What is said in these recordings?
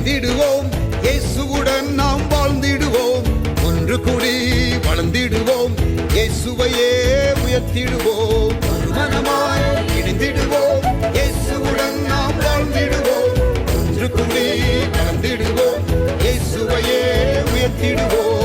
இணைந்திடுவோம். இயேசுவுடன் நாம் வாழ்ந்திடுவோம். ஒன்று கூடி வளர்ந்திடுவோம். இயேசுவையே உயர்த்திடுவோம். மனமாய் இணைந்திடுவோம். இயேசுவுடன் நாம் வாழ்ந்திடுவோம். ஒன்று கூடி வளர்ந்திடுவோம். இயேசுவையே உயர்த்திடுவோம்.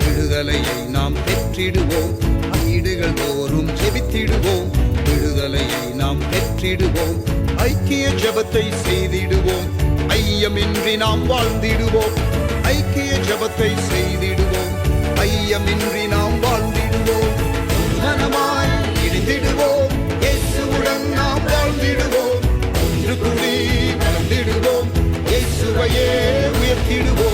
விடுதலையை நாம் பெற்றிடுவோம். வீடுகள் தோறும் ஜெபித்திடுவோம். விடுதலையை நாம் பெற்றிடுவோம். ஐக்கிய ஜெபத்தை செய்திடுவோம். ஐயமின்றி நாம் வாழ்ந்திடுவோம். ஐக்கிய ஜெபத்தை செய்திடுவோம். ஐயமின்றி நாம் வாழ்ந்திடுவோம். மனமாய் இணைந்திடுவோம். இயேசுவுடன் நாம் வாழ்ந்திடுவோம். ஒன்று கூடி வளர்ந்திடுவோம். இயேசுவையே உயர்த்திடுவோம்.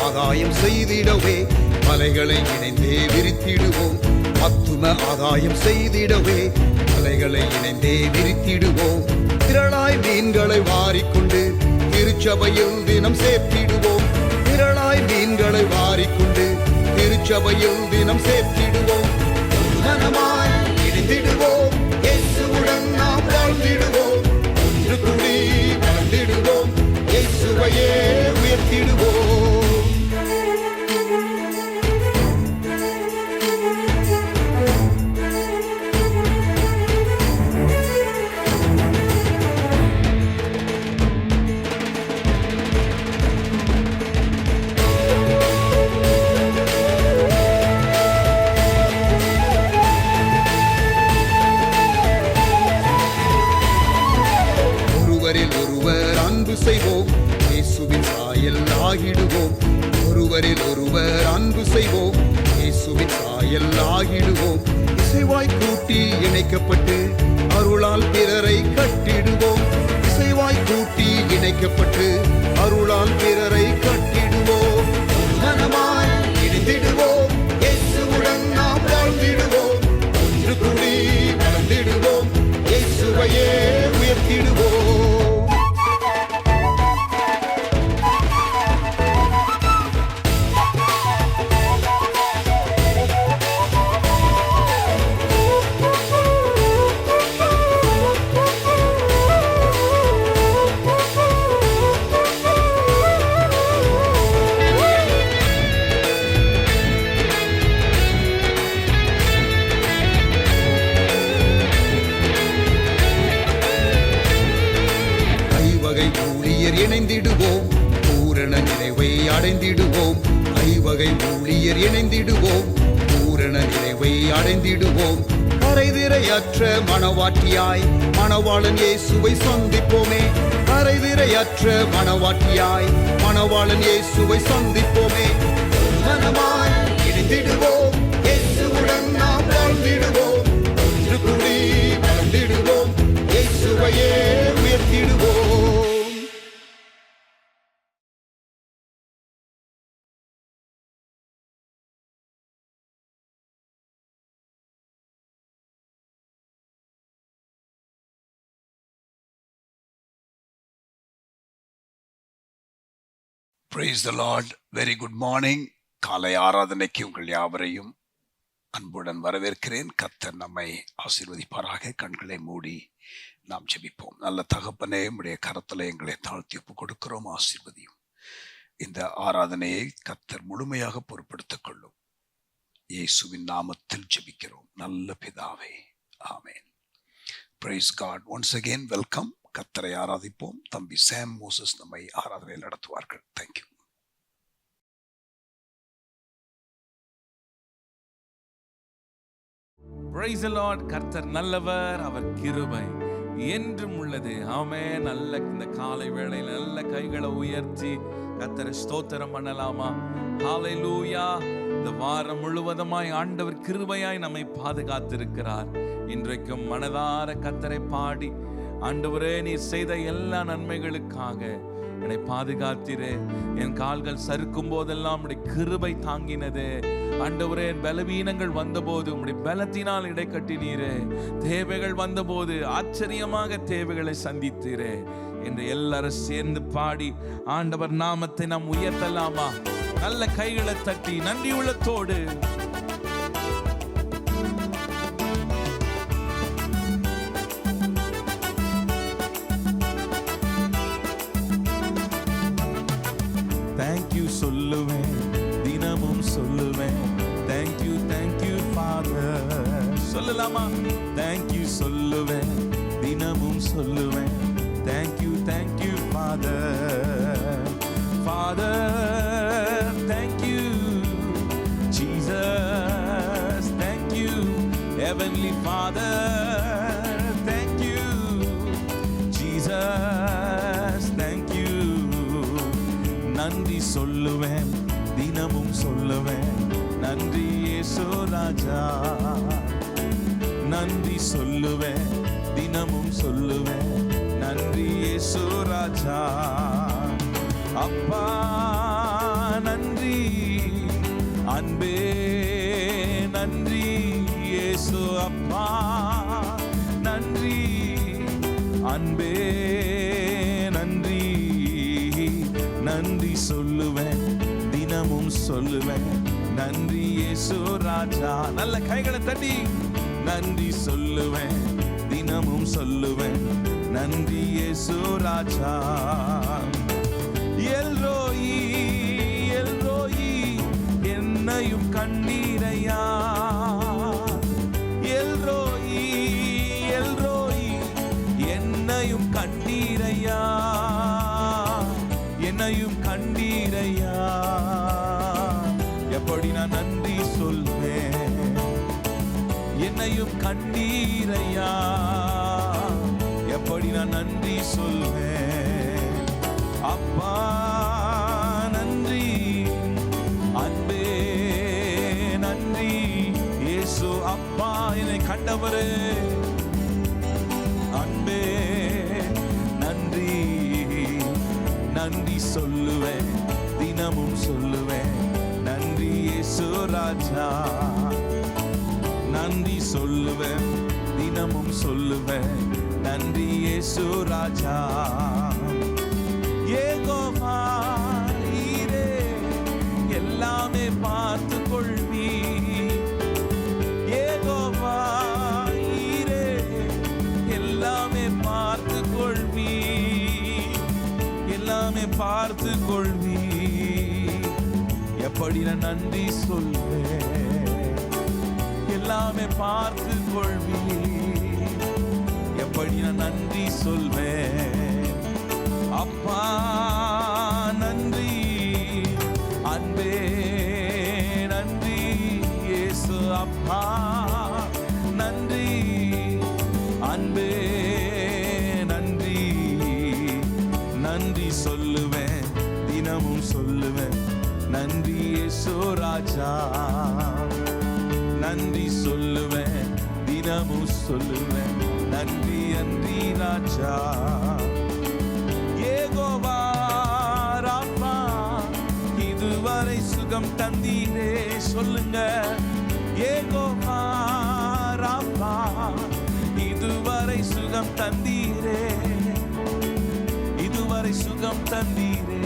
ஆதாயம் செய்திடவே மலைகளை இணைந்தே விரித்திடுவோம். ஆத்தும ஆதாயம் செய்திடவே மலைகளை இணைந்தே விரித்திடுவோம். திரளாய் மீன்களை வாரிக்கொண்டு திருச்சபையில் தினம் சேர்த்திடுவோம். திரளாய் மீன்களை வாரிக்கொண்டு திருச்சபையில் தினம் சேர்த்திடுவோம். மனமாய் இணைந்திடுவோம். இயேசுவுடன் நாம் வாழ்ந்திடுவோம். ஒன்று கூடி வளர்ந்திடுவோம். இயேசுவையே உயர்த்திடுவோம். செய்வோம். இயேசுவின் சாயல் ஆகிடுவோம். ஒருவரில் ஒருவர் அன்பு செய்வோம். இயேசுவின் சாயல் ஆகிடுவோம். இசைவாய் கூட்டி இணைக்கப்பட்டு அருளால் பிறரை கட்டிடுவோம். இசைவாய் கூட்டி இணைக்கப்பட்டு அருளால் பிறரை கட்டிடுவோம். மனமாய் இணைந்திடுவோம். இயேசுவுடன் நாம் வாழ்ந்திடுவோம். ஒன்று கூடி வளர்ந்திடுவோம். இயேசுவையே உயர்த்திடுவோம். இணைந்திடுவோம். பூரண நிறைவை அடைந்திடுவோம். ஐவகை ஊழியர் இணைந்திடுவோம். பூரண நிறைவை அடைந்திடுவோம். கரைதிரையற்ற மணவாட்டியாய் மணவாளன் இயேசுவை சந்திப்போமே. கரைதிரையற்ற மணவாட்டியாய் மணவாளன் இயேசுவை சந்திப்போமே. மனமாய் இணைந்திடுவோம். இயேசுவுடன் நாம் வாழ்ந்திடுவோம். ஒன்று கூடி வளர்ந்திடுவோம். இயேசுவையே உயர்த்திடுவோம். Praise the Lord. Very good morning. காலை ஆராதனைக்கு உங்கள் யாவரையும் அன்புடன் வரவேற்கிறேன். கர்த்தர் நம்மை ஆசீர்வதிப்பாராக. கண்களை மூடி நாம் ஜெபிப்போம். நல்ல தகப்பனே, உம்முடைய கரத்திலே எங்களை தாழ்த்தி ஒப்புக் கொடுக்கிறோம். ஆசீர்வதியும். இந்த ஆராதனையை கர்த்தர் முழுமையாக பொறுப்படுத்திக் கொள்ளும். இயேசுவின் நாமத்தில் ஜெபிக்கிறோம் நல்ல பிதாவே, ஆமென். Praise God. Once again, welcome. கர்த்தரை ஆராதிப்போம். தம்பி சாம் மோசஸ் நம்மை ஆராதனையில் நடத்துவார்கள். தேங்க்யூ. Praise the Lord. கர்த்தர் நல்லவர், அவர் கிருபை என்றும் உள்ளது. ஆமென். நல்ல இந்த காலை வேளையில் நல்ல கைகளை உயர்த்தி கர்த்தரை ஸ்தோத்திரம் பண்ணலாமா? ஹalleluya. இந்த வாரம் முழுவதுமாய் ஆண்டவர் கிருபையாய் நம்மை பாதுகாத்திருக்கிறார். இன்றைக்கும் மனதார கர்த்தரை பாடி, ஆண்டவரே நீர் செய்த எல்லா நன்மைகளுக்காக என்னை பாதுகாத்தீரே, என் கால்கள் சறுக்கும் போதெல்லாம் உம்முடைய கிருபை தாங்கினதே. ஆண்டவரே, என் பலவீனங்கள் வந்தபோது உம்முடைய பலத்தினால் இடை கட்டினீரே, தேவைகள் வந்தபோது ஆச்சரியமாக தேவைகளை சந்தித்தீரே என்று எல்லாரும் சேர்ந்து பாடி ஆண்டவர் நாமத்தை நாம் உயர்த்தலாமா? நல்ல கைகளை தட்டி நன்றி உள்ளத்தோடு. தேங்க்யூ சொல்லுவேன், தினமும் சொல்லுவேன். Thank you thank you father. சொல்லலாமா? தேங்க்யூ சொல்லுவேன், தினமும் சொல்லுவேன். Thank you thank you father. Father thank you, Jesus thank you, heavenly father thank you, Jesus thank you. நன்றி சொல்லுவேன், தினமும் சொல்லுவேன். நன்றி இயேசு ராஜா. நன்றி சொல்லுவேன், தினமும் சொல்லுவேன். நன்றி இயேசு ராஜா. அப்பா நன்றி, அன்பே நன்றி இயேசு அப்பா. நன்றி அன்பே நன்றி. நன்றி சொல்லுவேன், தினமும் சொல்லுவேன். நன்றி இயேசு ராஜா. நல்ல கைகளை தட்டி நன்றி சொல்லுவேன், தினமும் சொல்லுவேன். நன்றி இயேசு ராஜா. எல்ரோயி எல்ரோயி என்னையும் கண்ணீரையா. எல்ரோயி எல்ரோயி என்னையும் கண்ணீரையா, என்னையும் கண்டீரையா. எப்படி நான் நன்றி சொல்வேன்? என்னையும் கண்டீரையா, எப்படி நான் நன்றி சொல்வேன்? அப்பா நன்றி, அன்பே நன்றி இயேசு அப்பா. என்னை கண்டவரே அன்பே நன்றி. நன்றி சொல்லுவேன், தினமும் சொல்லுவேன். நன்றி இயேசு ராஜா. நன்றி சொல்லுவேன், தினமும் சொல்லுவேன். நன்றி இயேசு ராஜா. யெகோவா ஈரே எல்லாமே பார்த்து கொள்வி. யெகோவா ஈரே எல்லாமே பார்த்து கொள்வி, எல்லாமே பார்த்து கொள்வி. எப்படி நான் நன்றி சொல்வேன்? எல்லாமே பார்த்து கொள்வி. எப்படி நான் நன்றி சொல்வேன்? அப்பா நன்றி, அன்பே நன்றி இயேசு அப்பா. நன்றி அன்பே நன்றி. நன்றி சொல்லுவேன், தினமும் சொல்லுவேன். நன்றி இயேசு ராஜா. நன்றி சொல்லுவேன், தினமும் சொல்லுவேன். நன்றி அன்றி ராஜா. யெகோவா ராப்பா இதுவரை சுகம் தந்தீரே. சொல்லுங்க. யெகோவா ராப்பா இதுவரை சுகம் தந்தீரே, இதுவரை சுகம் தந்தீரே.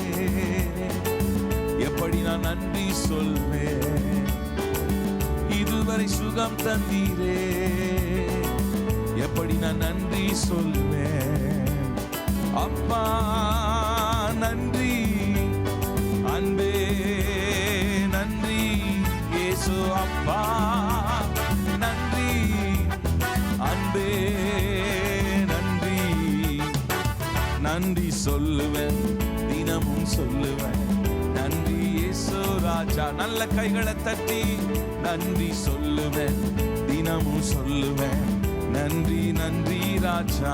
எப்படி நான் நன்றி சொல்வேன்? இதுவரை சுகம் தந்தீரே, எப்படி நான் நன்றி சொல்வேன்? அப்பா நன்றி, அன்பே நன்றி இயேசு அப்பா. நன்றி அன்பே நன்றி. நன்றி சொல்லுவேன், தினமும் சொல்லுவேன். நன்றி இயேசு ராஜா. நல்ல கைகளை தட்டி நன்றி சொல்லுவேன், தினமும் சொல்லுவேன் நன்றி நன்றி ராஜா.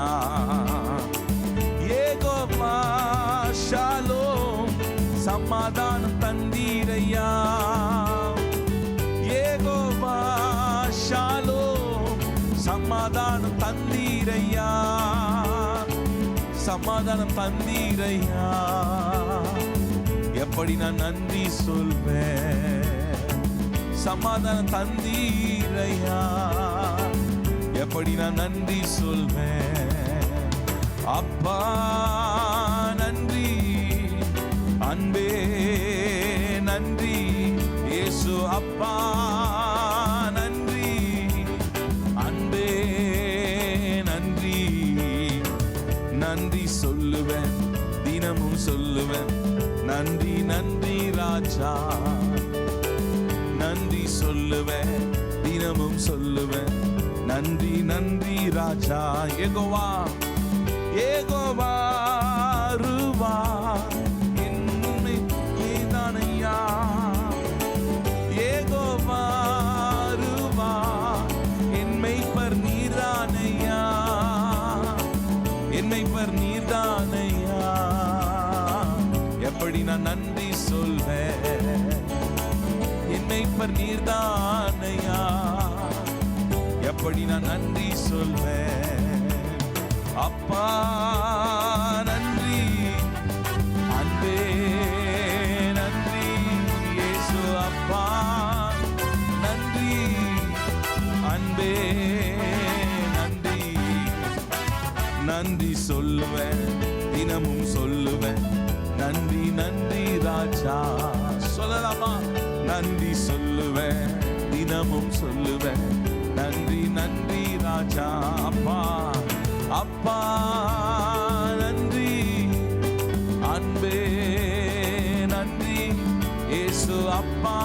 யெகோவா ஷாலோம், சமாதானம் தந்தீரையா. யெகோவா ஷாலோம், சமாதானம் தந்தீரையா. சமாதானம் தந்தீரையா. எப்படி நான் நன்றி சொல்வேன். சமாதானம் தந்தீரையா. எப்படி நான் நன்றி சொல்வேன். அப்பா நன்றி, அன்பே நன்றி, இயேசு அப்பா நன்றி, அன்பே நன்றி. நன்றி சொல்லுவேன், தினமும் சொல்லுவேன் நன்றி நன்றி ராஜா. நன்றி சொல்லுவேன், தினமும் சொல்லுவேன் நன்றி நன்றி ராஜா. யெகோவா யெகோவா ரூவா, என்னை நீதானையா. யெகோவா ரூவா, என்னை பர் நீதானையா. என்னை பர் நீதானையா. எப்படி நான் நன்றி சொல்வேன். என்னை பர் நீதானையா. எப்படி நான் நன்றி சொல்வேன். அப்பா நன்றி, அன்பே நன்றி, இயேசு அப்பா நன்றி, அன்பே நன்றி. நன்றி சொல்லுவேன், தினமும் சொல்லுவேன் நன்றி நன்றி ராஜா. சொல்லலாமா? நன்றி சொல்லுவேன், தினமும் சொல்லுவேன் நன்றி நன்றி ராஜா. அப்பா அப்பா நன்றி, அன்பே நன்றி, இயேசு அப்பா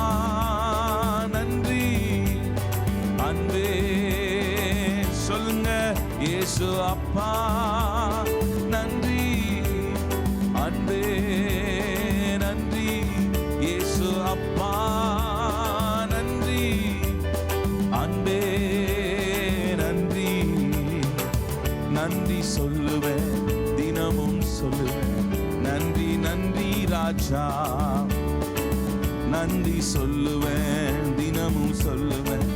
நன்றி, அன்பே. சொல்லுங்க, இயேசு அப்பா நன்றி, அன்பே நன்றி, இயேசு அப்பா நன்றி, அன்பே நன்றி. நன்றி சொல்லுவேன், தினமும் சொல்லுவேன் நன்றி நன்றி ராஜா. நன்றி சொல்லுவேன், தினமும் சொல்லுவேன்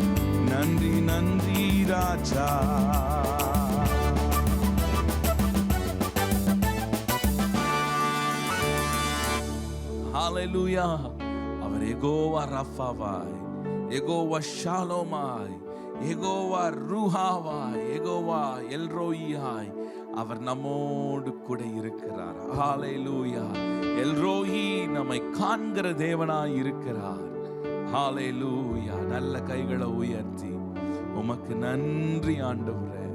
நன்றி நன்றி ராஜா. ஹல்லேலூயா. அவர் யெகோவா ரஃபாவாய், யெகோவா ஷாலோமாய், யெகோவா ரூஹாவாய், யெகோவா எல்ரோயியாய் அவர் நம்மோடு கூட இருக்கிறார். ஹல்லேலூயா. எல்ரோயி நம்மை காண்கிற தேவனாய் இருக்கிறார். ஹல்லேலூயா. நல்ல கைகளை உயர்த்தி உமக்கு நன்றி ஆண்டவரே.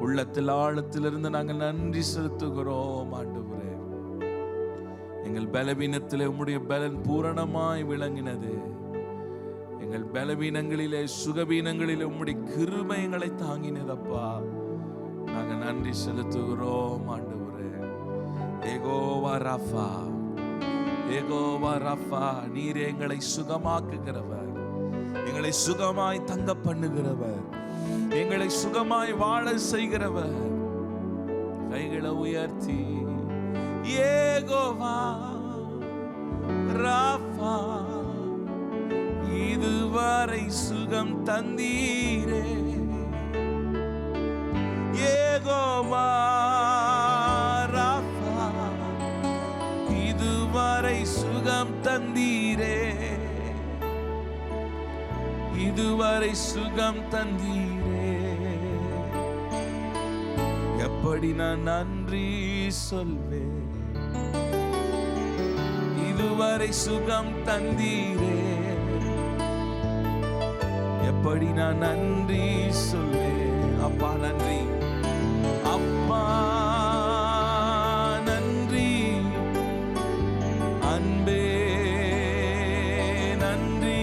உள்ளத்தில் ஆழத்திலிருந்து நாங்கள் நன்றி செலுத்துகிறோம் ஆண்டவரே. எங்கள் பலவீனத்திலே உம்முடைய பலன் பூரணமாய் விளங்கினது. எங்கள் பலவீனங்களிலே சுகவீனங்களிலே உம்முடைய கிருபை எங்களை தாங்கினதப்பா. நாங்கள் நன்றி செலுத்துகிறோம் ஆண்டவரே. யெகோவா ரஃபா, யெகோவா ரஃபா, நீர் எங்களை சுகமாக்குகிறவர், எங்களை சுகமாய் தங்க பண்ணுகிறவர், எங்களை சுகமாய் வாழ செய்கிறவர். கைகளை உயர்த்தி யெகோவா ரஃபா, இதுவரை சுகம் தந்தீரே. யெகோவா ரஃபா, இதுவரை சுகம் தந்தீரே. இதுவரை சுகம் தந்தீரே. எப்படி நான் நன்றி சொல்வேன். இதுவரை சுகம் தந்தீரே. எப்படி நான் நன்றி சொல்வேன். அப்பா நன்றி, அப்பா நன்றி, அன்பே நன்றி,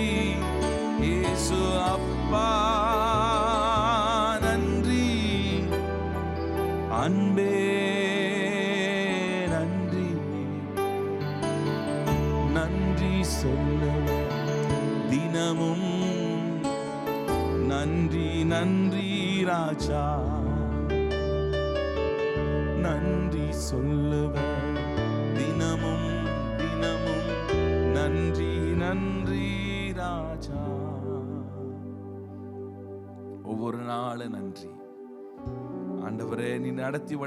இயேசு அப்பா நன்றி, அன்பே நன்றி. நன்றி சொல்ல தினமும் நன்றி நன்றி ராஜா, நன்றி சொல்லுவேன் தினமும் தினமும். நன்றி நன்றி ராஜா, ஒவ்வொரு நாளும் நன்றி ஆண்டவரே. நீ நடத்திய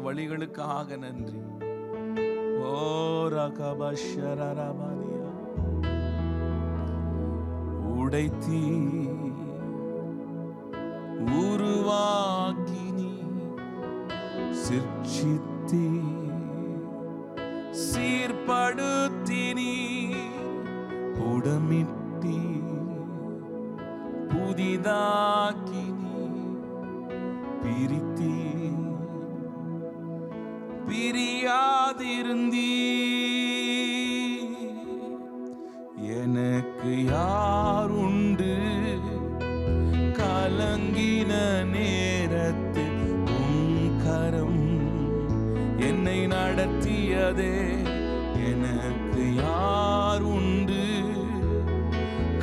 வழிகளுக்காக நன்றி. ஓ ரகபஷரரபனியா, உடைத்தி உருவாக்கினி சிற்சித்தி சீர்படுத்தினி உடமிட்டி புதிதாக்கினி பிரித்தி பிரியாதிருந்தீ. எனக்கு யாருண்டு கலங்கின நேரத்தில் உம் கரம் என்னை நடத்தியதே. எனக்கு யாருண்டு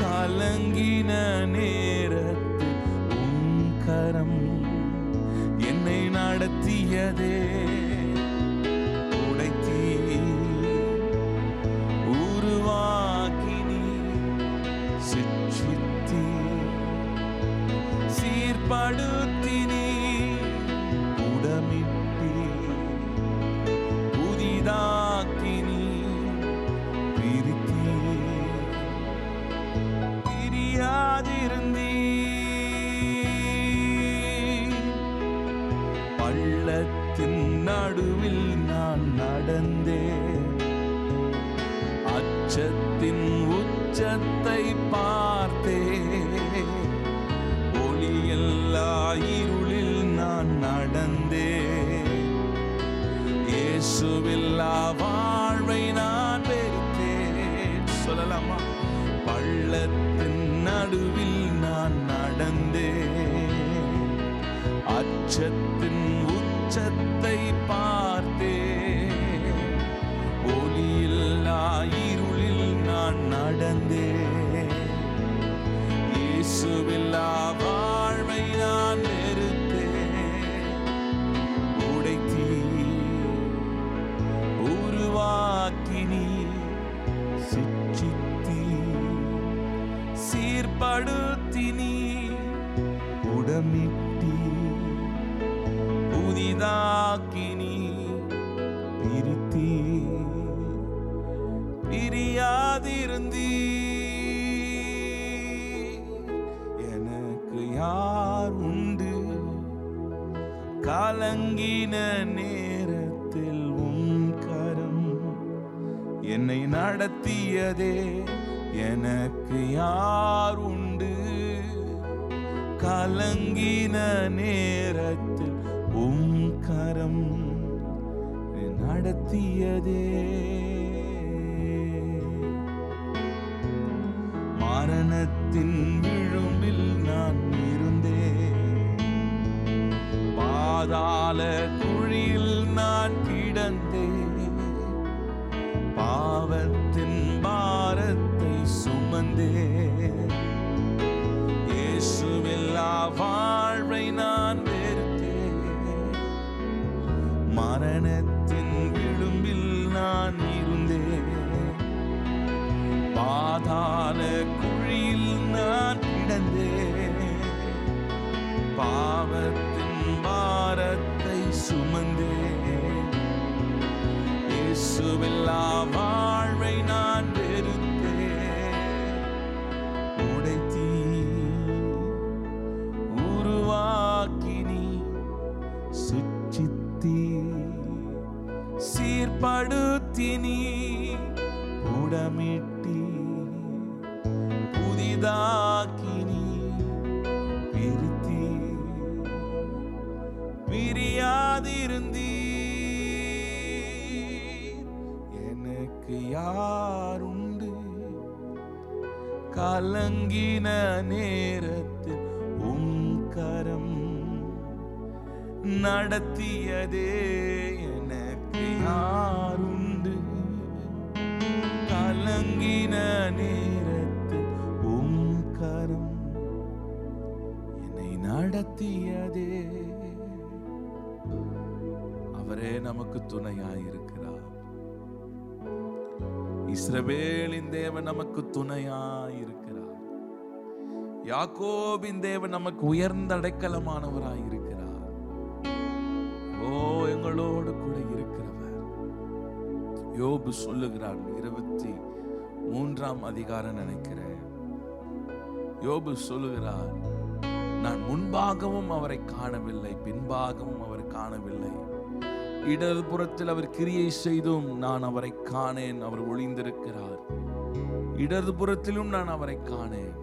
கலங்கின நேரத்தில் உம் கரம் என்னை நடத்தியதே. உடைத்தி உருவாக்கினி சிற்சித்தி சீர்படுத்தினி உடமிட்டி புதிதாக்கினி பிரித்தி பிரியாதிருந்தீ. பள்ளத்தின் நடுவில் நான் நடந்தேன், அச்சத்தின் உச்சத்தை பார்த்தேன். ஒளியில்லா இருளில் நான் நடந்தேன், இயேசுவில்லா வாழ்வை நான் வெறுத்தேன். சொல்லலாமா? பள்ளத்தின் நடுவில் நான் நடந்தேன், அச்சத்தின் உச்சத்தை பார்த்தேன். ஒளியில்லா இருளில் நான் நடந்தேன், இயேசுவில்லா வாழ்வை நான் வெறுத்தேன். உடைத்தி உருவாக்கினி சிற்சித்தி சீர்படுத்தினி உடமிட்டி புதிதாக்கினி பிரித்தி பிரியாதிருந்தீ. எனக்கு யார் உண்டு கலங்கின நேரத்தில் உம் கரம் என்னை நடத்தியதே. எனக்கு யார் உண்டு கலங்கின நேரத்தில் உம் கரம் நடத்தியதே. மரணத்தின் விழும்பில் நான் இருந்தேன், பாதாள குழியில் நான் கிடந்தேன். பாவத்தின் பாரத்தை சுமந்தேன், இயேசுவில்லா வாழ்வை நான் வெறுத்தேன். மரணத்தின் விளிம்பில் நான் இருந்தேன், பாதாள குழியில் நான் கிடந்தேன். பாவத்தின் பாரத்தை சுமந்தேன், இயேசுவில்லா வாழ்வை நான் வெறுத்தேன். உடைத்தி உருவாக்கினி சிற்சித்தி சீர்படுத்தினி உடமிட்டி புதிதாக்கினி பிரித்தி பிரியாதிருந்தீ. எனக்கு யாருண்டு கலங்கின நேரத்தில் உம் கரம் நடத்தியதே. எனக்கு யாருண்டு கலங்கின நேரத்தில் உம் கரம் நடத்தியதே. அவரே நமக்கு துணையாயிருக்கிறார். இஸ்ரவேலின் தேவன் நமக்கு துணையாயிருக்கிறார். யாக்கோபின் தேவன் நமக்கு உயர்ந்த அடைக்கலமானவராயிருக்கிறார். ஓ, எங்களோடு கூட இருக்கிறவர். யோபு சொல்லுகிறார், 23ஆம் அதிகாரம் நினைக்கிறேன். யோபு சொல்லுகிறார், நான் முன்பாகவும் அவரை காணவில்லை, பின்பாகவும் அவர் காணவில்லை. இடதுபுறத்தில் அவர் கிரியை செய்தும் நான் அவரை காணேன். அவர் ஒளிந்திருக்கிறார். இடதுபுறத்திலும் நான் அவரை காணேன்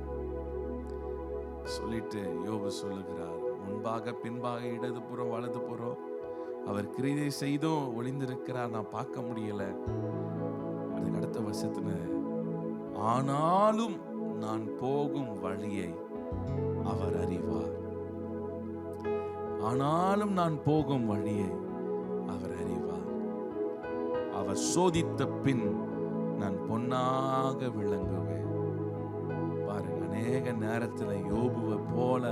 சொல்லிட்டு யோபு சொல்லுகிறார், முன்பாக பின்பாக இடதுபுறம் வலதுபுறம் அவர் கிரியை செய்தும் ஒளிந்திருக்கிறார், நான் பார்க்க முடியல. அதுக்கு அடுத்த வசத்துல, ஆனாலும் நான் போகும் வழியை அவர் அறிவார். ஆனாலும் நான் போகும் வழியை அவர் அறிவார். அவர் சோதித்த பின் நான் பொன்னாக விளங்குவேன். பாருங்க, அநேக நேரத்தில் யோபுவை போல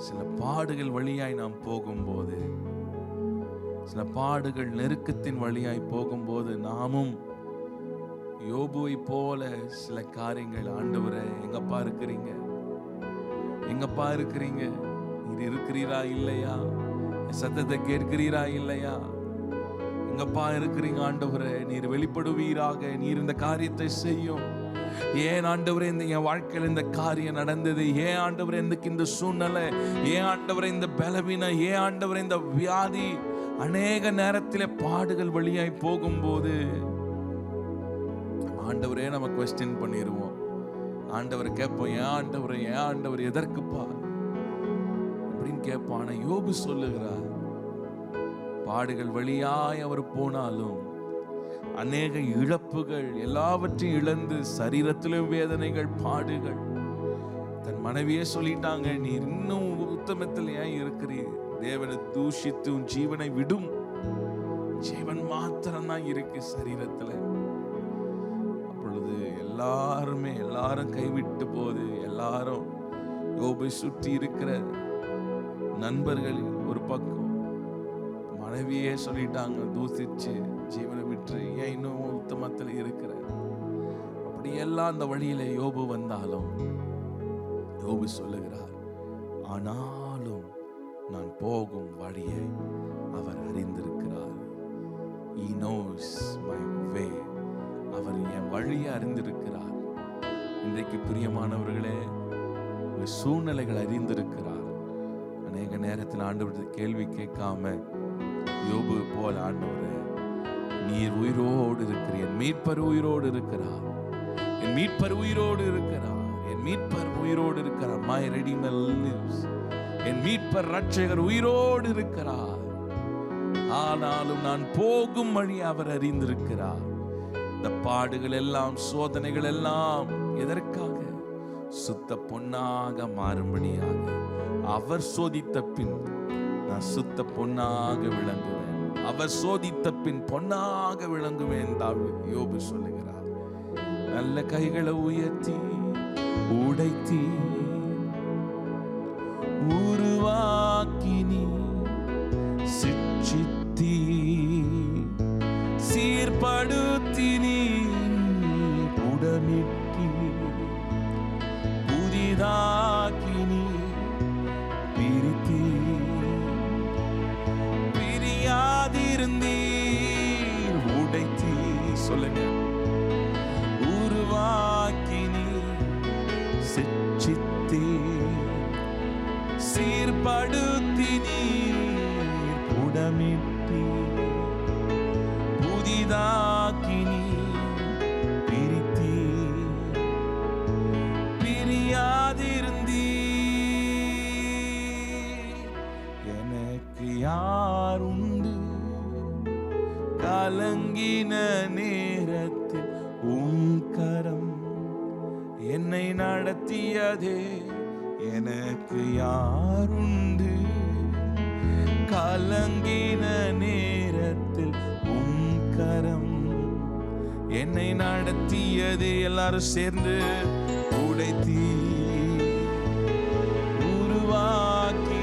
சில பாடுகள் வழியாய் நாம் போகும்போது, சில பாடுகள் நெருக்கத்தின் வழியாய் போகும்போது, நாமும் யோபுவை போல சில காரியங்கள், ஆண்டவரே எங்கப்பா இருக்கிறீங்க, எங்கப்பா இருக்கிறீங்க, நீர் இருக்கிறீரா இல்லையா, சத்தத்தை கேட்கிறீரா இல்லையா, எங்கப்பா இருக்கிறீங்க ஆண்டவரே, நீர் வெளிப்படுவீராக, நீர் இந்த காரியத்தை செய்யும். ஏன் ஆண்டவரே இந்த என் வாழ்க்கையில் இந்த காரியம் நடந்தது, ஏன் ஆண்டவரே இந்த சூழ்நிலை, ஏன் ஆண்டவரே இந்த பலவீனம், ஏன் ஆண்டவரே இந்த வியாதி. அநேக நேரத்தில் பாடுகள் வழியாய் போகும்போது ஆண்டவரே நம்ம குவெஸ்டின் பண்ணிடுவோம். ஆண்டவர் கேட்போம், ஏன் ஆண்டவர், ஏன் ஆண்டவர், எதற்குப்பா அப்படின்னு கேட்போம். ஆனா யோபு சொல்லுகிறார், பாடுகள் வழியாய் அவர் போனாலும் அநேக இழப்புகள் எல்லாவற்றையும் இழந்து, சரீரத்திலும் வேதனைகள், பாடுகள். தன் மனைவியே சொல்லிட்டாங்க, நீ இன்னும் உத்தமத்தில் ஏன் இருக்கிறீர், தேவனை தூஷித்து உன் ஜீவனை விடும், ஜீவன் மாத்திரம்தான் இருக்கு சரீரத்துல. அப்பொழுது எல்லாரும் கைவிட்டு போது, எல்லாரும் யோபை சுற்றி இருக்கிற நண்பர்கள் ஒரு பக்கம், மனைவியே சொல்லிட்டாங்க, தூசிச்சு ஜீவனை விட்டு ஏன் இன்னும் உத்தமத்தில் இருக்கிற. அப்படியெல்லாம் அந்த வழியில யோபு வந்தாலும் யோபு சொல்லுகிறார், ஆனாலும் நான் போகும் வழியை அவர் அறிந்திருக்கிறார். He knows my way. அவர் என் வழியை அறிந்திருக்கிறார். இன்றைக்கு பிரியமானவர்களே, உங்கள் சூழ்நிலைகள் அறிந்திருக்கிறார். அநேக நேரத்தில் ஆண்டவரது கேள்வி கேட்காம யோபு போல, ஆண்டவரே நீர் உயிரோடு இருக்கிறீர், என் மீட்பர் உயிரோடு இருக்கிறார், என் மீட்பர் உயிரோடு இருக்கிறார், என் மீட்பர் உயிரோடு இருக்கிறார். My Redeemer lives. என் மீட்பர் ரட்சகர் உயிரோடு இருக்கிறார். ஆனாலும் நான் போகும் வழி அவர் அறிந்திருக்கிறார். இந்த பாடுகள் எல்லாம், சோதனைகள் எல்லாம் எதற்காக? சுத்த பொன்னாக மாறும்படியாக. அவர் சோதித்த பின் நான் சுத்த பொன்னாக விளங்குவேன். அவர் சோதித்த பின் பொன்னாக விளங்குவேன். யோபு சொல்லுகிறார், நல்ல கைகளை உயர்த்தி உடைத்தி உருவாக்கினி சிற்றித்தி சீர்படுத்தினி புடமிட்டி புதிதாக்கினி பிரித்தி பிரியாதிருந்தீர் உடைத்தி. சொல்லுங்க, உருவாக்கினி சிற்றித்தி சீர்படுத்தினி புடமிட்டி புதிதாக்கினி பிரித்தி பிரியாதிருந்தீ. எனக்கு யாருண்டு கலங்கின நேரத்தில் உம் கரம் என்னை நடத்தியதே. எனக்கு யாருண்டு கலங்கின நேரத்தில் உம் கரம் என்னை நடத்தியதே. எல்லாரும் சேர்ந்து உடைத்தி உருவாக்கி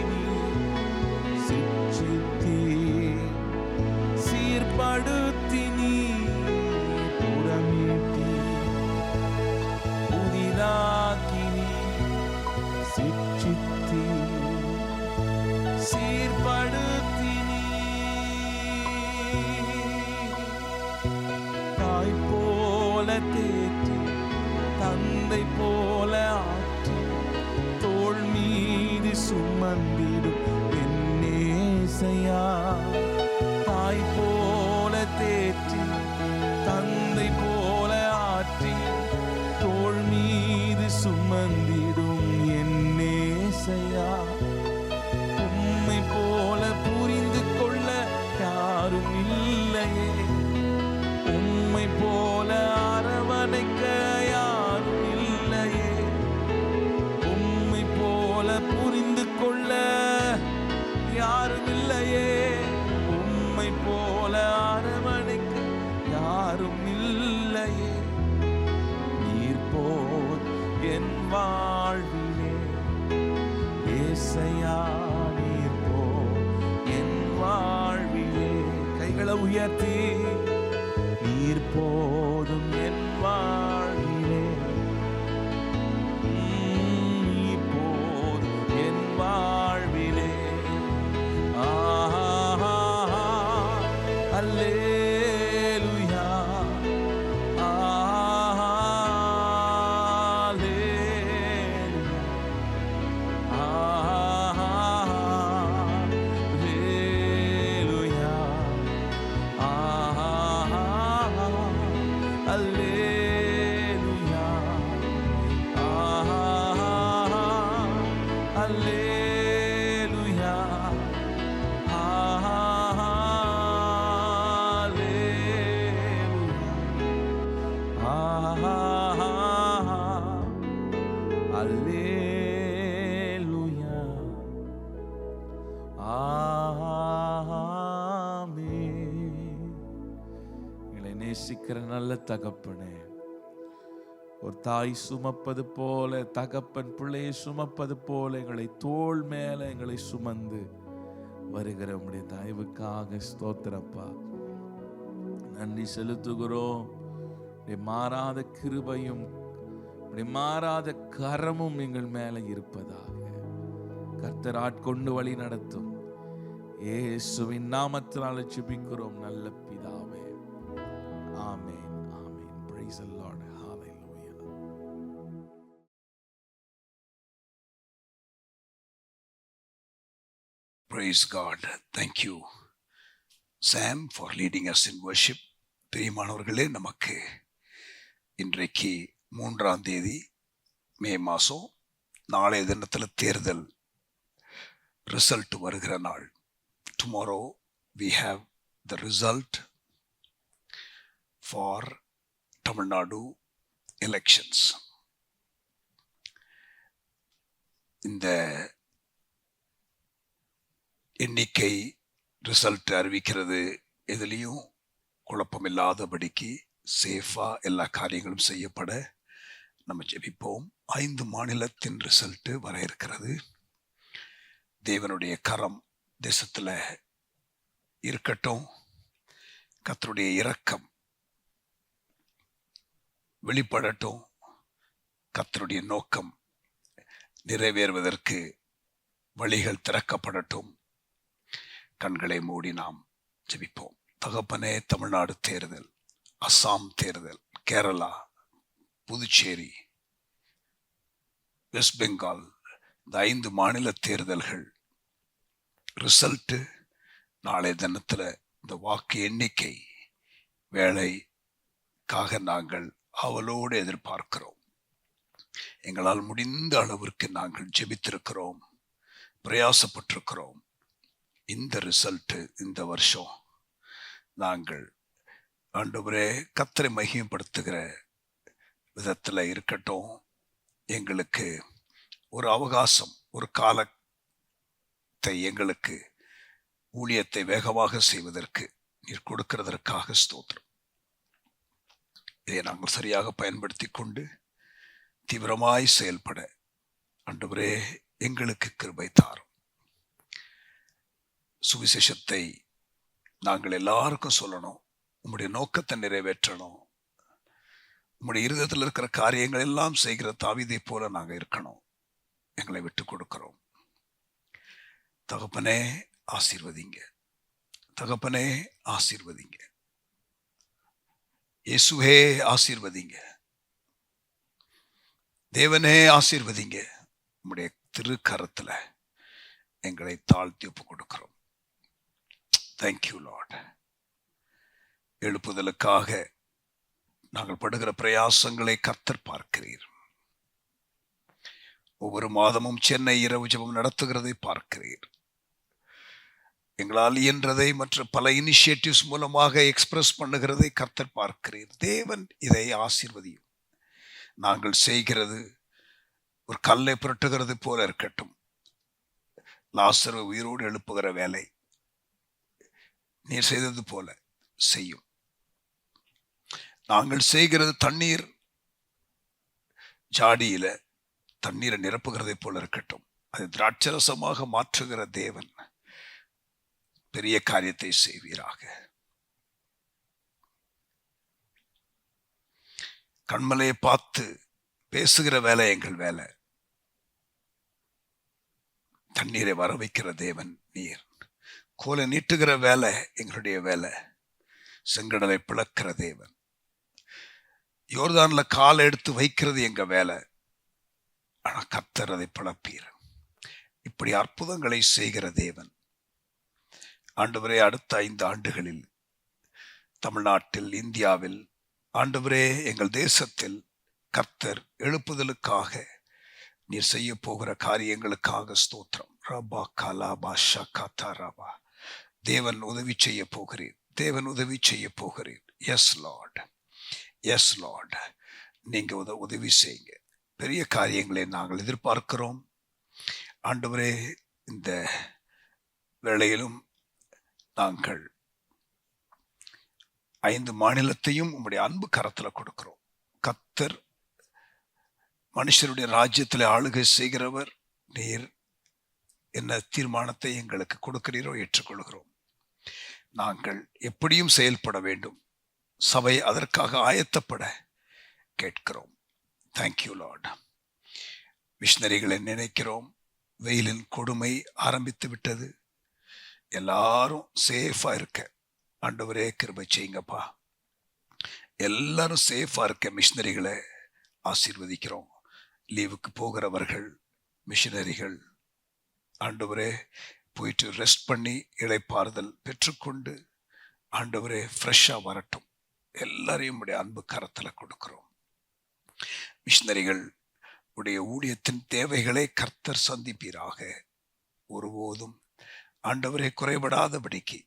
வாழ்விலே ஏசையா நீர் போதும் என் வாழ்விலே. கைகளை உயர்த்தி நீர் போதும் என் வாழ்விலே, நீர் போதும் என் வாழ்விலே. அல்லேலூயா, நேசிக்கிற நல்ல தகப்பனே, ஒரு தாய் சுமப்பது போல, தகப்பன் பிள்ளையை சுமப்பது போல எங்களை தோள் மேல எங்களை சுமந்து வருகிற உம்முடைய தயவுக்காக ஸ்தோத்திரப்பா. நன்றி செலுத்துகிறோம். மாறாத கிருபையும் மாறாத கரமும் எங்கள் மேல இருப்பதாக கர்த்தர் ஆட்கொண்டு வழி நடத்தும். இயேசுவின் நாமத்தினால் ஜெபிக்கிறோம் நல்ல பிதாவே. ஆமென், ஆமென். Praise the Lord. Hallelujah. Praise God. Thank you, Sam, for leading us in worship. பிரியமானவர்களே, நமக்கு இன்றைக்கு 3ஆம் தேதி மே மாதம், நாளைய தினத்தில் தேர்தல் ரிசல்ட் வருகிற நாள். Tomorrow we have the result for Tamil Nadu elections. இந்த எண்ணிக்கை ரிசல்ட் அறிவிக்கிறது எதுலேயும் குழப்பமில்லாதபடிக்கு சேஃபா எல்லா காரியங்களும் செய்யப்பட நம்ம ஜெபிப்போம். 5 மாநிலத்தின் ரிசல்ட் வர இருக்கிறது. தேவனுடைய கரம் தேசத்துல இருக்கட்டும். கர்த்தருடைய இரக்கம் வெளிப்படட்டும். கர்த்தருடைய நோக்கம் நிறைவேறுவதற்கு வழிகள் திறக்கப்படட்டும். கண்களை மூடி நாம் ஜெபிப்போம். தகப்பனே, தமிழ்நாடு தேர்தல், அஸ்ஸாம் தேர்தல், கேரளா, புதுச்சேரி, வெஸ்ட் பெங்கால், இந்த 5 மாநில தேர்தல்கள் ரிசல்ட்டு நாளைய தினத்தில் இந்த வாக்கு எண்ணிக்கை வேலைக்காக நாங்கள் அவளோடு எதிர்பார்க்கிறோம். எங்களால் முடிந்த அளவிற்கு நாங்கள் ஜெபித்திருக்கிறோம், பிரயாசப்பட்டிருக்கிறோம். இந்த ரிசல்ட்டு இந்த வருஷம் நாங்கள் ஆண்டவரே கர்த்தரை மகிமைப்படுத்துகிற விதத்தில் இருக்கட்டும். எங்களுக்கு ஒரு அவகாசம், ஒரு காலத்தை எங்களுக்கு ஊழியத்தை வேகமாக செய்வதற்கு நீர் கொடுக்கிறதற்காக ஸ்தோத்திரம். இதை நாங்கள் சரியாக பயன்படுத்தி கொண்டு தீவிரமாய் செயல்பட ஆண்டவரே எங்களுக்கு கிருபை தாரும். சுவிசேஷத்தை நாங்கள் எல்லாருக்கும் சொல்லணும். உம்முடைய நோக்கத்தை நிறைவேற்றணும். உம்முடைய இருதயத்தில் இருக்கிற காரியங்கள் எல்லாம் செய்கிற தாவீதை போல நாங்கள் இருக்கணும். எங்களை விட்டு கொடுக்கிறோம். தகப்பனே ஆசீர்வதிங்க. தகப்பனே ஆசீர்வதிங்க. இயேசுவே ஆசீர்வதிங்க. தேவனே ஆசீர்வதிங்க. உம்முடைய திருக்கரத்துல எங்களை தாழ்த்தி ஒப்பு கொடுக்கிறோம். Thank you Lord. எழுப்புதலுக்காக நாங்கள் படுகிற பிரயாசங்களை கர்த்தர் பார்க்கிறீர். ஒவ்வொரு மாதமும் சென்னை இரவு ஜெபம் நடத்துகிறதை பார்க்கிறீர். எங்களால் இயன்றதை மற்ற பல இனிஷியேட்டிவ்ஸ் மூலமாக எக்ஸ்பிரஸ் பண்ணுகிறதை கர்த்தர் பார்க்கிறீர். தேவன் இதை ஆசீர்வதியும். நாங்கள் செய்கிறது ஒரு கல்லை புரட்டுகிறது போல இருக்கட்டும். லாசரு உயிரோடு எழுப்புகிற வேலை நீர் செய்தது போல செய்யும். நாங்கள் செய்கிறது தண்ணீர் ஜாடியில தண்ணீரை நிரப்புகிறதை போல இருக்கட்டும். அதை திராட்சரசமாக மாற்றுகிற தேவன் பெரிய காரியத்தை செய்வீராக. கண்மலையை பார்த்து பேசுகிற வேலை எங்கள் வேலை. தண்ணீரை வர வைக்கிற தேவன் நீர். கோலை நீட்டுகிற வேலை எங்களுடைய வேலை. செங்கடலை பிளக்கிற தேவன். யோர்தான்ல காலை எடுத்து வைக்கிறது எங்க வேலை. ஆனா கர்த்தர் அதை பிளப்பீர். இப்படி அற்புதங்களை செய்கிற தேவன் ஆண்டவரே, அடுத்த 5 ஆண்டுகளில் தமிழ்நாட்டில், இந்தியாவில், ஆண்டவரே எங்கள் தேசத்தில் கர்த்தர் எழுப்புதலுக்காக நீர் செய்ய போகிற காரியங்களுக்காக ஸ்தோத்திரம். ரபா கலாபா ஷகா ரபா. தேவன் உதவி செய்ய போகிறீர். தேவன் உதவி செய்ய போகிறீர். Yes Lord, yes Lord. நீங்க உதவி செய்யுங்க. பெரிய காரியங்களை நாங்கள் எதிர்பார்க்கிறோம் ஆண்டவரே. இந்த வேளையிலும் நாங்கள் 5 மாநிலத்தையும் உம்முடைய அன்பு கரத்துல கொடுக்கிறோம். கர்த்தர் மனுஷருடைய ராஜ்யத்தில் ஆளுகை செய்கிறவர். நீர் என்ன தீர்மானத்தை எங்களுக்கு கொடுக்கிறீரோ ஏற்றுக்கொள்கிறோம். நாங்கள் எப்படியும் செயல்பட வேண்டும். சபை அதற்காக ஆயத்தப்பட கேட்கிறோம். Thank you Lord. மிஷனரிகளை நினைக்கிறோம். வெயிலின் கொடுமை ஆரம்பித்து விட்டது. எல்லாரும் சேஃபா இருக்க ஆண்டவரே கிருபை செய்யுங்கப்பா. எல்லாரும் சேஃபா இருக்க மிஷனரிகளை ஆசீர்வதிக்கிறோம். லீவுக்கு போகிறவர்கள், மிஷனரிகள் ஆண்டவரே போயிட்டு ரெஸ்ட் பண்ணி இளைப்பாறுதல் பெற்றுக்கொண்டு ஆண்டவரே ஃப்ரெஷ்ஷா வரட்டும். எல்லாரையும் உடைய அன்பு கரத்துல கொடுக்கிறோம். மிஷனரிகள் உடைய ஊழியத்தின் தேவைகளை கர்த்தர் சந்திப்பீராக. ஒருபோதும் ஆண்டவரே குறைபடாதபடிக்கு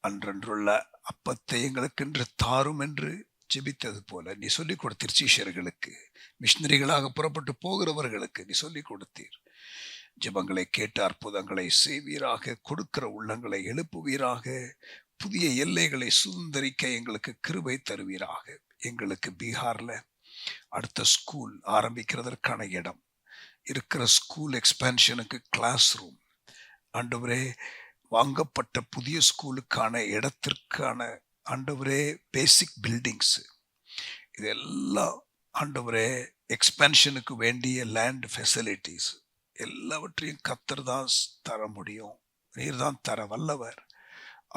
அன்றன்றுள்ள அப்பத்தை எங்களுக்கென்று தாரும் என்று ஜெபித்தது போல நீ சொல்லிக் கொடுத்தீர். சீஷர்களுக்கு, மிஷனரிகளாக புறப்பட்டு போகிறவர்களுக்கு நீ சொல்லிக் கொடுத்தீர். ஜெபங்களை கேட்டு அற்புதங்களை செய்வீராக. கொடுக்கிற உள்ளங்களை எழுப்புவீராக. புதிய எல்லைகளை சுதந்திரிக்க எங்களுக்கு கிருபை தருவீராக. எங்களுக்கு பீகார்ல அடுத்த ஸ்கூல் ஆரம்பிக்கிறதற்கான இடம், இருக்கிற ஸ்கூல் எக்ஸ்பேன்ஷனுக்கு கிளாஸ் ரூம், ஆண்டவரே வாங்கப்பட்ட புதிய ஸ்கூலுக்கான இடத்திற்கான ஆண்டவரே பேசிக் பில்டிங்ஸ், இதெல்லாம் ஆண்டவரே எக்ஸ்பேன்ஷனுக்கு வேண்டிய லேண்ட் ஃபெசிலிட்டிஸ் எல்லாவற்றையும் கர்த்தர் தான் தர முடியும். நீர் தான் தர வல்லவர்.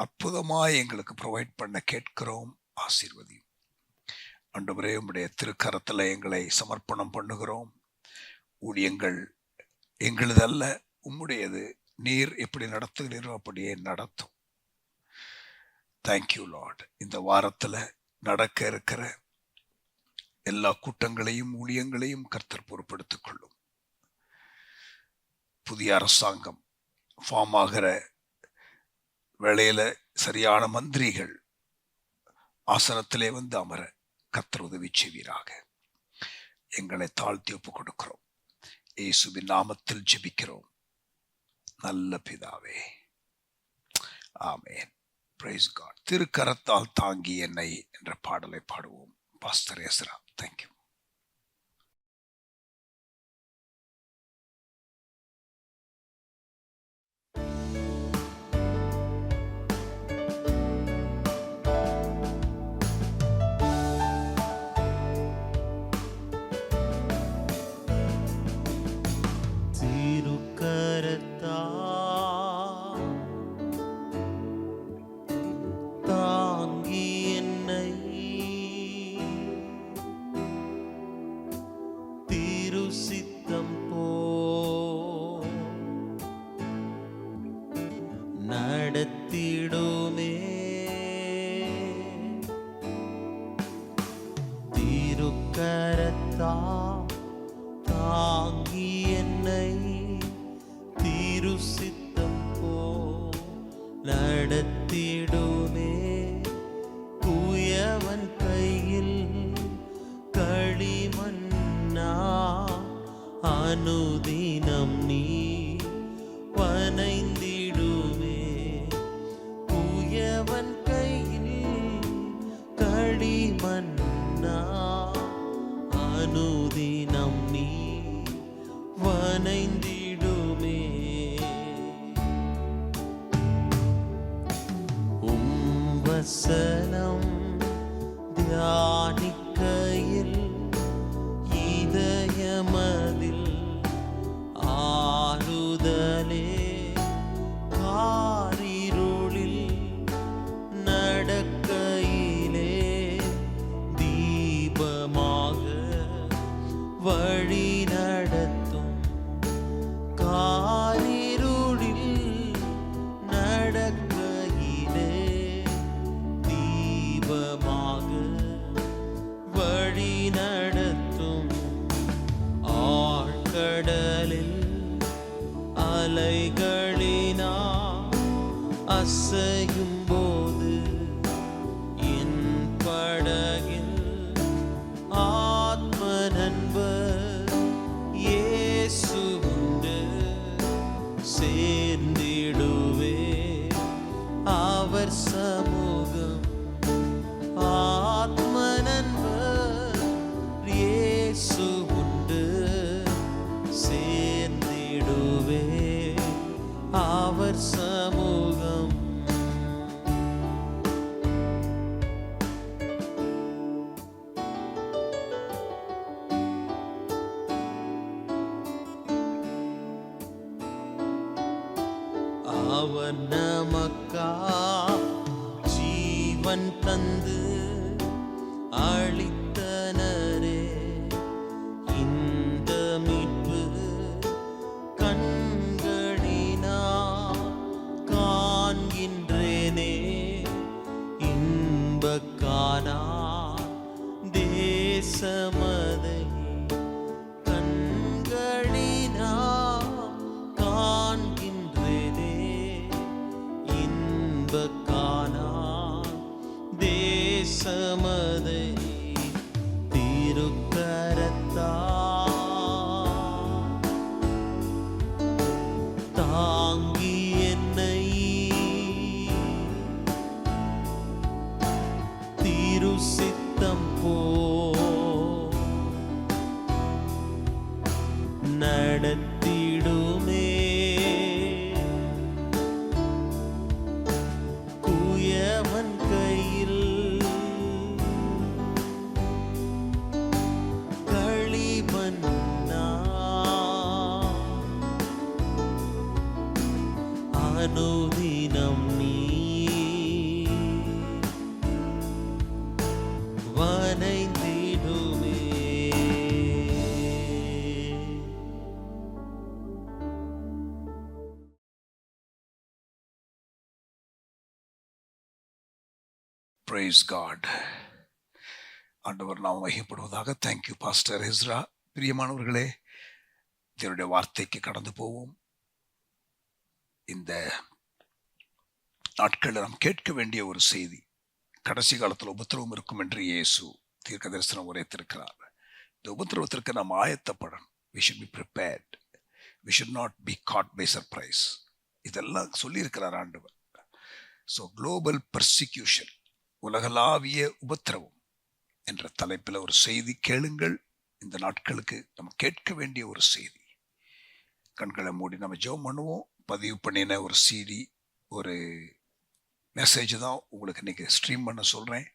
அற்புதமாய் எங்களுக்கு ப்ரொவைட் பண்ண கேட்கிறோம். ஆசீர்வதியும் ஆண்டவரே. உம்முடைய திருக்கரத்துல எங்களை சமர்ப்பணம் பண்ணுகிறோம். ஊழியங்கள் எங்களதல்ல, உம்முடையது. நீர் எப்படி நடத்துகிறீரோ அப்படியே நடத்தும். Thank you Lord. இந்த வாரத்துல நடக்க இருக்கிற எல்லா கூட்டங்களையும் ஊழியங்களையும் கர்த்தர் பொறுப்படுத்திக் கொள்ளும். புதிய அரசாங்கம் ஃபார்ம் ஆகிற வேளையில சரியான மந்திரிகள் ஆசனத்திலே வந்து அமர கர்த்தர் உதவி செய்வீராக. எங்களை தாழ்த்தி ஒப்பு கொடுக்கிறோம். இயேசுவின் நாமத்தில் ஜெபிக்கிறோம் நல்ல பிதாவே, ஆமென். Price God. திருக்கரத்தால் தாங்கி என்னை என்ற பாடலை பாடுவோம். பாஸ்டர் எஸ்ரா. தேங்க்யூ. நடத்திடுமே திருக்கரத்தா தாங்கி என்னை திருசித்தம் போ நடத்திடுமே. குயவன் கையில் களிமண்ணா அனுதினம் நீ வனைந்திடுமே. குயவன் கையில் களிமண்ணா அனுதினம் நீ வனைந்திடுமே. வசனம் தியானிக்கையில் இதயமதில் ஆறுதலே. காரிருளில் நடக்கையிலே தீபமாக வழி நடத்தும். காரிருளில் நடக்கையிலே தீபமாக வழி நடத்தும். ஆழ்கடலில் அலைகளினா அசையும் போது என் படகில் ஆத்ம நண்பர் இயேசு உண்டு. சேர்ந்திடுவே அவர் சமூகம். ஆத்ம நண்பர் இயேசு உண்டு. சேர்ந்திடுவே அவர் சமூகம். அவர் நமக்கா ஜீவன் தந்து அளித்தனரே. இந்த மீட்பு கண்களினா காண்கின்றேனே. இன்பக்கானா தேசமதை கண்களினா காண்கின்றேனே. இன்பக்கானா தேசமதை திருக்கரத்தா தாங்கி என்னை திருசித்தம் போ நடத்திடுமே. குயவன் கையில் களிமண்ணா அனுதினம் நீ வனைந்திடுமே. Praise God. ஆண்டவர் நாம் மகிமைப்படுவதாக. Thank you pastor Ezra. பிரியமானவர்களே, தேவனுடைய வார்த்தைக்கு கடந்து போவோம். இந்த நாட்களில் நாம் கேட்க வேண்டிய ஒரு செய்தி, கடைசி காலத்தில் உபத்திரவம் இருக்கும் என்று இயேசு தீர்க்க தரிசனம் உரைத்திருக்கிறார். இந்த உபத்திரவத்திற்கு நாம் ஆயத்தப்படணும். we should be prepared. we should not be caught by surprise. இதெல்லாம் சொல்லியிருக்கிறார் ஆண்டவர். ஸோ குளோபல் பர்சிக்யூஷன், உலகளாவிய உபத்திரவம் என்ற தலைப்பில் ஒரு செய்தி கேளுங்கள். இந்த நாட்களுக்கு நம்ம கேட்க வேண்டிய ஒரு செய்தி. கண்களை மூடி நம்ம ஜெபம் பண்ணுவோம். பதிவு பண்ணின ஒரு CD, ஒரு மெசேஜ் தான் உங்களுக்கு இன்னைக்கு ஸ்ட்ரீம் பண்ண சொல்கிறேன்.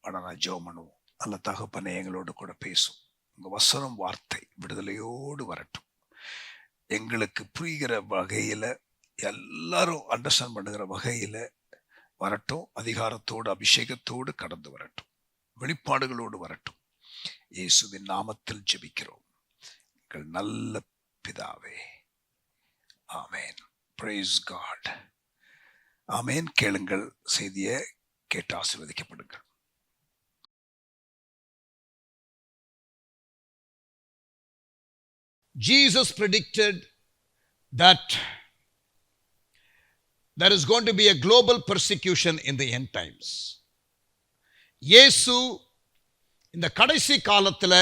ஆனால் நான் ஜெபம் பண்ணுவோம். நல்ல தகப்பனை எங்களோடு கூட பேசும். உங்கள் வசனம் வார்த்தை விடுதலையோடு வரட்டும். எங்களுக்கு புரிகிற வகையில், எல்லாரும் அண்டர்ஸ்டாண்ட் பண்ணுகிற வகையில் வரட்டும். அதிகாரத்தோடு அபிஷேகத்தோடு கடந்து வரட்டும். வெளிப்பாடுகளோடு வரட்டும். இயேசுவின் நாமத்தில் ஜெபிக்கிறோம் எங்கள் நல்ல பிதாவே. ஆமேன். Praise God. ஆமேன். கேளுங்கள், செய்தியை கேட்டு ஆசீர்வதிக்கப்படுங்கள். Jesus predicted that there is going to be a global persecution in the end times. இயேசு இந்த கடைசி காலத்தில்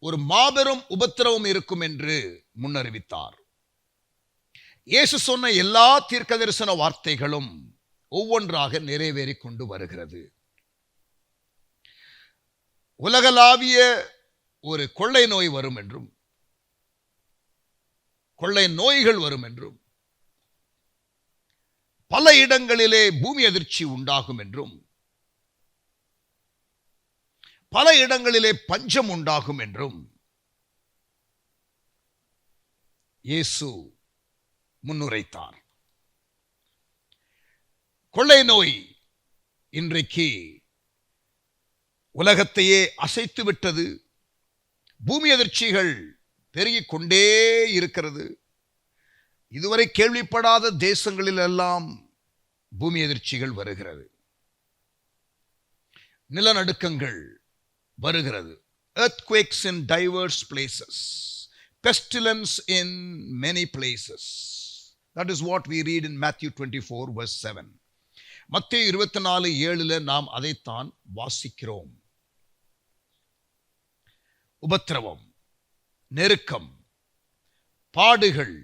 ஒரு மாபெரும் உபத்திரவம் இருக்கும் என்று முன்னறிவித்தார். இயேசு சொன்ன எல்லா தீர்க்கதரிசன வார்த்தைகளும் ஒவ்வொன்றாக நிறைவேறி கொண்டு வருகிறது. உலகளாவிய ஒரு கொள்ளை நோய் வரும் என்றும், கொள்ளை நோய்கள் வரும் என்றும், பல இடங்களிலே பூமி அதிர்ச்சி உண்டாகும் என்றும், பல இடங்களிலே பஞ்சம் உண்டாகும் என்றும் இயேசு முன்னுரைத்தார். கொள்ளை நோய் இன்றைக்கு உலகத்தையே அசைத்து விட்டது. பூமி அதிர்ச்சிகள் பெருகிக் கொண்டே இருக்கிறது. இதுவரை கேள்விப்படாத தேசங்களில் எல்லாம் பூமி அதிர்ச்சிகள் வருகிறது, நிலநடுக்கங்கள் வருகிறது. earthquakes in diverse places, pestilence in many places. That is what we read in Matthew 24 verse 7. மத்தேயு 24:7 நாம் அதைத்தான் வாசிக்கிறோம். உபத்திரவம், நெருக்கம், பாடுகள்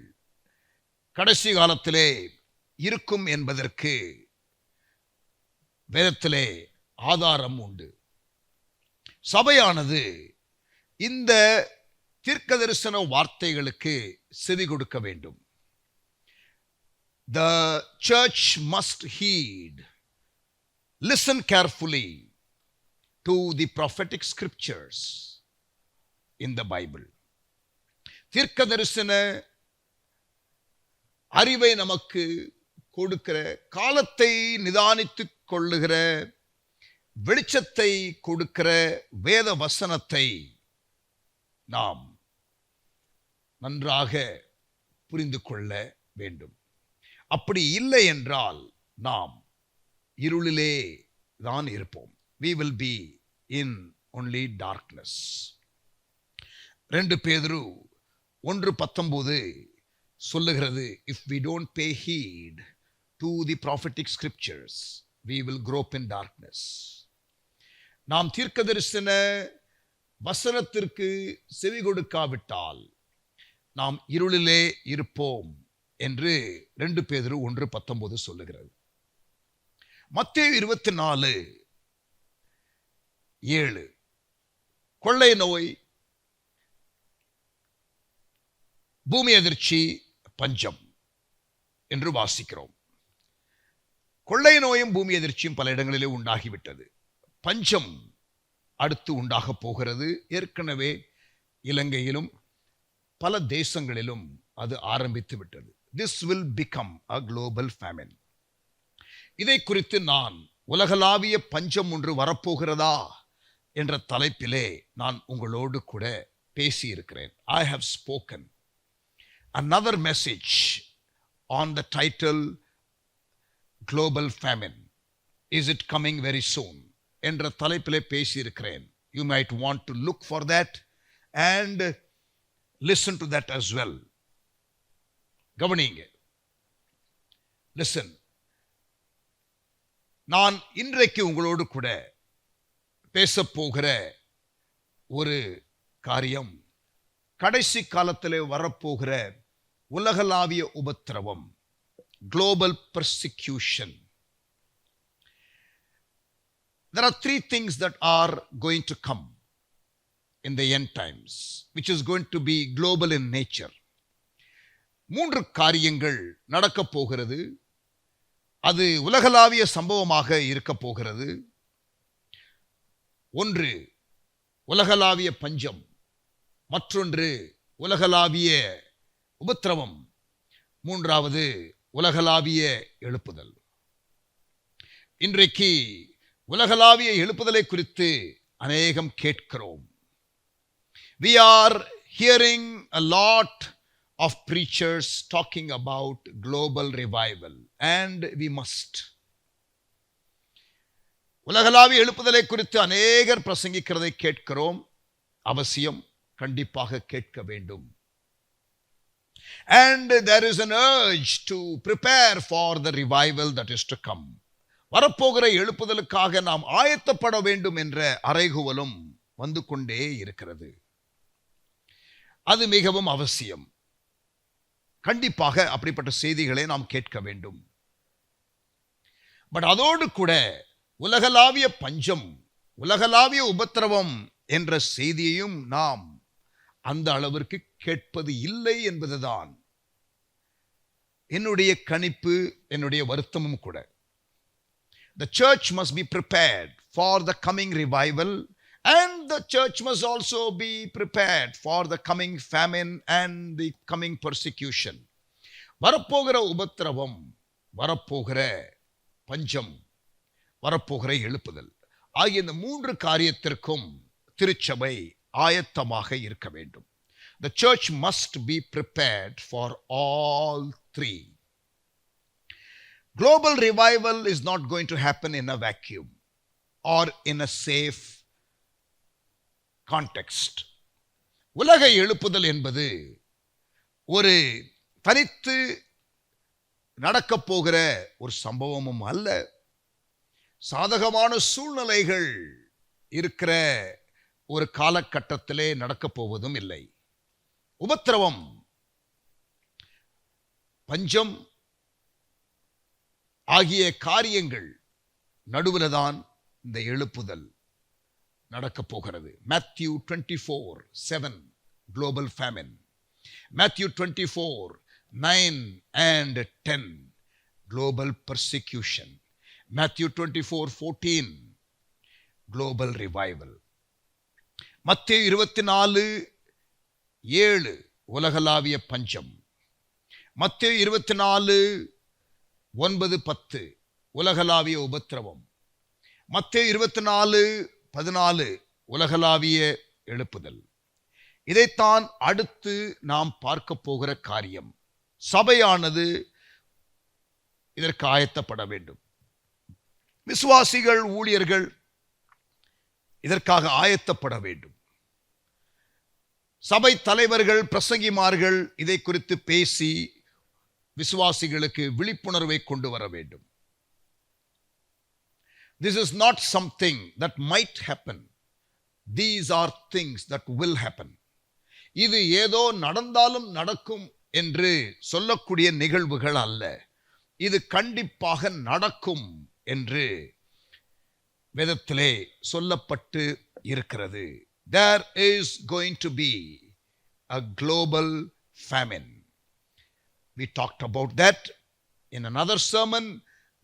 கடைசி காலத்திலே இருக்கும் என்பதற்கு வேதத்திலே ஆதாரம் உண்டு. சபையானது இந்த தீர்க்கதரிசன வார்த்தைகளுக்கு செவி கொடுக்க வேண்டும். The church must heed, listen carefully to the prophetic scriptures in the Bible. தீர்க்கதரிசன அறிவை நமக்கு கொடுக்கிற, காலத்தை நிதானித்துக் கொள்ளுகிற, வெளிச்சத்தை கொடுக்கிற வேத வசனத்தை நாம் நன்றாக புரிந்து கொள்ள வேண்டும். அப்படி இல்லை என்றால் நாம் இருளிலே தான் இருப்போம். We will be in only darkness. 2 பேதுரு 1:19 சொல்லுகிறது, if we don't pay heed to the prophetic scriptures, we will grope in darkness. நாம் தீர்க்கதரிசன வசனத்திற்கு செவி கொடுக்காவிட்டால் நாம் இருளிலே இருப்போம் என்று 2 பேதுரு 1:19 சொல்லுகிறது. மத்தேயு 24:7 கொள்ளை நோய், பூமி அதிர்ச்சி, பஞ்சம் என்று வாசிக்கிறோம். கொள்ளை நோயும் பூமி அதிர்ச்சியும் பல இடங்களிலே உண்டாகிவிட்டது. பஞ்சம் அடுத்து உண்டாக போகிறது. ஏற்கனவே இலங்கையிலும் பல தேசங்களிலும் அது ஆரம்பித்து விட்டது. This will become a global famine. இதை குறித்து நான் உலகளாவிய பஞ்சம் ஒன்று வரப்போகிறதா என்ற தலைப்பிலே நான் உங்களோடு கூட பேசி இருக்கிறேன். I have spoken another message on the title Global Famine. Is it coming very soon? என்ற தலைப்பிலே பேசி இருக்கிறேன். You might want to look for that and listen to that as well. கவனிங்க. Listen. நான் இன்றைக்கு உங்களோடு கூட பேசப்போகிற ஒரு காரியம் கடைசி காலத்திலே வரப்போகிற உலகளாவிய உபத்திரவம், global persecution. There are 3 things that are going to come in the end times, which is going to be global in nature. 3 காரியங்கள் நடக்க போகிறது. அது உலகளாவிய சம்பவமாக இருக்க போகிறது. 1 உலகளாவிய பஞ்சம், மற்றொன்று உலகளாவிய உபத்திரவம், 3வது உலகளாவிய எழுப்புதல். இன்றைக்கு உலகளாவிய எழுப்புதலை குறித்து அநேகம் கேட்கிறோம். We are hearing a lot of preachers talking about global revival, and we must. உலகளாவிய எழுப்புதலை குறித்து அநேகர் பிரசங்கிக்கிறதை கேட்கிறோம். அவசியம், கண்டிப்பாக கேட்க வேண்டும். And there is an urge to prepare for the revival that is to come. வரப்போகிற எழுப்புதலுக்காக நாம் ஆயத்தப்பட வேண்டும் என்ற அறைகூவலும் வந்து கொண்டே இருக்கிறது. அது மிகவும் அவசியம். கண்டிப்பாக அப்படிப்பட்ட செய்திகளை நாம் கேட்க வேண்டும். பட் அதோடு கூட உலகளாவிய பஞ்சம், உலகளாவிய உபத்திரவம் என்ற செய்தியையும் நாம் அந்த அளவிற்கு கேட்பது இல்லை என்பதுதான் என்னுடைய கணிப்பு, என்னுடைய வருத்தமும் கூட. The church must be prepared for the coming revival, and the church must also be prepared for the coming famine and the coming persecution. வரப்போகிற உபத்திரவம், வரப்போகிற பஞ்சம், வரப்போகிற எழுப்புதல் ஆகிய இந்த 3 காரியத்திற்கும் திருச்சபை ஆயத்தமாக இருக்க வேண்டும். The church must be prepared for all 3. Global revival is not going to happen in a vacuum or in a safe context. உலக எழுப்புதல் என்பது ஒரு தனித்து நடக்கப் போகிற ஒரு சம்பவமும் அல்ல. சாதகமான சூழ்நிலைகள் இருக்கிற ஒரு காலகட்டத்திலே நடக்கப் போவதும் இல்லை. உபத்திரவம், பஞ்சம் ஆகிய காரியங்கள் நடுவில் தான் இந்த எழுப்புதல் நடக்கப் போகிறது. Matthew 24:7 global famine, Matthew 24:9 and 10 global persecution, Matthew 24:14 global revival, மத்தேயு 24:7 உலகளாவிய பஞ்சம், மத்தேயு 24:9-10 உலகளாவிய உபத்திரவம், மத்தேயு 24:14 உலகளாவிய எழுப்புதல். இதைத்தான் அடுத்து நாம் பார்க்க போகிற காரியம். சபையானது இதற்கு ஆயத்தப்பட வேண்டும். விசுவாசிகள், ஊழியர்கள் இதற்காக ஆயத்தப்பட வேண்டும். சபை தலைவர்கள், பிரசங்கிமார்கள் இதை குறித்து பேசி விசுவாசிகளுக்கு விழிப்புணர்வை கொண்டு வர வேண்டும். This is not something that might happen. These are things that will happen. இது ஏதோ நடந்தாலும் நடக்கும் என்று சொல்லக்கூடிய நிகழ்வுகள் அல்ல. இது கண்டிப்பாக நடக்கும் என்று வேதத்திலே சொல்லப்பட்டு இருக்கிறது. There is going to be a global famine. We talked about that in another sermon,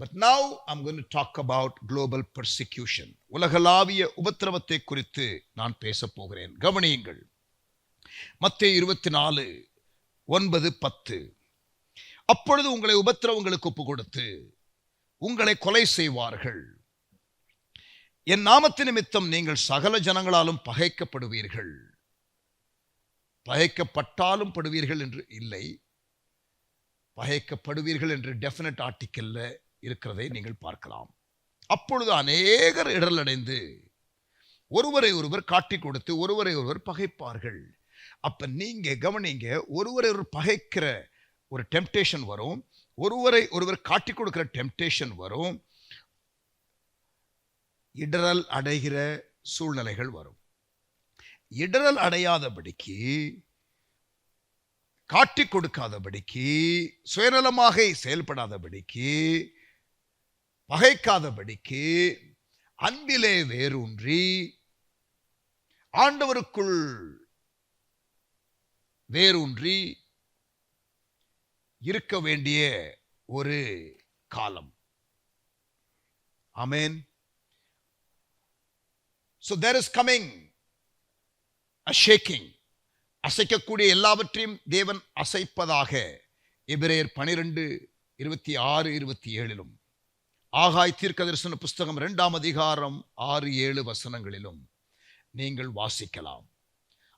but now I'm going to talk about global persecution. உலகளாவிய உபத்திரவத்தை குறித்து நான் பேசப் போகிறேன். கவனியுங்கள். மத்தேயு 24:9-10 அப்பொழுது உங்களை உபத்திரவங்களுக்கு ஒப்பு கொடுத்து உங்களை கொலை செய்வார்கள். என் நாமத்து நிமித்தம் நீங்கள் சகல ஜனங்களாலும் பகைக்கப்படுவீர்கள். பகைக்கப்பட்டாலும் படுவீர்கள் என்று இல்லை, பகைக்கப்படுவீர்கள் என்று டெஃபினட் ஆர்டிக்கல்ல இருக்கிறதை நீங்கள் பார்க்கலாம். அப்பொழுது அநேகர் இடரலடைந்து ஒருவரை ஒருவர் காட்டிக் கொடுத்து ஒருவரை ஒருவர் பகைப்பார்கள். அப்ப நீங்க கவனிங்க, ஒருவரை ஒருவர் பகைக்கிற ஒரு டெம்டேஷன் வரும், ஒருவரை ஒருவர் காட்டிக் கொடுக்கிற டெம்டேஷன் வரும், இடரல் அடைகிற சூழ்நிலைகள் வரும். இடரல் அடையாதபடிக்கு, காட்டிக் கொடுக்காதபடிக்கு, சுயநலமாக செயல்படாதபடிக்கு, பகைக்காதபடிக்கு, அன்பிலே வேரூன்றி ஆண்டவருக்குள் வேரூன்றி இருக்க வேண்டிய ஒரு காலம். ஆமென். So there is coming a shaking. அசைக்கக்கூடிய எல்லாவற்றையும் தேவன் அசைப்பதாக எபிரேயர் 12:26-27 ஆகாய் தீர்க்கதரிசன புஸ்தகம் 2ஆம் அதிகாரம் 6-7 வசனங்களிலும் நீங்கள் வாசிக்கலாம்.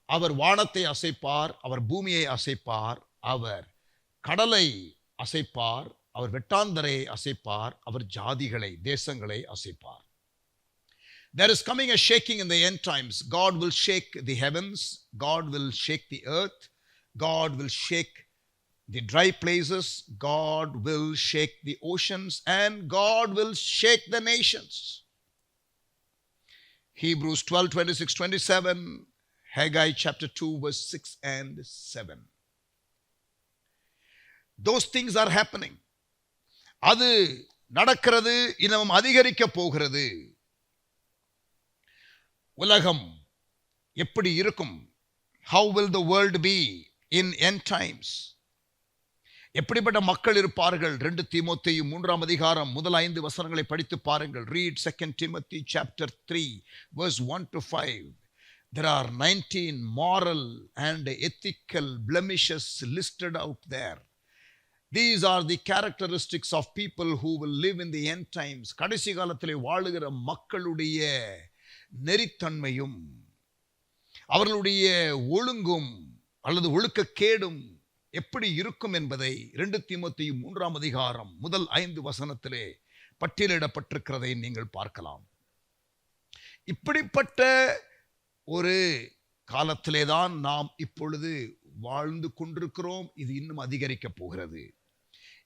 அவர் வானத்தை அசைப்பார், அவர் பூமியை அசைப்பார், அவர் கடலை அசைப்பார், அவர் வெட்டாந்தரையை அசைப்பார், அவர் ஜாதிகளை, தேசங்களை அசைப்பார். There is coming a shaking in the end times. God will shake the heavens, God will shake the earth, God will shake the dry places, God will shake the oceans, and God will shake the nations. Hebrews 12:26-27, Haggai chapter 2:6-7. Those things are happening. அது நடக்கிறது, இன்னும் அதிகரிக்க போகிறது. உலகம் எப்படி இருக்கும்? How will the world be in end times? எப்படிப்பட்ட மக்கள் இருப்பார்கள்? 2 தீமோத்தேயு 3ஆம் அதிகாரம் முதல் 5 வசனங்களை படித்து பாருங்கள். Read 2 Timothy chapter 3 verse 1 to 5. There are 19 moral and ethical blemishes listed out there. These are the characteristics of people who will live in the end times. கடைசி காலத்திலே வாழுகிற மக்களுடைய நெறித்தன்மையும் அவர்களுடைய ஒழுங்கும் அல்லது ஒழுக்கக்கேடும் எப்படி இருக்கும் என்பதை 2 தீமோத்தேயு 3ஆம் அதிகாரம் முதல் 5 வசனத்திலே பட்டியலிடப்பட்டிருக்கிறதை நீங்கள் பார்க்கலாம். இப்படிப்பட்ட ஒரு காலத்திலே தான் நாம் இப்பொழுது வாழ்ந்து கொண்டிருக்கிறோம். இது இன்னும் அதிகரிக்க போகிறது.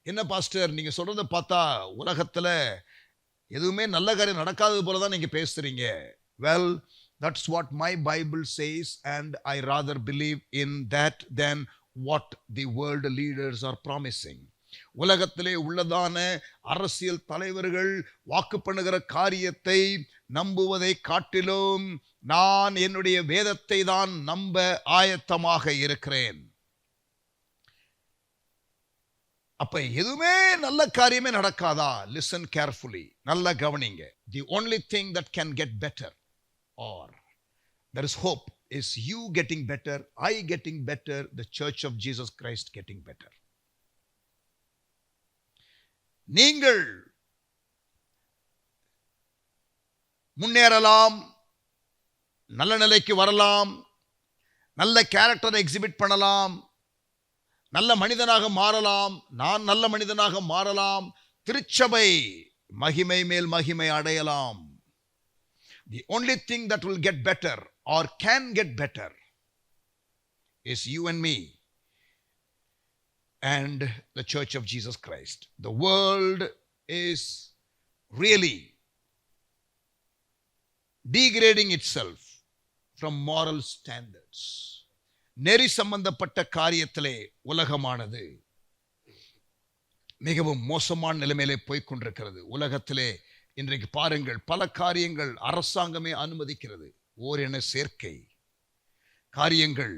என்ன பாஸ்டர், நீங்க சொல்றத பார்த்தா உலகத்துல எதுவுமே நல்ல காரியம் நடக்காதது போல தான் நீங்க பேசுறீங்க. Well, that's what my Bible says, and I rather believe in that than what the world leaders are promising. உலகத்திலே உள்ளதான அரசியல் தலைவர்கள் வாக்கு பண்ணுகிற காரியத்தை நம்புவதை காட்டிலும் நான் என்னுடைய வேதத்தை தான் நம்ப ஆயத்தமாக இருக்கிறேன். அப்ப எதுவுமே நல்ல காரியமே நடக்காதா? Listen carefully. நல்லா கவனிங்க. The only thing that can get better, or there is hope, is you getting better, I getting better, the Church of Jesus Christ getting better. நீங்கள் முன்னேறலாம், நல்ல நிலைக்கு வரலாம், நல்ல கேரக்டரை எக்ஸிபிட் பண்ணலாம், நல்ல மனிதனாக மாறலாம், நான் நல்ல மனிதனாக மாறலாம், திருச்சபை மகிமை மேல் மகிமை அடையலாம். The only thing that will get better or can get better is you and me and the Church of Jesus Christ. The world is really degrading itself from moral standards. நெறி சம்பந்தப்பட்ட காரியத்திலே உலகமானது மிகவும் மோசமான நிலைமையிலே போய்கொண்டிருக்கிறது. உலகத்திலே இன்றைக்கு பாருங்கள், பல காரியங்கள் அரசாங்கமே அனுமதிக்கிறது. ஓரின சேர்க்கை காரியங்கள்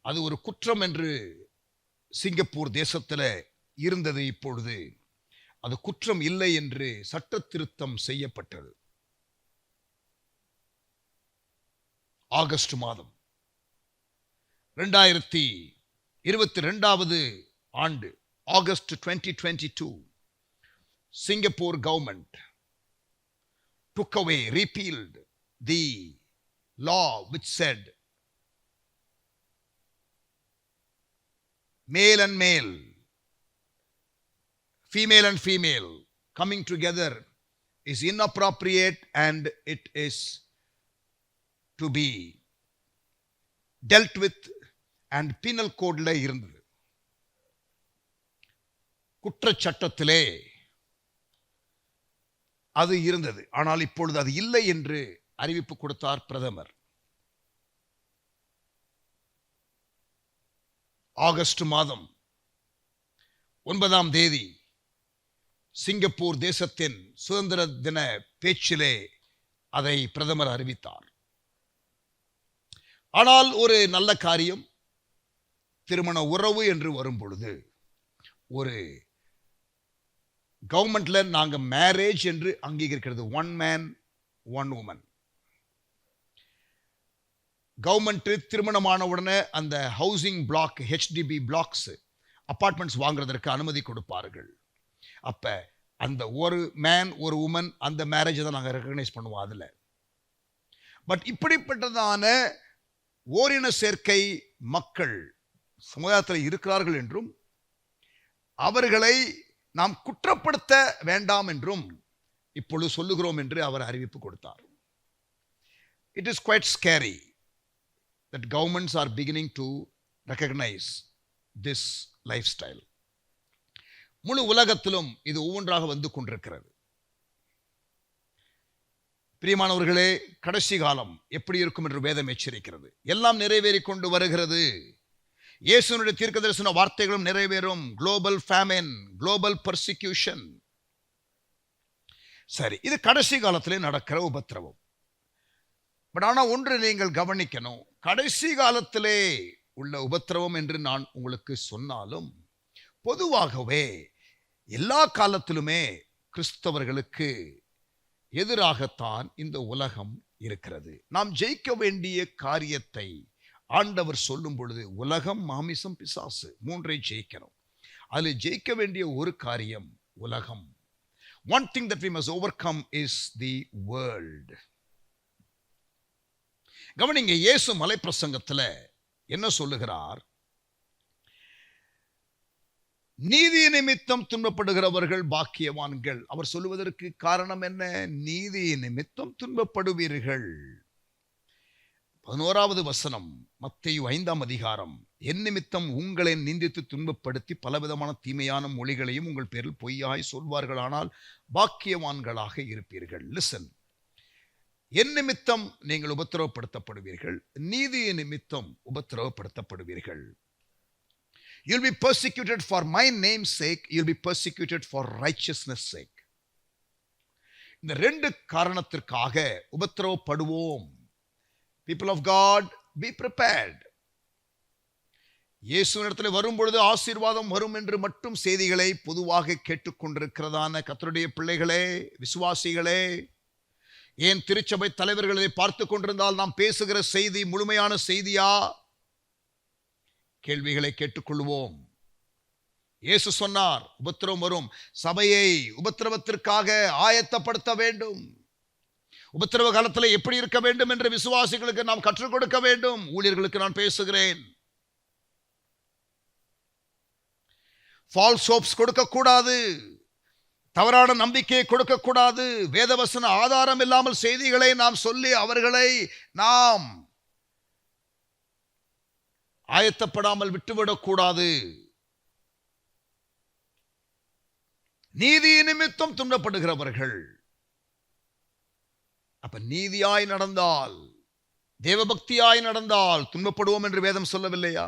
அது ஒரு குற்றம் என்று சிங்கப்பூர் தேசத்தில் இருந்தது. இப்பொழுது அது குற்றம் இல்லை என்று சட்ட திருத்தம் செய்யப்பட்டது. ஆகஸ்ட் மாதம் 2022 ஆண்டு, August 2022, Singapore government took away, repealed the law which said male and male, female and female coming together is inappropriate and it is to be dealt with and penal code la irundhathu. குற்றச்சட்டத்திலே அது இருந்தது. ஆனால் இப்பொழுது அது இல்லை என்று அறிவிப்பு கொடுத்தார் பிரதமர். ஆகஸ்ட் மாதம் 9ஆம் தேதி சிங்கப்பூர் தேசத்தின் சுதந்திர தின பேச்சிலே அதை பிரதமர் அறிவித்தார். ஆனால் ஒரு நல்ல காரியம், திருமண உறவு என்று வரும் பொழுது ஒரு கவர்மெண்ட்ல நாங்க மேரேஜ் என்று அங்கீகரிக்கிறது. 1 man 1 woman. கவர்மெண்ட் திருமணமான உடனே அந்த housing block, HDB blocks, apartments வாங்குறதற்கு அனுமதி கொடுப்பார்கள். அப்ப அந்த ஒரு மேன் ஒரு உமன் அந்த மேரேஜை தான் நாங்கள் ரெகக்னைஸ் பண்ணுவோம் அதுல. பட் இப்படிப்பட்டதான ஓரின சேர்க்கை மக்கள் சமுதாயத்தில் இருக்கிறார்கள் என்றும் அவர்களை நாம் குற்றப்படுத்த வேண்டாம் என்றும் இப்பொழுது சொல்லுகிறோம் என்று அவர் அறிவிப்பு கொடுத்தார். It is quite scary that governments are beginning to recognize this lifestyle. முழு உலகத்திலும் இது ஒவ்வொன்றாக வந்து கொண்டிருக்கிறது. பிரியமானவர்களே, கடைசி காலம் எப்படி இருக்கும் என்று வேதம் எச்சரிக்கிறது. எல்லாம் நிறைவேறிக் கொண்டு வருகிறது. இயேசுவினுடைய தீர்க்கதரிசன வார்த்தைகளும் நிறைவேறும். Global famine, global persecution. சரி, இது கடைசி காலத்திலே நடக்கிற உபத்திரவம். பட் ஆனால் ஒன்று நீங்கள் கவனிக்கணும், கடைசி காலத்திலே உள்ள உபத்திரவம் என்று நான் உங்களுக்கு சொன்னாலும் பொதுவாகவே எல்லா காலத்திலுமே கிறிஸ்தவர்களுக்கு எதிராகத்தான் இந்த உலகம் இருக்கிறது. நாம் ஜெயிக்க வேண்டிய காரியத்தை ஆண்டவர் சொல்லும் பொழுது உலகம், மாமிசம், பிசாசு மூன்றை ஜெயிக்கணும். அதில் ஜெயிக்க வேண்டிய ஒரு காரியம் உலகம். One thing that we must overcome is the world. கவனிங்க, இயேசு மலைப்பிரசங்கத்துல என்ன சொல்லுகிறார்? நீதி நிமித்தம் துன்பப்படுகிறவர்கள் பாக்கியவான்கள். அவர் சொல்லுவதற்கு காரணம் என்ன? நீதி நிமித்தம் துன்பப்படுவீர்கள். 11வது வசனம், மத்தேயு 5ஆம் அதிகாரம். என் நிமித்தம் உங்களை நிந்தித்து துன்பப்படுத்தி பலவிதமான தீமையான மொழிகளையும் உங்கள் பேரில் பொய்யாய் சொல்வார்கள், ஆனால் பாக்கியவான்களாக இருப்பீர்கள். லிசன், என் நிமித்தம் நீங்கள் உபத்திரவப்படுத்தப்படுவீர்கள், நீதி நிமித்தம் உபத்திரவப்படுத்தப்படுவீர்கள். You'll be persecuted for my name's sake, you'll be persecuted for righteousness sake. இந்த ரெண்டு காரணத்திற்காக உபத்திரவப்படுவோம். People of God, be prepared. இயேசுவினிடத்தில் வரும்பொழுது ஆசீர்வாதம் வரும் என்று மட்டும் செய்திகளை பொதுவாக கேட்டுக்கொண்டிருக்கிறதான கர்த்தருடைய பிள்ளைகளே, விசுவாசிகளே, ஏன் திருச்சபை தலைவர்களை பார்த்து கொண்டிருந்தால் நாம் பேசுகிற செய்தி முழுமையான செய்தியா? கேள்விகளை கேட்டுக்கொள்வோம். இயேசு சொன்னார், உபத்திரவம் வரும். சபையை உபத்திரவத்திற்காக ஆயத்தப்படுத்த வேண்டும். உபத்திரவ காலத்தில் எப்படி இருக்க வேண்டும் என்று விசுவாசிகளுக்கு நாம் கற்றுக் கொடுக்க வேண்டும். ஊழியர்களுக்கு நான் பேசுகிறேன். ஃபால்ஸ் ஹோப்ஸ் கொடுக்கக்கூடாது, தவறான நம்பிக்கையை கொடுக்கக்கூடாது. வேதவசன ஆதாரம் இல்லாமல் செய்திகளை நாம் சொல்லி அவர்களை நாம் ஆயத்தப்படாமல் விட்டுவிடக்கூடாது. நீதி நிமித்தம் துன்பப்படுகிறவர்கள். அப்ப நீதியாய் நடந்தால், தேவபக்தியாய் நடந்தால் துன்பப்படுவோம் என்று வேதம் சொல்லவில்லையா?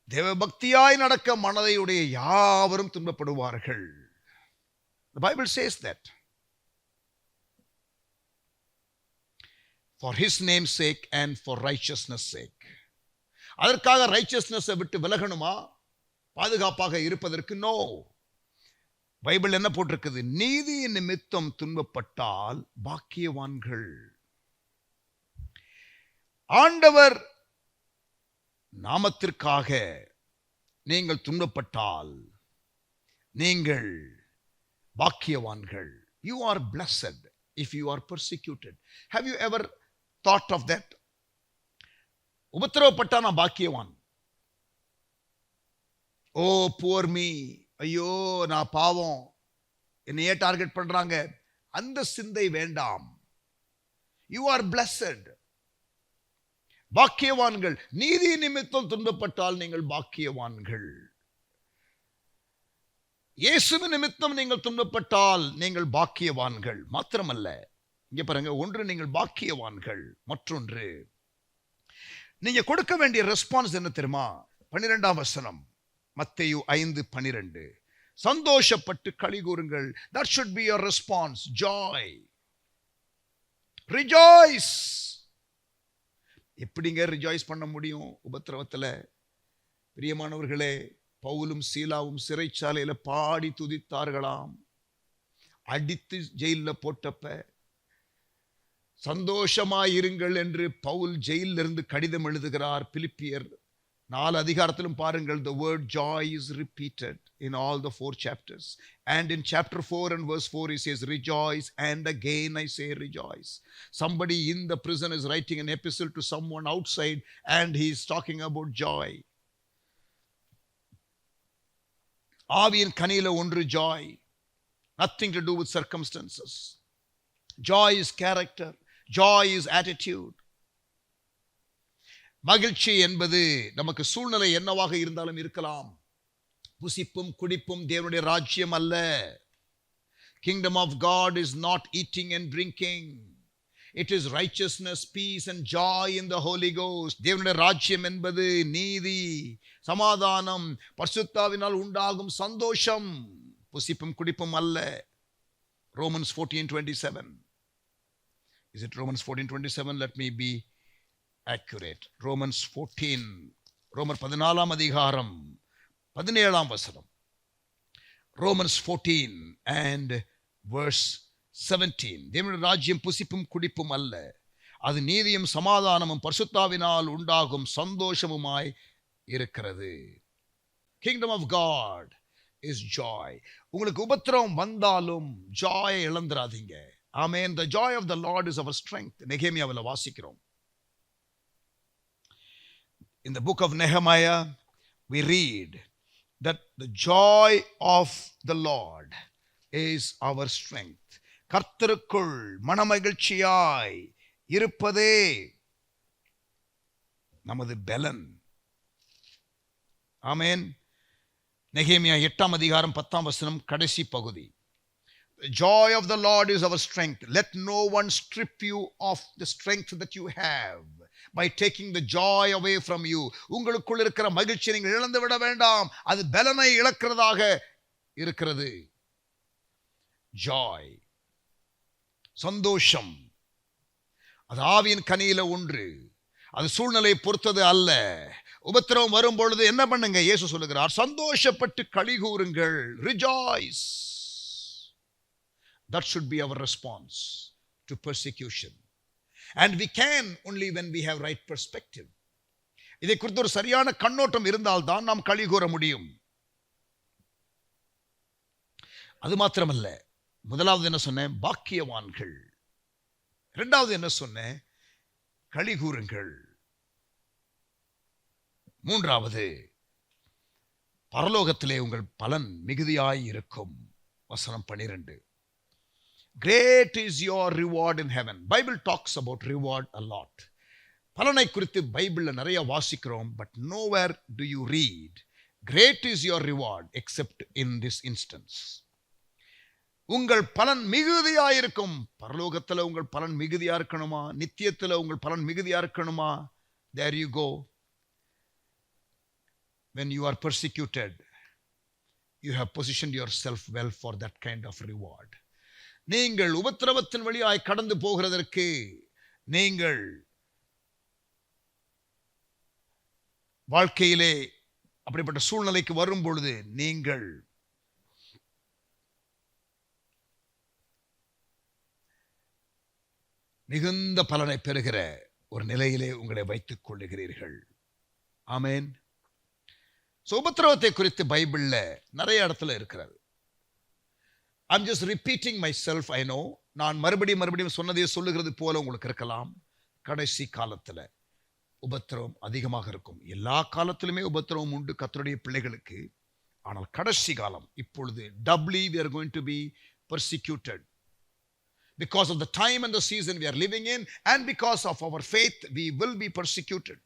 தேவபக்தியாய் நடக்க மனதையுடைய யாவரும் துன்பப்படுவார்கள். The Bible says that. For his name's sake and for righteousness sake. அதற்காக ரைச்சஸ்னஸ் விட்டு விலகணுமா? பாதுகாப்பாக இருப்பதற்கு நோ. பைபிள் என்ன போட்டிருக்குது? நீதி நிமித்தம் துன்பப்பட்டால் பாக்கியவான்கள். ஆண்டவர் நாமத்திற்காக நீங்கள் துன்பப்பட்டால் நீங்கள் பாக்கியவான்கள். You are blessed if you are persecuted. Have you ever thought of that? உபத்திரவப்பட்டா நான் பாக்கியவான். ஓ புவர் மீ, ஐயோ நான் பாவம், என்னையே டார்கெட் பண்றாங்க, அந்த சிந்தை வேண்டாம். You are blessed. பாக்கியவான்கள். நீதி நிமித்தம் துன்பப்பட்டால் நீங்கள் பாக்கியவான்கள். இயேசுவின் நிமித்தம் நீங்கள் துன்பப்பட்டால் நீங்கள் பாக்கியவான்கள். மாத்திரமல்ல, இங்க பாருங்க, ஒன்று நீங்கள் பாக்கியவான்கள், மற்றொன்று நீங்க கொடுக்க வேண்டிய ரெஸ்பான்ஸ் என்ன தெரியுமா? 12ஆம் வசனம், மத்தேயு 5:12. சந்தோஷப்பட்டு களி கூறுங்கள். That should be your response. Joy. Rejoice. எப்படிங்க ரிஜாய்ஸ் பண்ண முடியும் உபத்திரவத்தில்? பிரியமானவர்களே, பவுலும் சீலாவும் சிறைச்சாலையில பாடி துதித்தார்களாம். அடித்து ஜெயிலில் போட்டப்ப சந்தோஷமாயிருங்கள் என்று பவுல் ஜெயிலில் இருந்து கடிதம் எழுதுகிறார். பிலிப்பியர் 4 அதிகாரத்திலும் பாருங்கள், the word joy is repeated in all the 4 chapters. And in chapter 4 and verse 4 he says rejoice, and again I say rejoice. Somebody in the prison is writing an epistle to someone outside and he is talking about joy. ஆவியின் கனியில ஒன்று joy. Nothing to do with circumstances. Joy is character. Joy is attitude. மகிழ்ச்சி என்பது நமக்கு சூழ்நிலை என்னவாக இருந்தாலும் இருக்கலாம். புசிப்பும் குடிப்பும் தேவனுடைய ராஜ்யம் அல்ல. Kingdom of God is not eating and drinking. It is righteousness, peace and joy in the Holy Ghost. தேவனுடைய ராஜ்யம் என்பது நீதி, சமாதானம், பரிசுத்தாவினால் உண்டாகும் சந்தோஷம், புசிப்பும் குடிப்பும் அல்ல. Romans 14:27. Is it Romans 14:27? Let me be accurate. Romans ரோமர் 14:17. Romans 14 and verse 17. தேவனுடைய ராஜ்யம் புசிப்பும் குடிப்பும் அல்ல, அது நீதியும் சமாதானமும் பரிசுத்தாவினால் உண்டாகும் சந்தோஷமுமாய் இருக்கிறது. Kingdom of God is joy. உங்களுக்கு உபத்திரவம் வந்தாலும் ஜாய் இழந்துராதீங்க. ஆமென். The joy of the Lord is our strength. நெகேமியாவில் வாசிக்கிறோம். In the book of Nehemiah we read that the joy of the Lord is our strength. கர்த்தருக்குள் மனமகிழ்ச்சியாய் இருப்பதே நமது பலன். ஆமென். நெகேமியா 8:10 கடைசி பகுதி. The joy of the Lord is our strength. Let no one strip you of the strength that you have by taking the joy away from you. உங்களுக்குள் இருக்கிற மகிழ்ச்சியை நீங்கள் இழந்து விட வேண்டாம். அது பலனை இழக்கிறதாக இருக்கிறது. Joy, சந்தோஷம், அது ஆவியின் கனியில ஒன்று. அது சூழ்நிலை பொறுத்தது அல்ல. உபத்திரவம் வரும் பொழுது என்ன பண்ணுங்க? இயேசு சொல்லுகிறார், சந்தோஷப்பட்டு களி கூறுங்கள். Rejoice. That should be our response to persecution. And we can only when we have right perspective. இதை குறித்து ஒரு சரியான கண்ணோட்டம் இருந்தால்தான் நாம் களி கூற முடியும். அது மாத்திரமல்ல, முதலாவது என்ன சொன்னேன்? பாக்கியவான்கள். இரண்டாவது என்ன சொன்னேன்? களி கூறுங்கள். மூன்றாவது, பரலோகத்திலே உங்கள் பலன் மிகுதியாய் இருக்கும். வசனம் 12. Great is your reward in heaven. Bible talks about reward a lot. பலனை குறித்து பைபிள்ல நிறைய வாசிக்கிறோம். But nowhere do you read great is your reward except in this instance. உங்கள் பலன் மிகுதியாயிருக்கும். பரலோகத்துல உங்கள் பலன் மிகுதியா இருக்கணுமா? நித்தியத்துல உங்கள் பலன் மிகுதியா இருக்கணுமா? There you go. When you are persecuted, you have positioned yourself well for that kind of reward. நீங்கள் உபத்திரவத்தின் வழியாய் கடந்து போகிறதற்கு நீங்கள் வாழ்க்கையிலே அப்படிப்பட்ட சூழ்நிலைக்கு வரும் பொழுது நீங்கள் மிகுந்த பலனை பெறுகிற ஒரு நிலையிலே உங்களை வைத்துக் கொள்ளுகிறீர்கள். ஆமென். உபத்திரவத்தை குறித்து பைபிள்ல நிறைய இடத்துல இருக்கிறது. I'm just repeating myself, I know. நான் மறுபடியும் சொன்னதே சொல்லுகிறது போல உங்களுக்கு இருக்கலாம். கடைசி காலத்துல உபத்திரவம் அதிகமாக இருக்கும். எல்லா காலத்திலுமே உபத்திரவம் உண்டு கர்த்தருடைய பிள்ளைகளுக்கு. ஆனால் கடைசி காலம் இப்பொழுது doubly we are going to be persecuted because of the time and the season we are living in, and because of our faith we will be persecuted.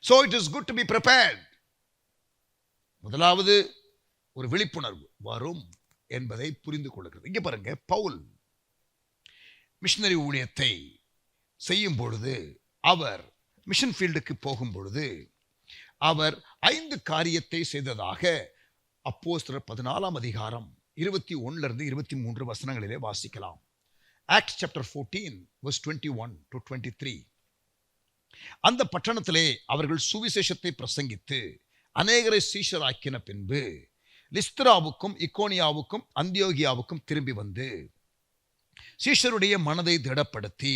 So it is good to be prepared. முதலாவது ஒரு விழிப்புணர்வு வரும் என்பதை புரிந்து கொள்கிறது. இங்க பாருங்க, Pavul missionary ஊழியத்தை செய்யும் பொழுது, அவர் மிஷன் ஃபீல்டுக்கு போகும் பொழுது அவர் 5 காரியத்தை செய்ததாக அப்போஸ்தலர் 14:21-23 வசனங்களிலே வாசிக்கலாம். Acts chapter 14 verse 21 to 23. அந்த பட்டணத்திலே அவர்கள் சுவிசேஷத்தை பிரசங்கித்து அநேகரை சீஷராக்கின பின்பு லிஸ்திராவுக்கும் இக்கோனியாவுக்கும் அந்தியோகியாவுக்கும் திரும்பி வந்து சீஷருடைய மனதை திடப்படுத்தி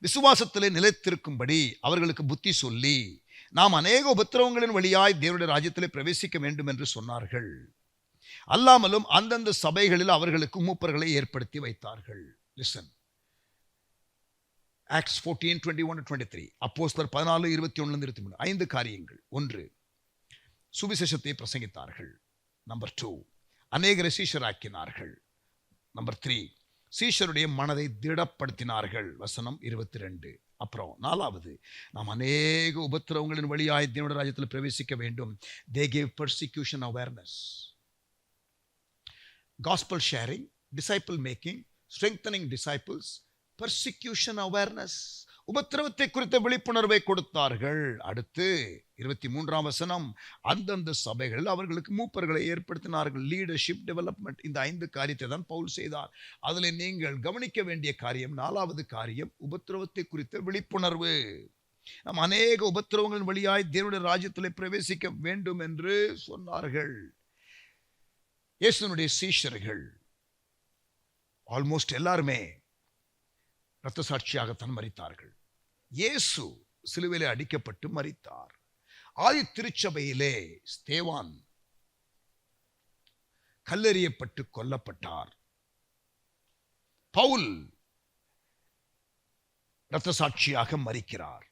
விசுவாசத்திலே நிலைத்திருக்கும்படி அவர்களுக்கு புத்தி சொல்லி, நாம் அநேக உபத்திரவங்களின் வழியாய் தேவனுடைய ராஜ்யத்திலே பிரவேசிக்க வேண்டும் என்று சொன்னார்கள். அல்லாமலும் அந்தந்த சபைகளில் அவர்களுக்கு மூப்பர்களை ஏற்படுத்தி வைத்தார்கள். லிசன். Acts 14:21-23. அப்போஸ்தலர் 14:21-23. 5 காரியங்கள். 1, சுவிசேஷத்தை பிரசங்கித்தார்கள். நம்பர் 2, அநேகரை சீஷராக்கினார்கள். நம்பர் 3, சீஷருடைய மனதை திடப்படுத்தினார்கள். வசனம் 22. அப்புறம் 4வது, நாம் அநேக உபத்திரவங்களின் வழியாய் தேவனுடைய ராஜ்யத்தில் பிரவேசிக்க வேண்டும். They gave persecution awareness. Gospel sharing, disciple making, strengthening disciples, persecution awareness. உபத்திரவத்தை குறித்த விழிப்புணர்வை கொடுத்தார்கள். அடுத்து 23ஆம் வசனம், அந்தந்த சபைகள் அவர்களுக்கு மூப்பர்களை ஏற்படுத்தினார்கள். Leadership development. இந்த 5 காரியத்தை தான் பவுல் செய்தார். அதில் நீங்கள் கவனிக்க வேண்டிய காரியம், 4வது காரியம், உபத்திரவத்தை குறித்த விழிப்புணர்வு. நாம் அநேக உபத்திரவங்களின் வழியாய் தேவனுடைய ராஜ்யத்திலே பிரவேசிக்க வேண்டும் என்று சொன்னார்கள். இயேசுனுடைய சீஷர்கள் ஆல்மோஸ்ட் எல்லாருமே இரத்த சாட்சியாகத்தான் மரித்தார்கள். இயேசு சிலுவையிலே அடிக்கப்பட்டு மரித்தார். ஆதி திருச்சபையிலே ஸ்தேவான் கல்லெறியப்பட்டு கொல்லப்பட்டார். பவுல் இரத்த சாட்சியாக மரிக்கிறார்.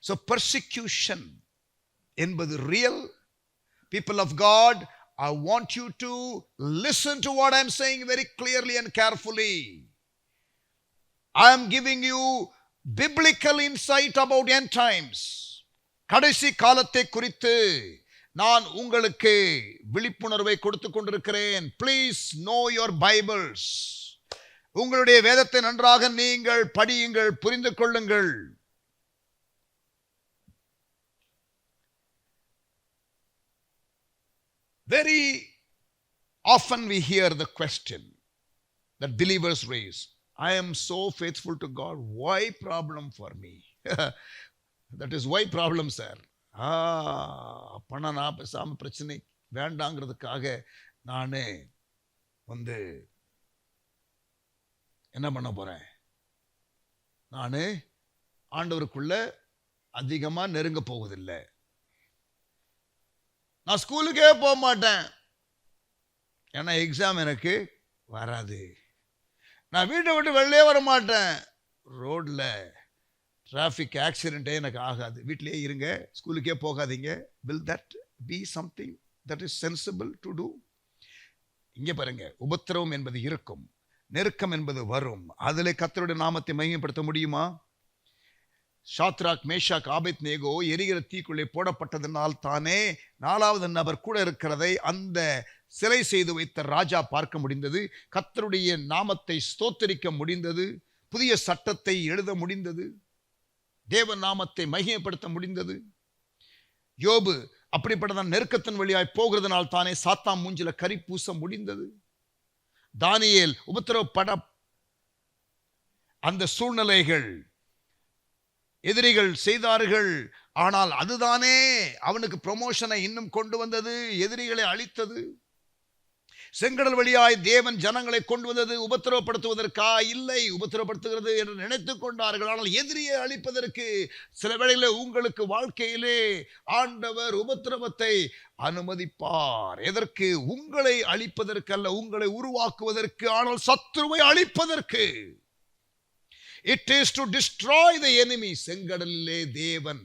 So persecution என்பது real. People of God, I want you to listen to what I am saying very clearly and carefully. I am giving you biblical insight about end times. கடைசி காலத்தை குறித்து நான் உங்களுக்கு விழிப்புணர்வை கொடுத்துக் கொண்டிருக்கிறேன். Please know your Bibles. உங்களுடைய வேதத்தை நன்றாக நீங்கள் படியுங்கள், புரிந்து கொள்ளுங்கள். Very often we hear the question that believers raise, I am so faithful to God, why problem for me? That is why problem, sir. அப்பனா நான் பேசாம பிரச்சனை வேண்டாங்கிறதுக்காக நானே என்ன பண்ண போறேன், நானு ஆண்டவருக்குள்ள அதிகமா நெருங்க போவதில்லை, நான் ஸ்கூலுக்கே போக மாட்டேன், ஏன்னா எக்ஸாம் எனக்கு வராது, நான் வீட்டை விட்டு வெளியே வர மாட்டேன், ரோட்ல டிராஃபிக் ஆக்சிடென்ட்டே எனக்கு ஆகாது, வீட்டிலேயே இருங்க, ஸ்கூலுக்கே போகாதீங்க. Will that be something that is sensible to do? இங்கே பாருங்க, உபத்திரவம் என்பது இருக்கும், நெருக்கம் என்பது வரும். அதிலே கர்த்தருடைய நாமத்தை மகிமைப்படுத்த முடியுமா? ஷாத்ராக், மேஷாக், ஆபேத்நேகோ எரிகிற தீக்குள்ளே போடப்பட்டதனால் தானே 4வது நபர் கூட இருக்கிறதை அந்த சிலை செய்து வைத்த ராஜா பார்க்க முடிந்தது. கர்த்தருடைய நாமத்தை ஸ்தோத்தரிக்க முடிந்தது, புதிய சட்டத்தை எழுத முடிந்தது, தேவ நாமத்தை மகிமைப்படுத்த முடிந்தது. யோபு அப்படிப்பட்ட நெருக்கத்தின் வழியாய் போகிறதுனால் தானே சாத்தான் மூஞ்சில கரி பூச முடிந்தது. தானியேல் உபத்திரவப்பட அந்த சூழ்நிலைகள் எதிரிகள் செய்தார்கள், ஆனால் அதுதானே அவனுக்கு ப்ரமோஷனை இன்னும் கொண்டு வந்தது, எதிரிகளை அழித்தது. செங்கடல் வழியாய் தேவன் ஜனங்களை கொண்டு வந்தது உபத்திரவப்படுத்துவதற்கா? இல்லை, உபத்திரவப்படுத்துகிறது என்று நினைத்துக் கொண்டார்கள், ஆனால் எதிரியை அழிப்பதற்கு. சில வேளைகளில் உங்களுக்கு வாழ்க்கையிலே ஆண்டவர் உபத்திரவத்தை அனுமதிப்பார். எதற்கு? உங்களை அழிப்பதற்கு அல்ல, உங்களை உருவாக்குவதற்கு, ஆனால் சத்துருவை அழிப்பதற்கு. It is to destroy the enemy. செங்கடலிலே தேவன்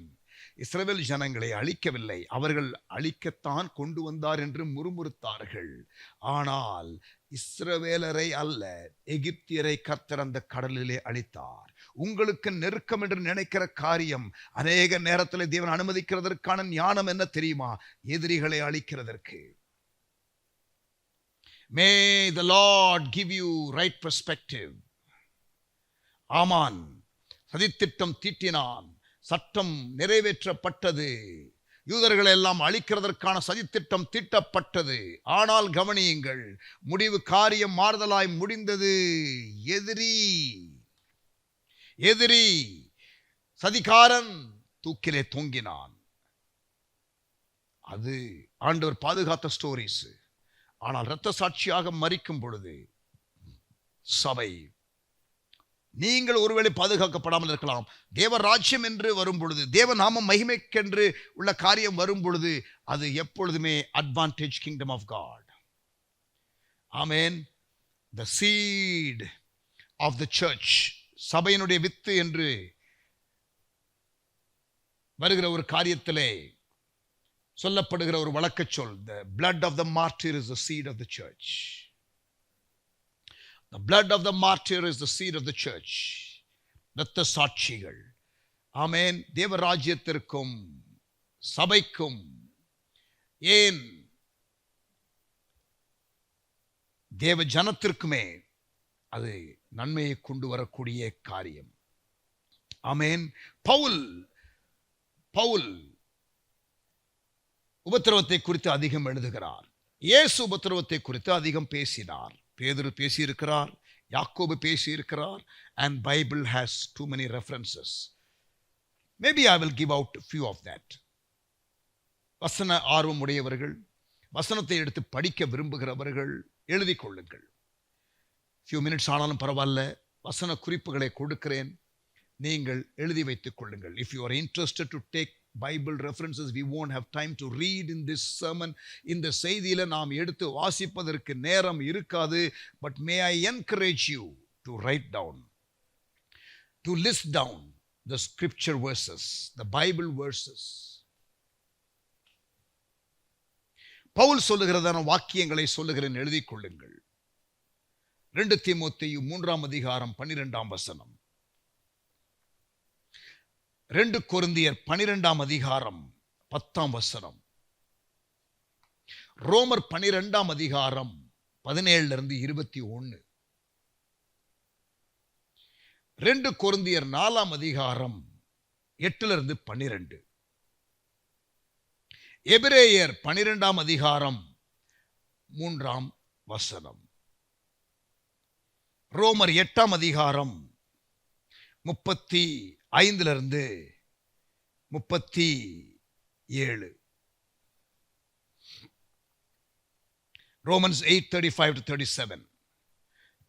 இஸ்ரவேல் ஜனங்களை அழிக்கவில்லை, அவர்கள் அழிக்கத்தான் கொண்டு வந்தார் என்று முறுமுறுத்தார்கள். ஆனால் இஸ்ரவேலரை அல்ல, எகிப்தியரை கர்த்தர் அந்த கடலிலே அழித்தார். உங்களுக்கு நெருக்கம் என்று நினைக்கிற காரியம் அநேக நேரத்தில் தேவன் அனுமதிக்கிறதற்கான ஞானம் என்ன தெரியுமா? எதிரிகளை அழிக்கிறதற்கு. May the Lord give you right perspective. ஆமான் சதித்திட்டம் தீட்டினான், சட்டம் நிறைவேற்றப்பட்டது, யூதர்களை எல்லாம் அழிக்கிறதற்கான சதித்திட்டம் தீட்டப்பட்டது. ஆனால் கவனியுங்கள், முடிவு காரியம் மாறுதலாய் முடிந்தது. எதிரி சதிகாரன் தூக்கிலே தொங்கினான். அது ஆண்டவர் பாதுகாத்த ஸ்டோரிஸ். ஆனால் இரத்த சாட்சியாக மரிக்கும் பொழுது சபை, நீங்கள் ஒருவேளை பாதுகாக்கப்படாமல் இருக்கலாம், தேவ ராஜ்யம் என்று வரும் பொழுது, தேவ நாமம் மகிமைக்கென்று உள்ள காரியம் வரும் பொழுது, அது எப்பொழுதுமே அட்வான்டேஜ் கிங்டம் ஆஃப் காட். ஆமென். The seat of the church, சபையினுடைய வித்து என்று வருகிற ஒரு காரியத்திலே சொல்லப்படுகிற ஒரு வழக்க சொல், the blood of the martyr is the seed of the church. The blood of the martyr is the seed of the church. இரத்த சாட்சிகள். ஆமென். தேவ ராஜ்யத்திற்கும் சபைக்கும், ஏன் தேவ ஜனத்திற்குமே அது நன்மையை கொண்டு வரக்கூடிய காரியம். ஆமென். பவுல் உபத்திரவத்தை குறித்து அதிகம் எழுதுகிறார். இயேசு உபத்திரவத்தை குறித்து அதிகம் பேசினார். பேதுரு பேசியிருக்கிறார், யாக்கோபு பேசி இருக்கிறார், and Bible has too many references. Maybe I will give out a few of that. வசன ஆர்வம் உடையவர்கள், வசனத்தை எடுத்து படிக்க விரும்புகிறவர்கள் எழுதி கொள்ளுங்கள். few minutes ஆனாலும் பரவாயில்ல, வசன குறிப்புகளை கொடுக்கிறேன், நீங்கள் எழுதி வைத்துக் கொள்ளுங்கள். If you are interested to take Bible references, we won't have time to read in this sermon. இந்த செய்தியில நாம் எடுத்து வாசிப்பதற்கு நேரம் இருக்காது. But may I encourage you to write down, to list down the scripture verses, the Bible verses. Pavul சொல்லுகிறதான வாக்கியங்களை சொல்லுகிறேன், எழுதி கொள்ளுங்கள். 2 தீமோத்தேயு 3ஆம் அதிகாரம் 12ஆம் வசனம், 2 கொரிந்தியர் 12ஆம் அதிகாரம் 10ஆம் வசனம், ரோமர் 12ஆம் அதிகாரம் 17 21, 2 கொரிந்தியர் 4ஆம் அதிகாரம் 8 12, எபிரேயர் 12ஆம் அதிகாரம் 3ஆம் வசனம், ரோமர் 8ஆம் அதிகாரம் 35 37, Romans 8:35-37,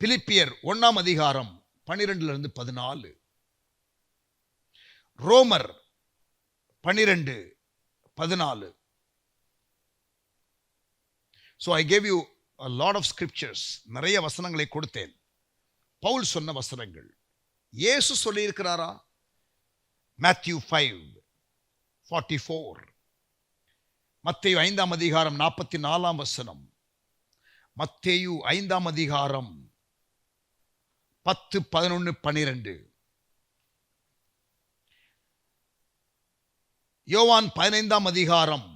பிலிப்பியர் 1ஆம் அதிகாரம் 12 14, ரோமர் 12 14. So I gave you a lot of scriptures. நிறைய வசனங்களை கொடுத்தேன். பவுல் சொன்ன வசனங்கள். இயேசு சொல்லி இருக்கிறாரா? Matthew 5:44, மத்தேயு 5ஆம் அதிகாரம் 44ஆம் வசனம், மத்தேயு 5ஆம் அதிகாரம் 10 11 12, யோவான் 15ஆம் அதிகாரம்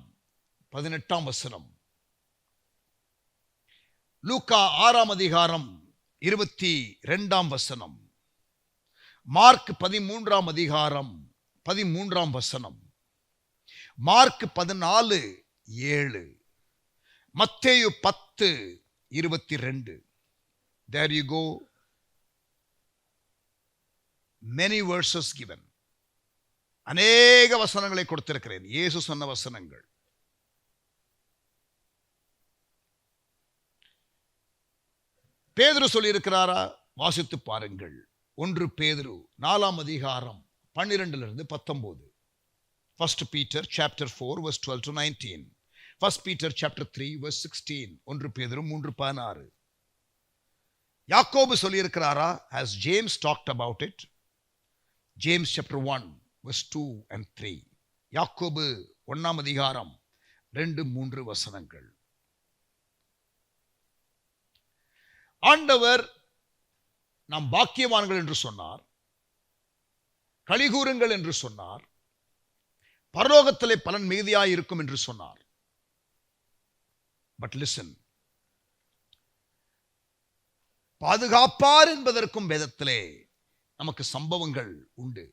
18ஆம் வசனம், லூக்கா 6ஆம் அதிகாரம் 22ஆம் வசனம், மார்க் 13ஆம் அதிகாரம் 13ஆம் வசனம், மார்க் 14:7, மத்தேயு 10:22. There you go. Many verses given. அநேக வசனங்களை கொடுத்திருக்கிறேன், இயேசு சொன்ன வசனங்கள். பேதுரு சொல்லி இருக்கிறாரா? வாசித்து பாருங்கள். 1 பேதுரு 4ஆம் அதிகாரம் 12 19, 1 Peter chapter 4 verse 12-19, 1 Peter chapter 3 verse 16, 1 பேதுரு 3:16. யாக்கோபு சொல்லி இருக்கிறாரா? Has James talked about it? James chapter 1 verse 2 and 3, யாக்கோபு 1ஆம் அதிகாரம் 2-3 வசனங்கள். ஆண்டவர் நாம் பாக்கியவான்கள் என்று சொன்னார், களிகூறுங்கள் என்று சொன்னார், பரலோகத்திலே பலன் மிகுதியாயிருக்கும் என்று சொன்னார். பட் லிசன், பாதுகாப்பார் என்பதற்கும் வேதத்திலே நமக்கு சம்பவங்கள் உண்டு.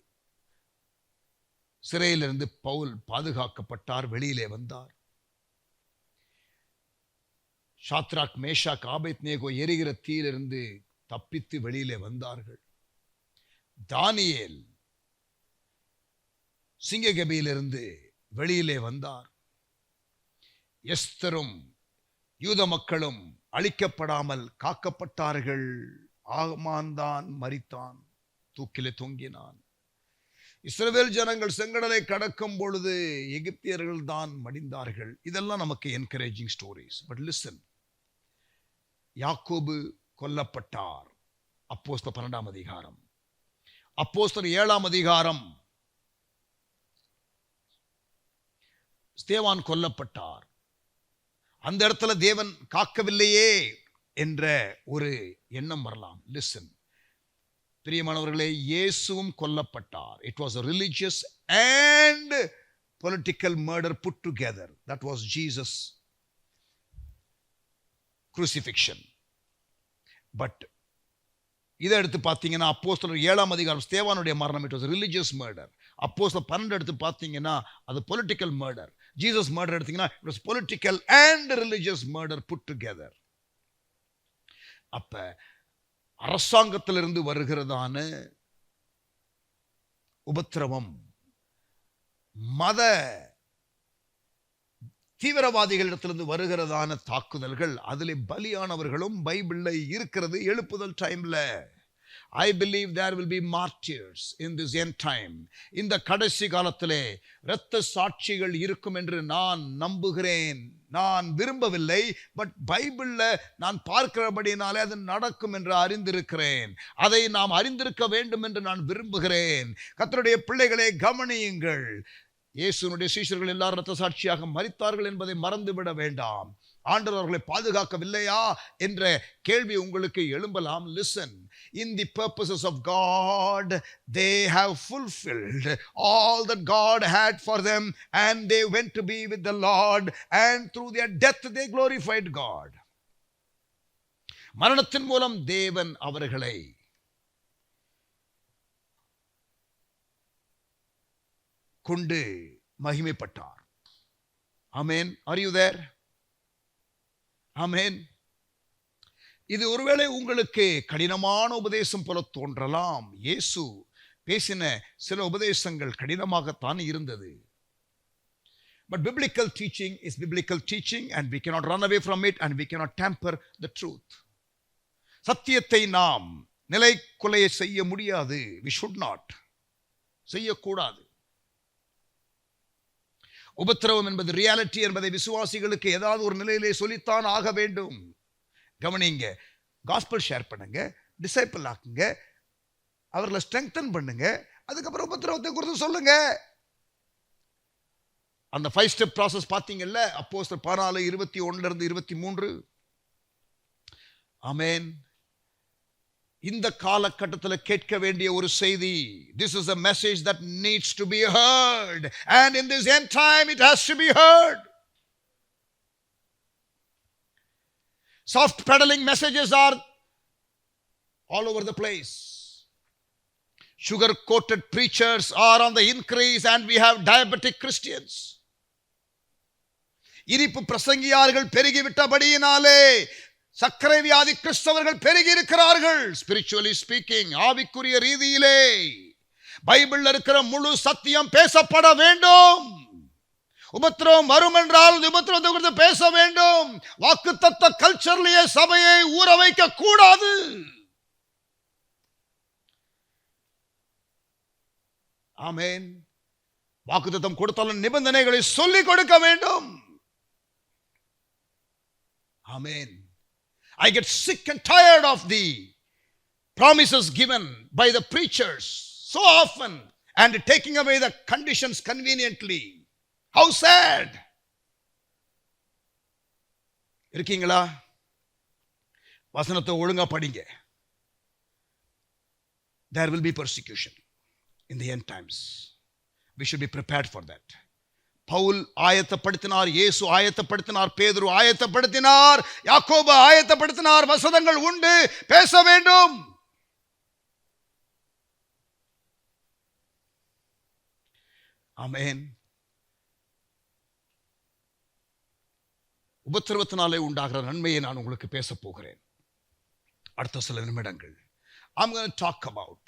சிறையிலிருந்து பவுல் பாதுகாக்கப்பட்டார், வெளியிலே வந்தார். ஷாத்ராக், மேஷாக், ஆபேத்நேகோ எரிகிற தீயிலிருந்து தப்பித்து வெளியிலே வந்தார்கள். தானியேல் சிங்ககபியிலிருந்து வெளியிலே வந்தார். எஸ்தரும் யூத மக்களும் அழிக்கப்படாமல் காக்கப்பட்டார்கள். ஆமான் தான் மரித்தான், தூக்கிலே தொங்கினான். இஸ்ரவேல் ஜனங்கள் செங்கடலை கடக்கும் பொழுது எகிப்தியர்கள் தான் மடிந்தார்கள். இதெல்லாம் நமக்கு என்கரேஜிங் ஸ்டோரிஸ். பட் லிசன், யாக்கோபு கொல்லப்பட்டார். அப்போஸ்தலர் 12ஆம் அதிகாரம், அப்போஸ்தலர் 7ஆம் அதிகாரம், ஸ்தேவான் கொல்லப்பட்டார். அந்த இடத்துல தேவன் காக்கவில்லையே என்ற ஒரு எண்ணம் வரலாம். லிசன் பிரியமானவர்களே, இயேசுவும் கொல்லப்பட்டார். It was a religious and political murder put together. That was Jesus' crucifixion. But இதை எடுத்து பார்த்தீங்கன்னா அப்போஸ்தலர் 7ஆம் அதிகாரம் ஸ்தேவானுடைய மரணம், it was a religious murder. அப்போஸ்தலர் 12 எடுத்து பார்த்தீங்கன்னா அது political murder. Jesus murder எடுத்தீங்கன்னா it was political and religious murder put together. அப்ப அரசாங்கத்திலிருந்து வருகிறதான உபத்திரவம், மத தீவிரவாதிகளிடத்திலிருந்து வருகிறதான தாக்குதல்கள், அதிலே பலியானவர்களும் பைபிள்ல இருக்கிறது. எழுப்புதல் டைம்ல I believe there will be martyrs in this end time. இந்த கடைசி காலத்திலே இரத்த சாட்சிகள் இருக்கும் என்று நான் நம்புகிறேன். நான் விரும்பவில்லை, பட் பைபிள்ல நான் பார்க்கிறபடினாலே அது நடக்கும் என்று அறிந்திருக்கிறேன். அதை நாம் அறிந்திருக்க வேண்டும் என்று நான் விரும்புகிறேன். கர்த்தருடைய பிள்ளைகளே, கவனியுங்கள். இயேசுனுடைய சீஷர்கள் எல்லாரும் இரத்த சாட்சியாக மரித்தார்கள் என்பதை மறந்துவிட வேண்டாம். ஆண்டவர் அவர்களை பாதுகாக்கவில்லையா என்ற கேள்வி உங்களுக்கு எழும்பலாம். Listen, in the purposes of God, they have fulfilled all that God had for them, and they went to be with the Lord, and through their death they glorified God. மரணத்தின் மூலம் தேவன் அவர்களை கொண்டு மகிமைப்பட்டார். ஆமென். Are you there? ஆமென். இது ஒருவேளை உங்களுக்கு கடினமான உபதேசம் போல தோன்றலாம். இயேசு பேசின சில உபதேசங்கள் கடினமாகத்தான் இருந்தது. But biblical teaching is biblical teaching, and we cannot run away from it, and we cannot tamper the truth. சத்தியத்தை நாம் நிலைக்குலைய செய்ய முடியாது. We should not. செய்யக்கூடாது. உபத்திரவம் என்பது ரியாலிட்டி என்பதை விசுவாசிகளுக்கு ஏதாவது ஒரு நிலையிலே சொல்லித்தான் ஆக வேண்டும். கவனிங்க. காஸ்பல் ஷேர் பண்ணுங்க, டிசைபிள் ஆக்குங்க, அவர்களை ஸ்ட்ரெங்தன் பண்ணுங்க, அதுக்கப்புறம் உபத்திரவத்தை குறித்து சொல்லுங்க. அந்த 5 ஸ்டெப் ப்ராசஸ் பார்த்தீங்கல்ல, அப்போஸ்தலர் 14:21-23. ஆமென். இந்த காலகட்டத்தில் கேட்க வேண்டிய ஒரு செய்தி. This is a message that needs to be heard, and in this end time it has to be heard. Soft peddling messages are all over the place. Sugar coated preachers are on the increase, and we have diabetic Christians. இனிப்பு பிரசங்கியார்கள் பெருகிவிட்டபடியினாலே சர்க்கரை வியாதி கிறிஸ்தவர்கள் பெருகி இருக்கிறார்கள். Spiritually speaking, ஆவிக்குரிய ரீதியிலே பைபிள்ல இருக்கிற முழு சத்தியம் பேசப்பட வேண்டும். உபத்திரவம் வரும் என்றால் உபத்திரவத்தை குறித்து பேச வேண்டும். வாக்குத்தத்த கல்ச்சர்லயே சபையை ஊற வைக்க கூடாது. ஆமென். வாக்குத்தத்தம் கொடுத்தாலும் நிபந்தனைகளை சொல்லிக் கொடுக்க வேண்டும். ஆமென். I get sick and tired of the promises given by the preachers so often and taking away the conditions conveniently. How sad. இருக்கீங்களா? வசனத்தை ஒழுங்கா படிங்க. There will be persecution in the end times. We should be prepared for that. Pavul ஆயத்தப்படுத்தினார், இயேசு ஆயத்தப்படுத்தினார், பேதுரு ஆயத்தப்படுத்தினார், யாக்கோபு ஆயத்தப்படுத்தினார். வசனங்கள் உண்டு, பேச வேண்டும். ஆமென். உபத்திரவத்தினாலே உண்டாகிற நன்மையை நான் உங்களுக்கு பேச போகிறேன் அடுத்த சில நிமிடங்கள். I'm going to talk about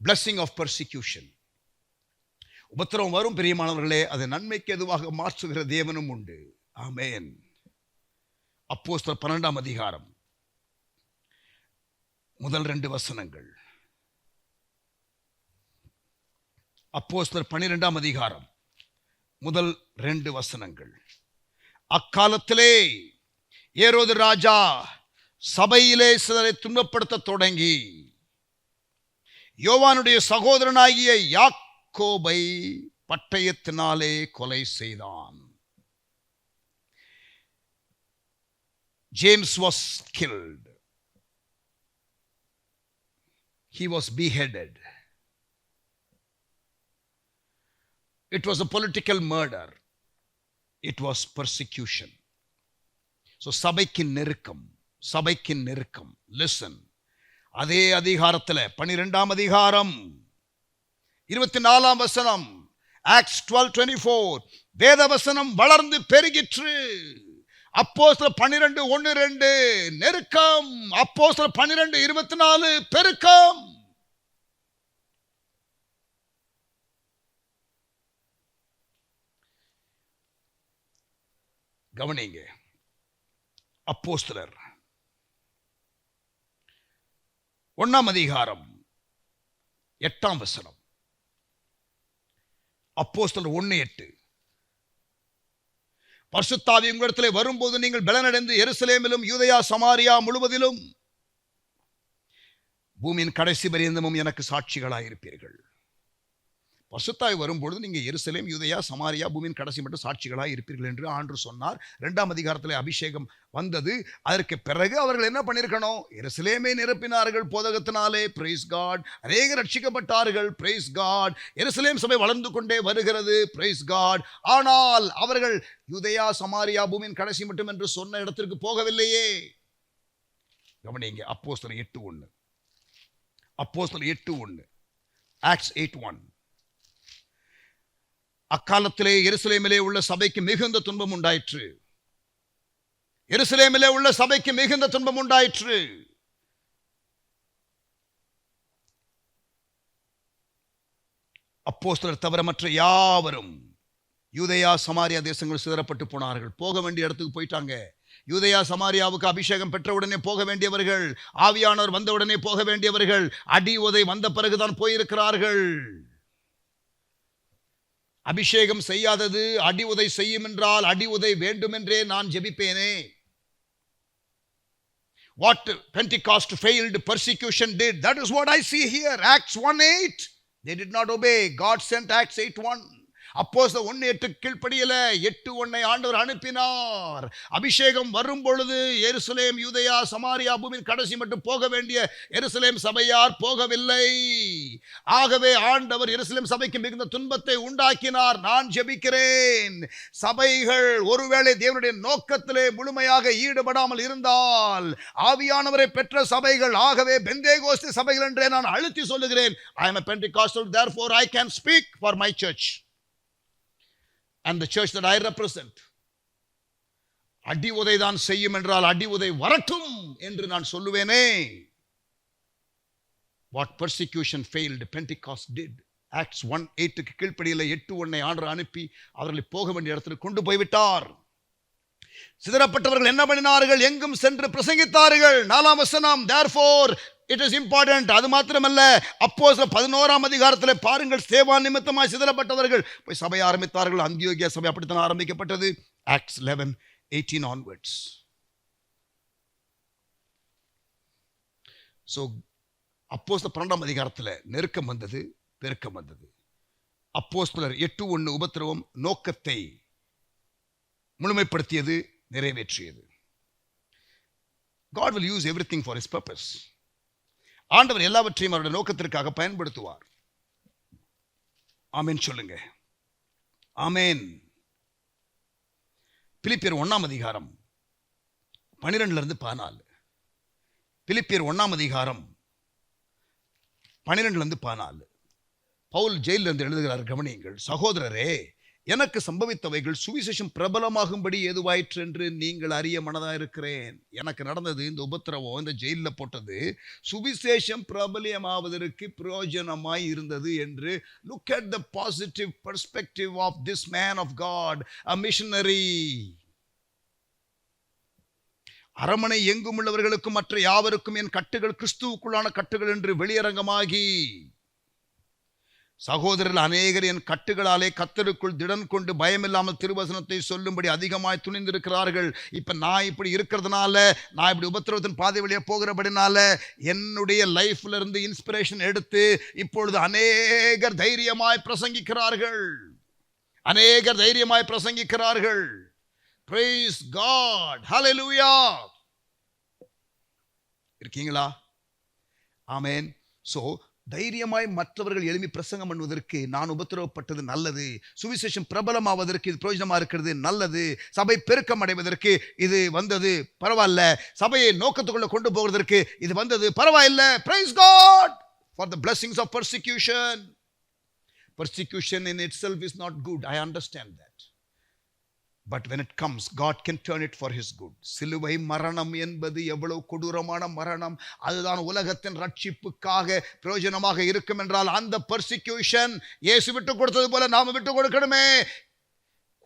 blessing of persecution. உபத்திரவம் வரும் பிரியமானவர்களே, அதை நன்மைக்கு எதுவாக மாற்றுகிற தேவனும் உண்டு. ஆமென். அப்போஸ்தலர் 12ஆம் அதிகாரம் முதல் 2 வசனங்கள். அப்போஸ்தலர் 12ஆம் அதிகாரம் முதல் 2 வசனங்கள். அக்காலத்திலே ஏரோது ராஜா சபையிலே சிலரை துன்பப்படுத்த தொடங்கி யோவானுடைய சகோதரனாகிய யாக்கோபை பட்டயத்தினாலே கொலை செய்தான். James was killed. He was beheaded. It was a political murder. It was persecution. So சபைக்கின் நெருக்கம். Listen. அதே அதிகாரத்தில் 12ஆம் அதிகாரம் 24ஆம் வசனம், Acts 12:24, வேத வசனம் வளர்ந்து பெருகிற்று. அப்போஸ்தலர் 12:1-2 நெருக்கம். அப்போஸ்தலர் 12:24 பெருக்கம். கவனிங்க, அப்போஸ்தலர் 1 8 அப்போஸ்தலர் 1:8 பரிசுத்த ஆவி உங்களிடத்திலே வரும்போது நீங்கள் பலனடைந்து எருசலேமிலும் யூதேயா சமாரியா முழுவதிலும் பூமியின் கடைசி பரியந்தமும் எனக்கு சாட்சிகளாயிருப்பீர்கள். பரிசுத்த ஆவி வரும்பொழுது நீங்க எருசலேம் யூதேயா சமாரியா பூமியின் கடைசி மட்டும் சாட்சிகளாய் இருப்பீர்கள் என்று ஆண்டு சொன்னார். 2 அபிஷேகம் வந்தது. அதற்கு பிறகு அவர்கள் என்ன பண்ணிருக்கணும்? எருசலேமை நிரப்பினார்கள் போதகத்தினாலே. Price God. அநேகர் ரட்சிக்கப்பட்டார்கள். Price God. எருசலேம் சபை வளர்ந்து கொண்டே வருகிறது. Praise God. ஆனால் அவர்கள் யூதேயா சமாரியா பூமியின் கடைசி மட்டும் என்று சொன்ன இடத்திற்கு போகவில்லையே. கவனிங்க, அப்போஸ்தலர் 8:1 அப்போஸ்தலர் 8:1 ஆக்ட்ஸ் 8:1 அக்காலத்திலே எருசலேமிலே உள்ள சபைக்கு மிகுந்த துன்பம் உண்டாயிற்று. எருசலேமிலே உள்ள சபைக்கு மிகுந்த துன்பம் உண்டாயிற்று. அப்போஸ்தலர் தவிர மற்ற யாவரும் யூதேயா சமாரியா தேசங்கள் சிதறப்பட்டு போனார்கள். போக வேண்டிய இடத்துக்கு போயிட்டாங்க. யூதேயா சமாரியாவுக்கு அபிஷேகம் பெற்றவுடனே போக வேண்டியவர்கள், ஆவியானவர் வந்தவுடனே போக வேண்டியவர்கள், அடி உதை வந்த பிறகுதான் போயிருக்கிறார்கள். அபிஷேகம் செய்யாதது அடி உதை செய்யும் என்றால் அடி உதை வேண்டுமென்றே நான் ஜெபிப்பேனே. What Pentecost failed, persecution did. That is what I see here. Acts 1:8. They did not obey. God sent Acts 8:1. அப்போஸ்தலர் 1:8 கீழ்ப்படியல. 8:1 ஆண்டவர் அனுப்பினார். அபிஷேகம் வரும் பொழுது எருசலேம் யூதேயா சமாரியா பூமியின் கடைசி மட்டும் போக வேண்டிய எருசலேம் சபையார் போகவில்லை. ஆகவே ஆண்டவர் எருசலேம் சபைக்கு மிகுந்த துன்பத்தை உண்டாக்கினார். நான் ஜெபிக்கிறேன், சபைகள் ஒருவேளை தேவனுடைய நோக்கத்திலே முழுமையாக ஈடுபடாமல் இருந்தால், ஆவியானவரை பெற்ற சபைகள், ஆகவே பெந்தேகோஸ்தே சபைகள் என்றே நான் அழுத்தி சொல்லுகிறேன். I am a Pentecostal, therefore I can speak for my church and the church that I represent. அடி உதை தான் செய்யும் என்றால் அடி உதை வரட்டும் என்று நான் சொல்லுவேனே. What persecution failed, Pentecost did. Acts 1:8 கீழ்ப்படியில 8:1 ஆண்டவர் அனுப்பி அவர்களை போக வேண்டிய இடத்துக்கு கொண்டு போய்விட்டார். சிதறப்பட்டவர்கள் என்ன பண்ணினார்கள்? எங்கும் சென்று பிரசங்கித்தார்கள். 4ஆம் வசனம், therefore it is important. அது மாத்திரமல்ல, அப்போஸ்தலர் 11 பாருங்கள், ஸ்தேவான் நிமித்தமாய் சிதறப்பட்டவர்கள் போய் சபை ஆரம்பித்தார்கள். அந்தியோகியா சபை அப்படித்தான் ஆரம்பிக்கப்பட்டது. Acts 11:18 onwards. So அப்போஸ்தலர் 12 நெருக்கம் வந்தது, பெருக்கம் வந்தது. அப்போஸ்தலர் 8:1 உபத்திரவம் நோக்கத்தை முழுமைப்படுத்தியது, நிறைவேற்றியது. God will use everything for his purpose. ஆண்டவர் எல்லாவற்றையும் அவருடைய நோக்கத்திற்காக பயன்படுத்துவார். ஆமென் சொல்லுங்க. ஆமென். பிலிப்பியர் 1 12-14. பிலிப்பியர் 1 12-14. பவுல் ஜெயிலிருந்து எழுதுகிறார். கவனியுங்கள், சகோதரரே, எனக்கு சம்பவித்தவைகள் சுவிசேஷம் பிரபலமாகும்படி ஏதுவாயிற்று என்று நீங்கள் அறிய மனதாயிருக்கிறேன். எனக்கு நடந்தது இந்த உபத்திரவம், இந்த ஜெயிலில் போட்டது, சுவிசேஷம் பிரபலமாவதற்கு பிரயோஜனமாய் இருந்தது என்று. Look at the positive perspective of this man of God, a missionary. அரமனை எங்கும் உள்ளவர்களுக்கும் மற்ற யாவருக்கும் என் கட்டுகள் கிறிஸ்துவுக்குள்ளான கட்டுகள் என்று வெளியரங்கமாகி, சகோதரர்கள் அநேகர் என் கட்டுகளாலே கர்த்தருக்குள் திடன் கொண்டு பயமில்லாமல் திருவசனத்தை சொல்லும்படி அதிகமாய் துணிந்திருக்கிறார்கள். இப்ப நான் இப்படி இருக்கிறதுனால, நான் இப்படி உபத்திரவத்தின் பாதை வழியா போகிறபடினால என்னுடைய லைஃப்ல இருந்து இன்ஸ்பிரேஷன் எடுத்து இப்பொழுது அநேகர் தைரியமாய் பிரசங்கிக்கிறார்கள். அநேகர் தைரியமாய் பிரசங்கிக்கிறார்கள். Praise God. Hallelujah. இருக்கீங்களா? ஆமென். So தைரியமாய் மற்றவர்கள் எழுப்பி பிரசங்கம் பண்ணுவதற்கு நான் உபத்திரவப்பட்டது நல்லது. சுவிசேஷம் பிரபலமாவதற்கு இது பிரயோஜனமா இருக்கிறது, நல்லது. சபை பெருக்கம் அடைவதற்கு இது வந்தது, பரவாயில்ல. சபையை நோக்கத்துக்குள்ள கொண்டு போவதற்கு இது வந்தது, பரவாயில்ல. Praise God for the blessings of persecution. Persecution in itself is not good. I understand that. But when it comes, God can turn it for his good. சிலுவை மரணம் என்பது எவ்வளவு கொடூரமான மரணம். அதுதான் உலகத்தின் ரட்சிப்புக்காக பிரயோஜனமாக இருக்கும் என்றால் அந்த பெர்சிக்யூஷன் இயேசு விட்டு கொடுத்தது போல நாம விட்டு கொடுக்கணுமே.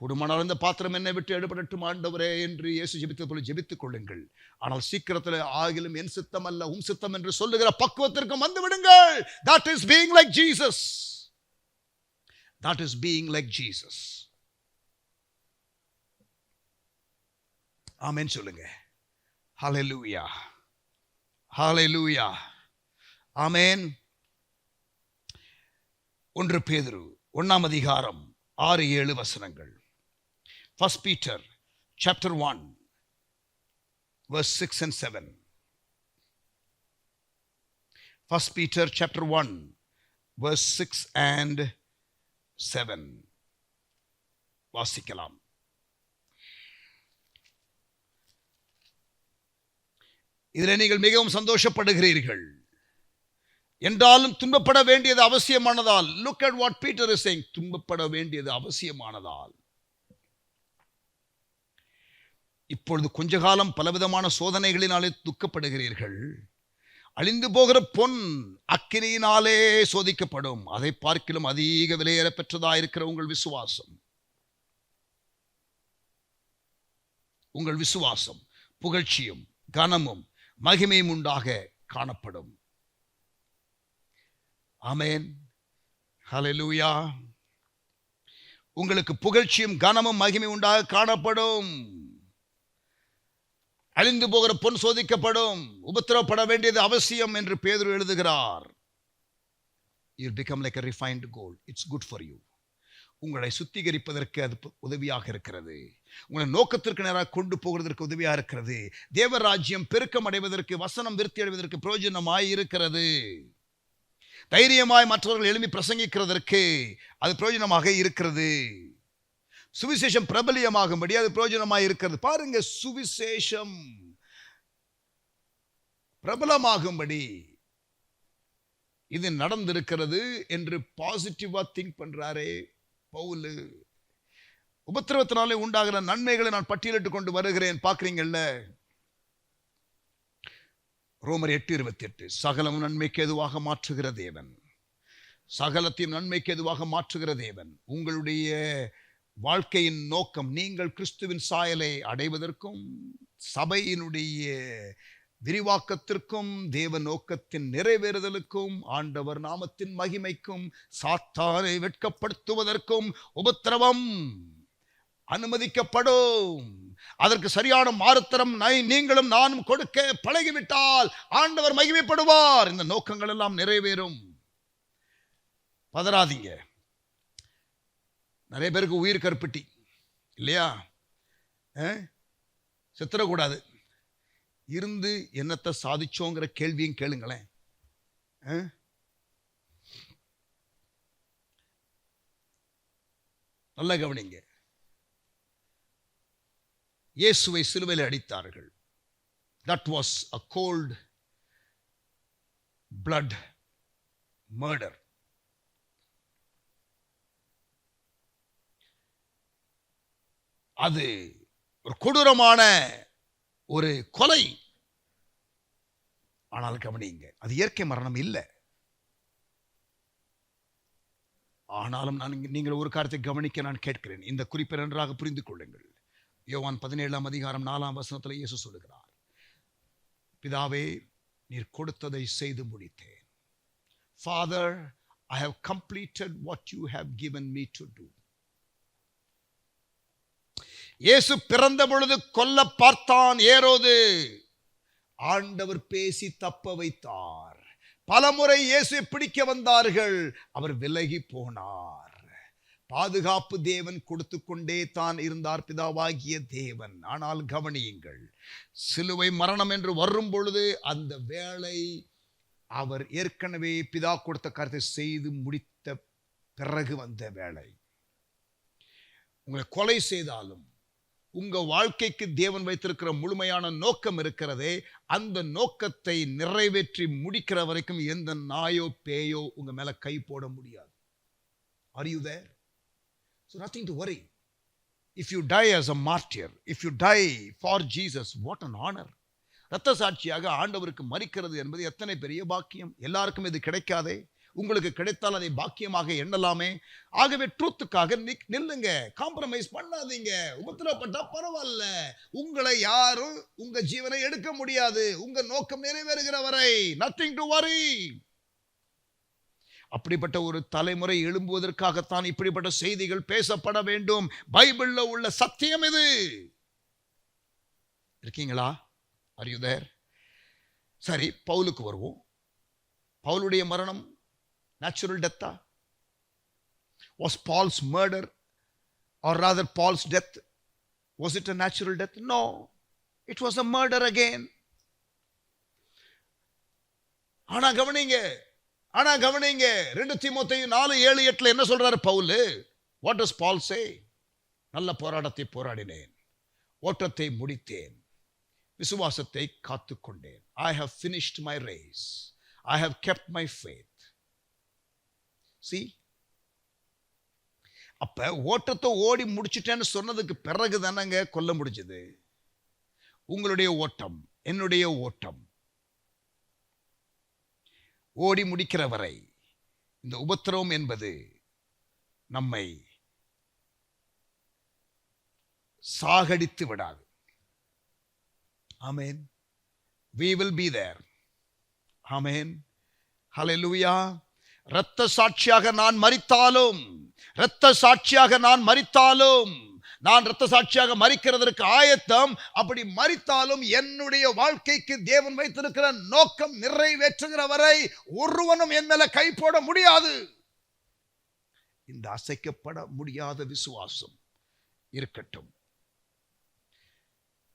குடும்பம் இந்த பாத்திரம் என்னை விட்டு எடுபடட்டும் ஆண்டவரே என்று இயேசு ஜெபித்தது போல ஜெபித்துக் கொள்ளுங்கள். ஆனால் சீக்கிரத்தில் ஆகிலும் என் சித்தம் அல்ல உம் சித்தம் என்று சொல்லுகிற பக்குவத்திற்கு வந்து விடுங்கள். That is being like Jesus. That is being like Jesus. ஆமென் சொல்லுங்க. ஹல்லேலூயா, ஹல்லேலூயா, ஆமென். 1 பேதுரு 1 அதிகாரம் 6-7 வசனங்கள். 1 Peter chapter 1 verse 6 and 7. 1 Peter chapter 1 verse 6 and 7 வாசிக்கலாம். இதில் நீங்கள் மிகவும் சந்தோஷப்படுகிறீர்கள் என்றாலும் துன்பப்பட வேண்டியது அவசியமானதால். Look at what Peter is saying. துன்பப்பட வேண்டியது அவசியமானதால். இப்பொழுது கொஞ்ச காலம் பலவிதமான சோதனைகளினாலே துக்கப்படுகிறீர்கள். அழிந்து போகிற பொன் அக்கினியினாலே சோதிக்கப்படும். அதை பார்க்கிலும் அதிக விலையேற பெற்றதாயிருக்கிற உங்கள் விசுவாசம் புகழ்ச்சியும் கனமும் மகிமையும் உண்டாக காணப்படும். ஆமென், ஹல்லேலூயா. உங்களுக்கு புகழ்ச்சியும் கனமும் மகிமை உண்டாக காணப்படும். அழிந்து போகிற பொன் சோதிக்கப்படும். உபத்திரப்பட வேண்டியது அவசியம் என்று பேதுரு எழுதுகிறார். You become like a refined gold. It's good for you. உங்களை சுத்திகரிப்பதற்கு அது உதவியாக இருக்கிறது. உங்களை நோக்கத்திற்கு நேராக கொண்டு போகிறதற்கு உதவியாக இருக்கிறது. தேவராஜ்யம் பெருக்கம் அடைவதற்கு, வசனம் விருத்தி அடைவதற்கு பிரயோஜனமாய் இருக்கிறது. தைரியமாய் மற்றவர்கள் எழுப்பி பிரசங்கிக்கிறதற்கு அது பிரயோஜனமாக இருக்கிறது. சுவிசேஷம் பிரபலியமாகும்படி அது பிரயோஜனமாய் இருக்கிறது. பாருங்க, சுவிசேஷம் பிரபலமாகும்படி இது நடந்திருக்கிறது என்று பாசிட்டிவா திங்க் பண்றாரே பவுல். உபத்திரவத்தினாலே உண்டாகிற நன்மைகளை நான் பட்டியலிட்டு கொண்டு வருகிறேன். பார்க்கிறீங்கல்ல, ரோமர் 8:28 சகலமும் நன்மைக்கு எதுவாக மாற்றுகிற தேவன், சகலத்தையும் நன்மைக்கு எதுவாக மாற்றுகிற தேவன். உங்களுடைய வாழ்க்கையின் நோக்கம் நீங்கள் கிறிஸ்துவின் சாயலை அடைவதற்கும் சபையினுடைய விரிவாக்கத்திற்கும் தேவ நோக்கத்தின் நிறைவேறுதலுக்கும் ஆண்டவர் நாமத்தின் மகிமைக்கும் சாத்தானை வெட்கப்படுத்துவதற்கும் உபத்திரவம் அனுமதிக்கப்படும். அதற்கு சரியான மாறுத்தரம் நீங்களும் நானும் கொடுக்க பழகிவிட்டால் ஆண்டவர் மகிமைப்படுவார். இந்த நோக்கங்கள் எல்லாம் நிறைவேறும். பதறாதீங்க. நிறைய பேருக்கு உயிர் கருப்பட்டி இல்லையா? செத்துறக்கூடாது. இருந்து என்னத்தை சாதிச்சோங்கிற கேள்வியும் கேளுங்களேன். நல்ல கவனிங்க. இயேசுவை சிலுவையில் அடித்தார்கள். That was a cold blood murder. அது ஒரு கொடூரமான ஒரு கொலை. ஆனால் கவனிங்க, அது இயற்கை மரணம் இல்லை. ஆனாலும் நீங்கள் ஒரு காரியத்தை கவனிக்க நான் கேட்கிறேன். இந்த குறிப்பை நன்றாக புரிந்து கொள்ளுங்கள். யோவான் 17:4 இயேசு சொல்லுகிறார், பிதாவே, நீர் கொடுத்ததை செய்து முடித்தேன். Father, I have completed what you have given me to do. இயேசு பிறந்த பொழுது கொல்ல பார்த்தான் ஏரோது. ஆண்டவர் பேசி தப்ப வைத்தார். பலமுறை இயேசு பிடிக்க வந்தார்கள். அவர் விலகி போனார். பாதுகாப்பு தேவன் கொடுத்து கொண்டே தான் இருந்தார், பிதாவாகிய தேவன். ஆனால் கவனியுங்கள், சிலுவை மரணம் என்று வரும் பொழுது அந்த வேளை அவர் ஏற்கனவே பிதா கொடுத்த காரியத்தை செய்து முடித்த பிறகு வந்த வேளை. உங்களை கொலை செய்தாலும் உங்க வாழ்க்கைக்கு தேவன் வைத்திருக்கிற முழுமையான நோக்கம் இருக்கிறதே, அந்த நோக்கத்தை நிறைவேற்றி முடிக்கிற வரைக்கும் எந்த நாயோ பேயோ உங்க மேல கை போட முடியாது. Are you there? So nothing to worry. If you tie as a martyr, if you tie for Jesus, what an honor. இரத்த சாட்சியாக ஆண்டவருக்கு மரிக்கிறது என்பது எத்தனை பெரிய பாக்கியம். எல்லாருக்கும் இது கிடைக்காதே. உங்களுக்கு கிடைத்தால் அதை பாக்கியமாக எண்ணலாமே. ஆகவே ட்ரூத்துக்காக நில்லுங்க, காம்ப்ரமைஸ் பண்ணாதீங்க. உபத்திரப்பட்டா பரவாயில்ல, உங்களை யாரும் உங்க ஜீவனை எடுக்க முடியாது. உங்க நோக்கம் நிறைவேறுகிற வரை nothing to worry. அப்படிப்பட்ட ஒரு தலைமுறை எழும்புவதற்காகத்தான் இப்படிப்பட்ட செய்திகள் பேசப்பட வேண்டும். பைபிள்ல உள்ள சத்தியம் இது. இருக்கீங்களா? Are you there? சரி, பவுலுக்கு வருவோம். பவுலுடைய மரணம் natural டெத்தா? Was Paul's murder, or rather Paul's death, was it a natural death? No, it was a murder again. ஆனா கவனிங்க 2 தீமோத்தேயு 4:7-8 என்ன சொல்றாரு Pavul? What does Paul say? நல்ல போராட்டத்தை போராடினேன், ஓட்டத்தை முடித்தேன், விசுவாசத்தை காத்துக்கொண்டேன். I have finished my race. I have kept my faith. See? அப்ப ஓட்டத்தை ஓடி முடிச்சிட்டேன்னு சொன்னதுக்கு பிறகு தானங்க கொல்ல முடிஞ்சது. உங்களுடைய ஓட்டம், என்னுடைய ஓட்டம் ஓடி முடிக்கிற வரை இந்த உபத்திரவம் என்பது நம்மை சாகடித்து விடாது. Amen. We will be there. Amen. Hallelujah. இரத்த சாட்சியாக நான் மரித்தாலும் நான் இரத்த சாட்சியாக மரிக்கிறதற்கு ஆயத்தம். அப்படி மரித்தாலும் என்னுடைய வாழ்க்கைக்கு தேவன் வைத்திருக்கிற நோக்கம் நிறைவேற்றுகிற வரை ஒருவனும் என் மேல கை போட முடியாது. இந்த அசைக்கப்பட முடியாத விசுவாசம் இருக்கட்டும்.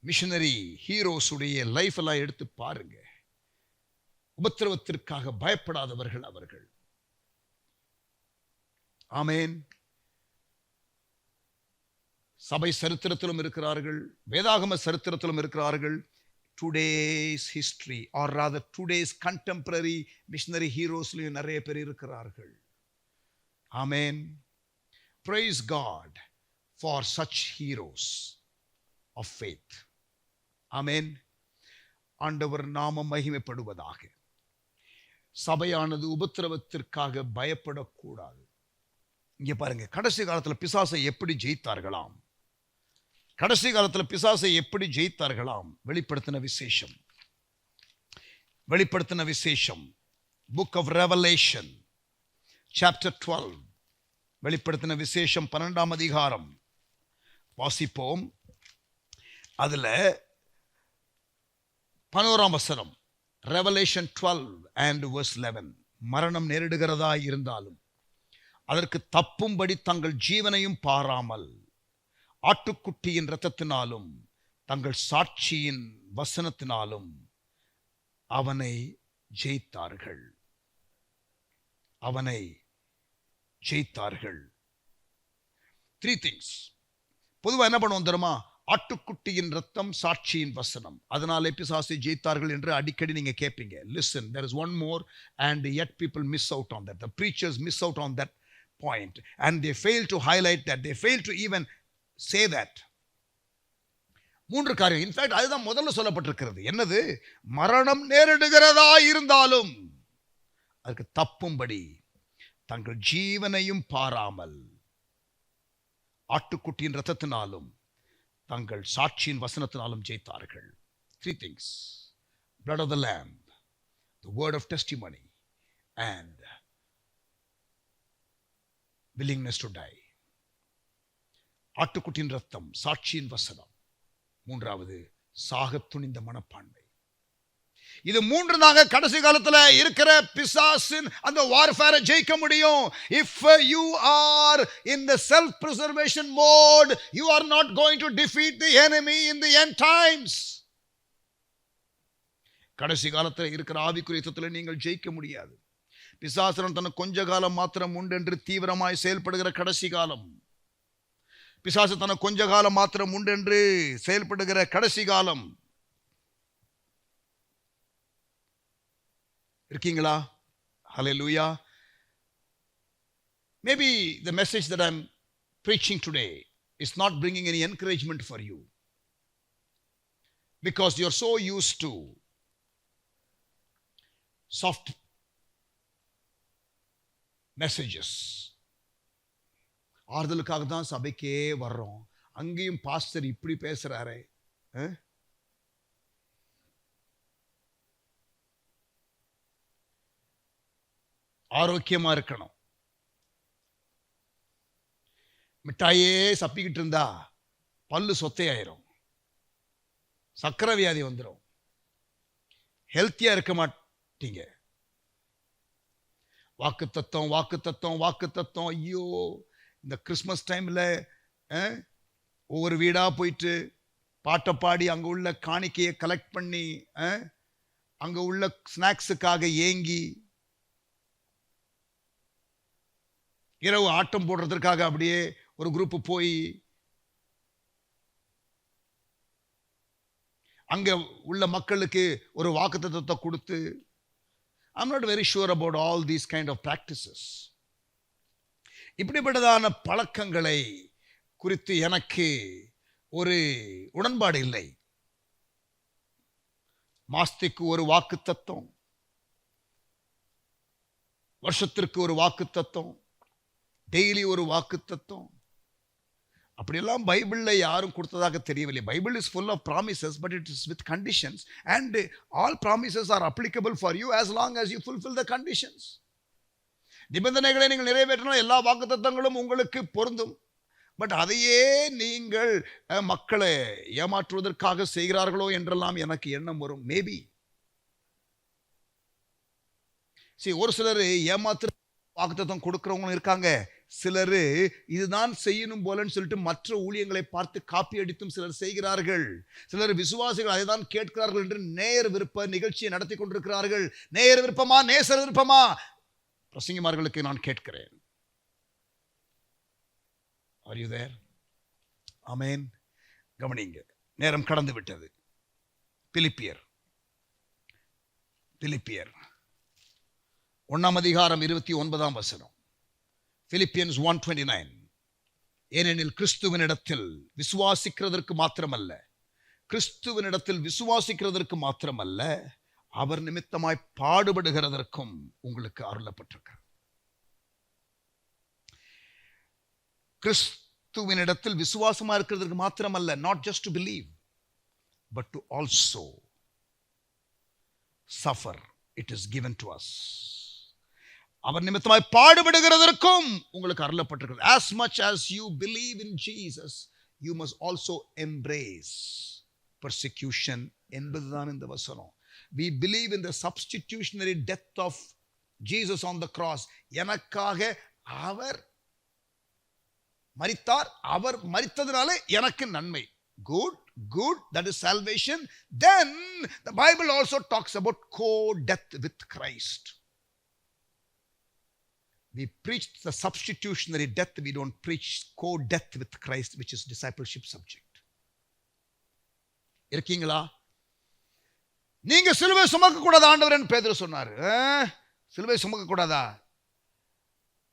மிஷனரி ஹீரோஸ் உடைய லைஃப் எல்லாம் எடுத்து பாருங்க. உபத்திரவத்திற்காக பயப்படாதவர்கள் அவர்கள். ஆமேன். சபை சரித்திரத்திலும் இருக்கிறார்கள், வேதாகம சரித்திரத்திலும் இருக்கிறார்கள். Today's history or rather today's contemporary missionary ஹீரோஸ்லயும் நிறைய பேர் இருக்கிறார்கள். ஆமேன். Praise God for such heroes of faith. ஆமென். ஆண்டவர் நாமம் மகிமைப்படுவதாக. சபையானது உபத்திரவத்திற்காக பயப்படக்கூடாது. இங்க பாருங்க, கடைசி காலத்தில் பிசாசை எப்படி ஜெயித்தார்களாம். வெளிப்படுத்தின விசேஷம் புக் ஆஃப் ரெவலேஷன் சாப்டர் 12. வெளிப்படுத்தின விசேஷம் 12ஆம் அதிகாரம் வாசிப்போம். அதுல 11ஆம் வசனம். Revelation 12 and verse 11. மரணம் நேரிடுகிறதா இருந்தாலும் அதற்கு தப்பும்படி தங்கள் ஜீவனையும் பாராமல் ஆட்டுக்குட்டியின் இரத்தத்தினாலும் தங்கள் சாட்சியின் வசனத்தினாலும் அவனை ஜெயித்தார்கள். 3 things. பொதுவாக என்ன பண்ணுவோம் தெரியுமா? ஆட்டுக்குட்டியின் ரத்தம், சாட்சியின் வசனம், அதனாலே பிசாசை ஜெயித்தார்கள் என்று அடிக்கடி நீங்க கேட்பீங்க. Listen, there is one more and yet people miss out on that. The preachers miss out on that point and they fail to highlight that. They fail to even say that. 3 காரியம். In fact அதுதான் முதல்ல சொல்லப்பட்டிருக்கிறது. என்னது? மரணம் நேரிடுகிறதா இருந்தாலும் அதுக்கு தப்பும்படி தங்கள் ஜீவனையும் பாராமல் ஆட்டுக்குட்டியின் இரத்தத்தினாலும் தங்கள் சாட்சியின் வசனத்தினாலும் ஜெயித்தார்கள். 3 things. Blood of the lamb, the word of testimony and willingness to die. ஆட்டுக்குட்டியின் இரத்தம், சாட்சியின் வசனம். 3வது சாகத் துணிந்த மனப்பான்மை. இது 3 தாங்க கடைசி காலத்துல இருக்கிற பிசாசின் அந்த வார்ஃபேரை ஜெயிக்க முடியும். If you are in the self preservation mode, you are not going to defeat the enemy in the end times. கடைசி காலத்துல இருக்கிற ஆவிக்குரிய யுத்தத்துல நீங்கள் ஜெயிக்க முடியாது. பிசாசன் தனக்கு கொஞ்ச காலம் மாத்திரம் உண்டு என்று தீவிரமாய் செயல்படுகிற கடைசி காலம். பிசாசு தனக்கு கொஞ்ச காலம் மாத்திரம் உண்டு என்று செயல்படுகிற கடைசி காலம். இருக்கீங்களா? Hallelujah. Maybe the message that I'm preaching today is not bringing any encouragement for you, because you're so used to soft messages. ஆறுதலுக்காக தான் சபைக்கே வர்றோம், அங்கேயும் பாஸ்டர் இப்படி பேசுறாரே. ஆரோக்கியமா இருக்கணும். மிட்டாயே சப்பிக்கிட்டு இருந்தா பல்லு சொத்தையாயிரும், சக்கரை வியாதி வந்துடும், ஹெல்த்தியா இருக்க மாட்டீங்க. வாக்கு தத்துவம் வாக்கு தத்துவம் வாக்கு தத்துவம். ஐயோ, இந்த கிறிஸ்மஸ் டைம்ல ஒவ்வொரு வீடா போயிட்டு பாட்டை பாடி அங்க உள்ள காணிக்கையை கலெக்ட் பண்ணி அங்க உள்ள ஸ்நாக்ஸுக்காக ஏங்கி இரவு ஆட்டம் போடுறதுக்காக அப்படியே ஒரு குரூப் போய் அங்க உள்ள மக்களுக்கு ஒரு வாக்குத்தத்தத்தை கொடுத்து, I'm not very sure about all these kind of practices. இப்படிப்பட்டதான பழக்கங்களை குறித்து எனக்கு ஒரு உடன்பாடு இல்லை. மாசத்துக்கு ஒரு வாக்குத்தத்தம், வருஷத்திற்கு ஒரு வாக்குத்தத்தம், டெய்லி ஒரு வாக்குத்தத்தம், அப்படியெல்லாம் பைபிள்ல யாரும் கொடுத்ததாக தெரியவில்லை. Bible is full of promises, but it is with conditions, and all promises are applicable for you as long as you fulfill the conditions. நிபந்தனைகளை நீங்கள் நிறைவேற்றினால் எல்லா வாக்குத்தத்தங்களும் உங்களுக்கு பொருந்தும். பட் அதையே நீங்கள் மக்களை ஏமாற்றுவதற்காக செய்கிறார்களோ என்றெல்லாம் எனக்கு எண்ணம் வரும். மேபி ஒரு சிலர் ஏமாற்று வாக்குத்தத்தம் கொடுக்கிறவங்களும் இருக்காங்க. சிலர் இதுதான் செய்யணும் போலன்னு சொல்லிட்டு மற்ற ஊழியங்களை பார்த்து காப்பி அடித்தும் சிலர் செய்கிறார்கள். சிலர் விசுவாசிகள் அதை தான் கேட்கிறார்கள் என்று நேயர் விருப்ப நிகழ்ச்சியை நடத்தி கொண்டிருக்கிறார்கள். நேயர் விருப்பமா நேசர் விருப்பமா பிரசங்கிமார்களுக்கு நான் கேட்கிறேன். Are you there? ஆமென். கவனிங்க, நேரம் கடந்து விட்டது. பிலிப்பியர் 1:29. Philippians 1:29. ஏனெனில் கிறிஸ்துவனிடத்தில் விசுவாசிக்கிறதற்கு மாத்திரமல்ல, அவர் நிமித்தமாய் பாடுபடுகிறதற்கும் உங்களுக்கு அருளப்பட்டிருக்கிறது. கிறிஸ்துவனிடத்தில் விசுவாசமா இருக்கிறதற்கு மாத்திரமல்ல, not just to believe, but to also suffer. It is given to us. அவர் நிமித்தமாய் பாடுபடுகிறதற்கும் உங்களுக்கு அருளப்பட்டிருக்கிறது. As much as you believe in Jesus, you must also embrace persecution என்பதுதான் இந்த வசனம். We believe in the substitutionary death of Jesus on the cross. எனக்காக அவர் மரித்தார், அவர் மரித்ததனால எனக்கு நன்மை. Good, that is salvation. Then the Bible also talks about co-death with Christ. We preach the substitutionary death, we don't preach co-death with Christ, which is discipleship subject. இருக்கீங்களா? நீங்க சிலுவை சுமக்க கூடாது ஆண்டவரேன்னு பேதுரு சொன்னாரு. சிலுவை சுமக்க கூடாதா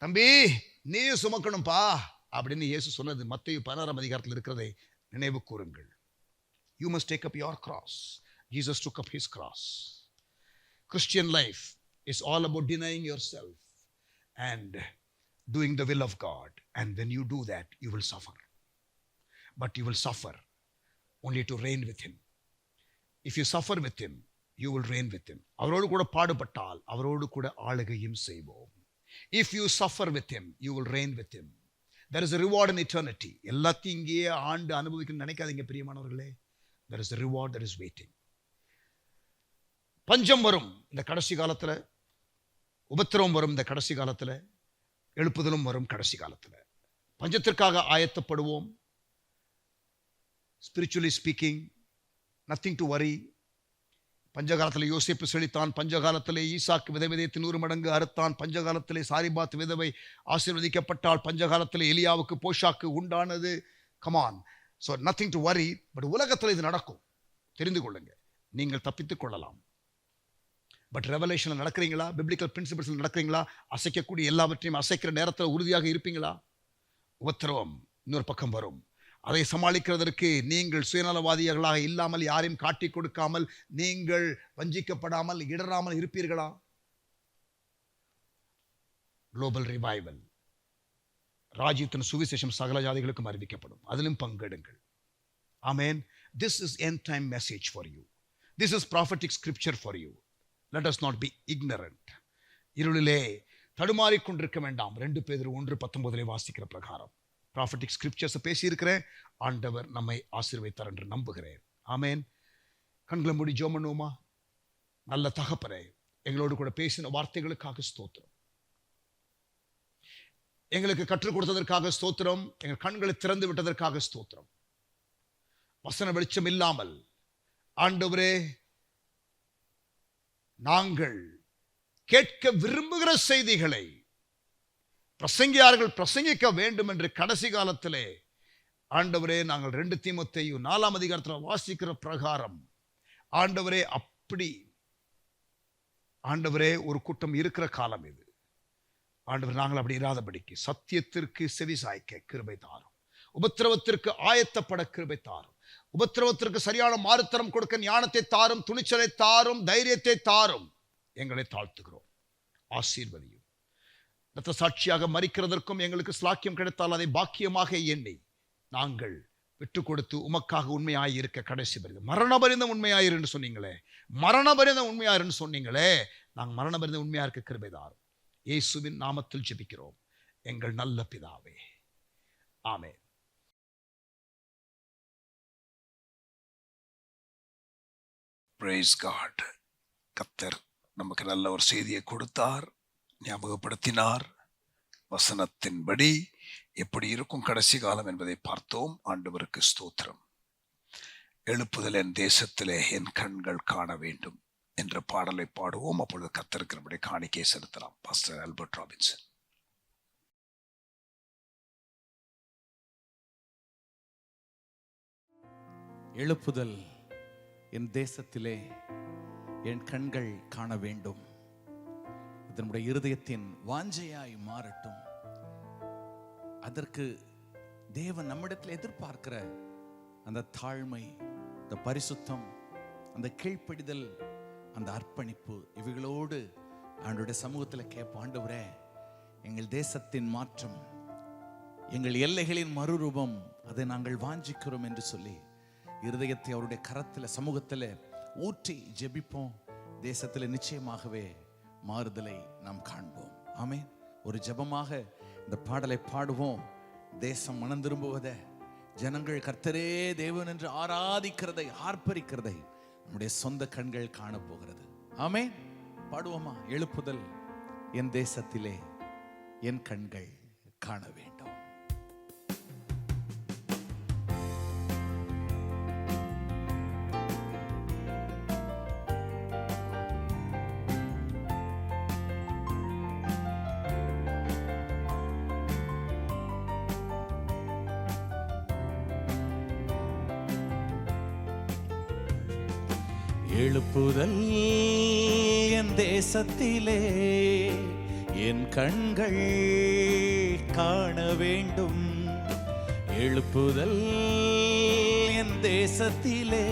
தம்பி, நீ சுமக்கணும்பா அப்படின்னு இயேசு சொன்னது மத்தேயு 16 இருக்கிறதை நினைவு கூறுங்கள். You must take up your cross. Jesus took up his cross. Christian life is all about denying yourself and doing the will of God. And when you do that, you will suffer. But you will suffer only to reign with him. If you suffer with him, you will reign with him. அவரோடு கூட பாடுபட்டால் அவரோடு கூட ஆளுகையும் செய்வோம். If you suffer with him, you will reign with him. There is a reward in eternity. எல்லாத்தையும் இங்கேயே ஆண்டு அனுபவிக்கணும்னு நினைக்காதீங்க பிரியமானவர்களே. There is a reward that is waiting. பஞ்சம் வரும் இந்த கடைசி காலத்துல, உபத்திரவம் வரும் இந்த கடைசி காலத்துல, எழுப்புதலும் வரும் கடைசி காலத்துல. பஞ்சத்திற்காக ஆயத்தப்படுவோம். Spiritually speaking, nothing to worry. பஞ்சகாலத்தில் யோசேப்பு செழித்தான், பஞ்சகாலத்திலே ஈசாக்கு விதை விதைத்து 100 மடங்கு அறுத்தான், பஞ்சகாலத்திலே சாரிபாத் விதவை ஆசீர்வதிக்கப்பட்டால், பஞ்சகாலத்திலே எலியாவுக்கு போஷாக்கு உண்டானது. Come on. So nothing to worry. But உலகத்தில் இது நடக்கும், தெரிந்து கொள்ளுங்க. நீங்கள் தப்பித்துக் கொள்ளலாம். பட் ரெவலேஷன்ல நடக்கிறீங்களா? பிப்ளிக்கல் பிரின்சிபிள்ஸ் நடக்கிறீங்களா? அசைக்கக்கூடிய எல்லாவற்றையும் அசைக்கிற நேரத்தில் உறுதியாக இருப்பீங்களா? உபத்திரவம் இன்னொரு பக்கம் வரும். அதை சமாளிக்கிறதற்கு நீங்கள் சுயநலவாதிகளாக இல்லாமல், யாரையும் காட்டி கொடுக்காமல், நீங்கள் வஞ்சிக்கப்படாமல், இடராமல் இருப்பீர்களா? குளோபல் ரிவைவல், ராஜ்யத்தின் சுவிசேஷம் சகல ஜாதிகளுக்கும் அறிவிக்கப்படும். அதிலும் பங்கெடுங்கள். ஆமென். This is end time message for you. This is prophetic scripture for you. Let us not be ignorant. இருளிலே தடுமாறிக்கொண்டிருக்க வேண்டாம். 2 பேதுரு 1:19 வாசிக்கிற பிரகாரம் prophetic scriptures பேசியிருக்கிறேன். ஆண்டவர் நம்மை ஆசீர்வதித்தார் என்று நம்புகிறேன். ஆமென். கண்களை மூடி ஜெபம் பண்ணுவோமா? நல்ல தகப்பனே, எங்களோடு கூட பேசின வார்த்தைகளுக்காக ஸ்தோத்திரம். எங்களுக்கு கற்றுக் கொடுத்ததற்காக ஸ்தோத்திரம். எங்கள் கண்களை திறந்து விட்டதற்காக ஸ்தோத்திரம். வசன வெளிச்சம் இல்லாமல் ஆண்டவரே, நாங்கள் கேட்க விரும்புகிற செய்திகளை பிரசங்கியார்கள் பிரசங்கிக்க வேண்டும் என்று கடைசி காலத்திலே ஆண்டவரே, நாங்கள் 2 தீமோத்தேயு 4ஆம் அதிகாரத்தில் வாசிக்கிற பிரகாரம் ஆண்டவரே, அப்படி ஆண்டவரே ஒரு கூட்டம் இருக்கிற காலம் இது. ஆண்டவர், நாங்கள் அப்படி இராதபடிக்கு சத்தியத்திற்கு செவி சாய்க்க கிருபை தாரும். உபத்திரவத்திற்கு ஆயத்தப்பட கிருபை தாரும். உபத்திரவத்திற்கு சரியான மாறுத்தரம் கொடுக்க ஞானத்தை தாரும், துணிச்சலை தாரும், தைரியத்தை தாரும். எங்களை தாழ்த்துகிறோம். ஆசீர்வதியும். இரத்த சாட்சியாக மரிக்கிறதற்கும் எங்களுக்கு ஸ்லாக்கியம் கிடைத்தால் அதை பாக்கியமாக எண்ணி நாங்கள் விட்டு கொடுத்து உமக்காக உண்மையாய் இருக்க கடைசி பரிந்து மரணபரிந்தம் உண்மையாயிரு என்று சொன்னீங்களே, மரணபரிந்தம் உண்மையாயிரு சொன்னீங்களே, நாங்கள் மரணபரிந்தம் உண்மையா இருக்க கிருபை தாரும். இயேசுவின் நாமத்தில் ஜெபிக்கிறோம் எங்கள் நல்ல பிதாவே. ஆமென். Praise God. கர்த்தர் நமக்கு நல்ல ஒரு செய்தியை கொடுத்தார், ஞாபகப்படுத்தினார். வசனத்தின்படி எப்படி இருக்கும் கடைசி காலம் என்பதை பார்த்தோம். ஆண்டவருக்கு ஸ்தோத்திரம். எழுப்புதல் என் தேசத்திலே என் கண்கள் காண வேண்டும் என்ற பாடலை பாடுவோம். அப்பொழுது கர்த்தருக்கு நம்முடைய காணிக்கையை செலுத்தலாம். Pastor Albert Robinson. எழுப்புதல் என் தேசத்திலே என் கண்கள் காண வேண்டும். இதனுடைய இருதயத்தின் வாஞ்சையாய் மாறட்டும். அதற்கு தேவன் நம்மிடத்தில் எதிர்பார்க்கிற அந்த தாழ்மை, அந்த பரிசுத்தம், அந்த கீழ்ப்படிதல், அந்த அர்ப்பணிப்பு, இவைகளோடு ஆண்டவருடைய சமூகத்தில் கேட்போம். ஆண்டவரே, எங்கள் தேசத்தின் மாற்றம், எங்கள் எல்லைகளின் மறுரூபம், அதை நாங்கள் வாஞ்சிக்கிறோம் என்று சொல்லி இருதயத்தை அவருடைய கரத்தில் சமூகத்தில் ஊற்றி ஜெபிப்போம். தேசத்தில் நிச்சயமாகவே மாறுதலை நாம் காண்போம். ஆமென். ஒரு ஜெபமாக இந்த பாடலை பாடுவோம். தேசம் மனம் திரும்புவதை, ஜனங்கள் கர்த்தரே தேவன் என்று ஆராதிக்கிறதை, ஆர்ப்பரிக்கிறதை நம்முடைய சொந்த கண்கள் காணப்போகிறது. ஆமென். பாடுவோமா? எழுப்புதல் என் தேசத்திலே என் கண்கள் காண வேண்டும். எழுப்புதல் என் தேசத்திலே என் கண்கள் காண வேண்டும். எழுப்புதல் என் தேசத்திலே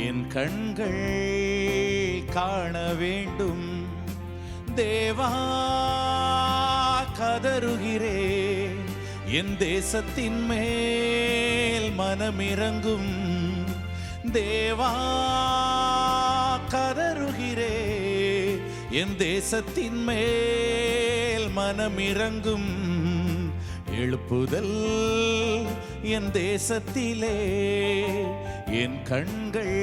என் கண்கள் காண வேண்டும். தேவா கதறுகிறேன், என் தேசத்தின் மேல் மனமிரங்கும். தேவா கதறுகிறே, என் தேசத்தின் மேல் மனமிரங்கும். எழுப்புதல் என் தேசத்திலே என் கண்கள்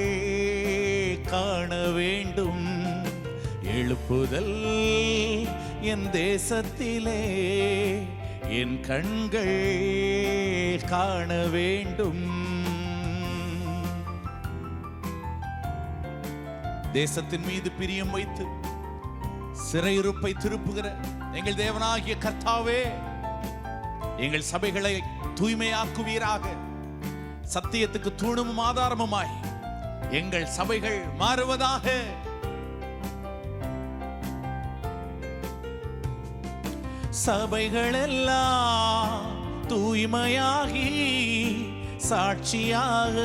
காண வேண்டும். எழுப்புதல் என் தேசத்திலே என் கண்கள் காண வேண்டும். தேசத்தின் மீது பிரியம் வைத்து சிறையிருப்பை திருப்புகிற எங்கள் தேவனாகிய கர்த்தாவே, எங்கள் சபைகளை தூய்மையாக்குவீராக. சத்தியத்துக்கு தூணுமும் ஆதாரமுமாய் எங்கள் சபைகள் மாறுவதாக. சபைகள் எல்லாம் தூய்மையாகி சாட்சியாக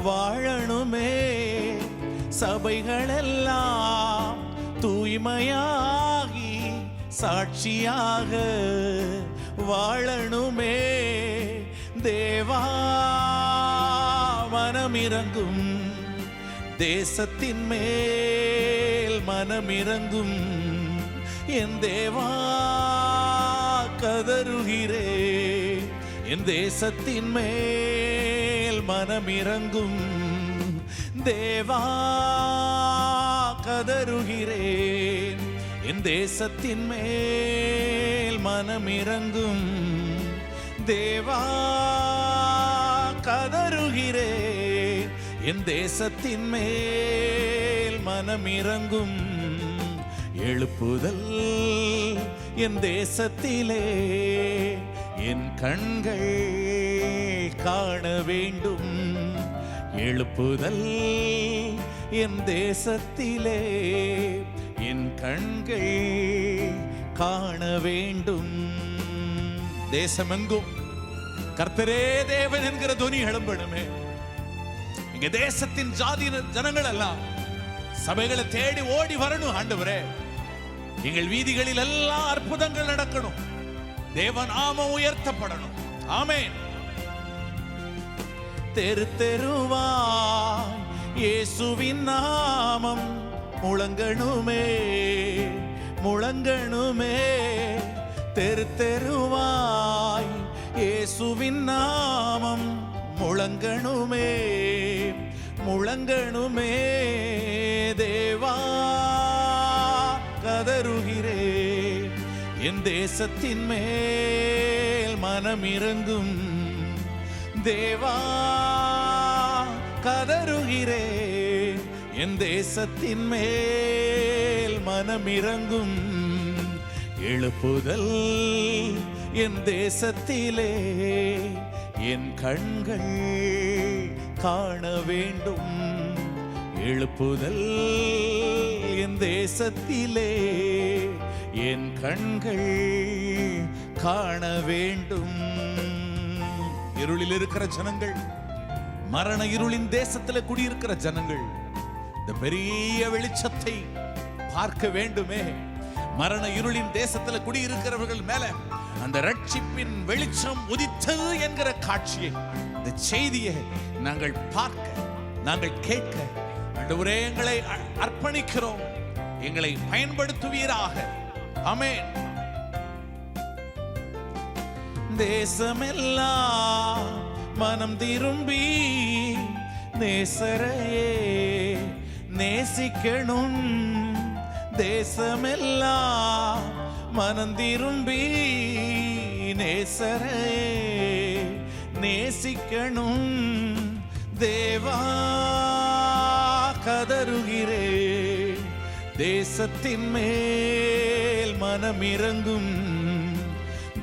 வாழணுமே. சபைகளெல்லாம் தூய்மையாகி சாட்சியாக வாழணுமே. தேவா மனமிரங்கும், தேசத்தின் மேல் மனமிரங்கும். என் தேவா கதறுகிறே, என் தேசத்தின் மேல் மனமிரங்கும். தேவா கதறுகிறேன், என் தேசத்தின் மேல் மனமிரங்கும். தேவா கதறுகிறேன், என் தேசத்தின் மேல் மனமிரங்கும். எழுப்புதல் என் தேசத்திலே என் கண்கள் காண வேண்டும். எழுப்புதல் என் தேசத்திலே என் கண்கள் காண வேண்டும். தேசமெங்கும் கர்த்தரே தேவன் என்கிற துணி எழும்பணுமே. இங்க தேசத்தின் ஜாதி ஜனங்கள் எல்லாம் சபைகளை தேடி ஓடி வரணும். ஆண்டவரே, எங்கள் வீதிகளில் எல்லாம் அற்புதங்கள் நடக்கணும். தேவன் நாமம் உயர்த்தப்படணும். ஆமென். தெரு தெருவாய் இயேசுவின் நாமம் முழங்கணுமே, முழங்கணுமே. தெரு தெருவாய் இயேசுவின் நாமம் முழங்கணுமே, முழங்கணுமே. தேவா கதறுகிறே, என் தேசத்தின் மேல் மனமிரங்கும். தேவா கதறுகிறே, என் தேசத்தின் மேல் மனமிரங்கும். எழுப்புதல் என் தேசத்திலே என் கண்கள் காண வேண்டும். எழுப்புதல் என் தேசத்திலே என் கண்கள் காண வேண்டும். இருளில் இருக்கிற ஜனங்கள், மரண இருளின் தேசத்தில் குடியிருக்கிற ஜனங்கள் இந்த பெரிய வெளிச்சத்தை பார்க்க வேண்டுமே. மரண இருளின் தேசத்தில் குடியிருக்கிறவர்கள் மேல அந்த ரட்சிப்பின் வெளிச்சம் உதித்தது என்கிற காட்சியை, இந்த செய்தியை நாங்கள் பார்க்க, நாங்கள் கேட்க ஆண்டவரே எங்களை அர்ப்பணிக்கிறோம். எங்களை பயன்படுத்துவீராக. ஆமென். தேசமெல்லாம் மனம் திரும்பி நேசரையே நேசிக்கணும். தேசமெல்லாம் மனம் திரும்பி நேசரையே நேசிக்கணும். தேவா கதறுகிறே, தேசத்தின் மேல் மனமிரங்கும்.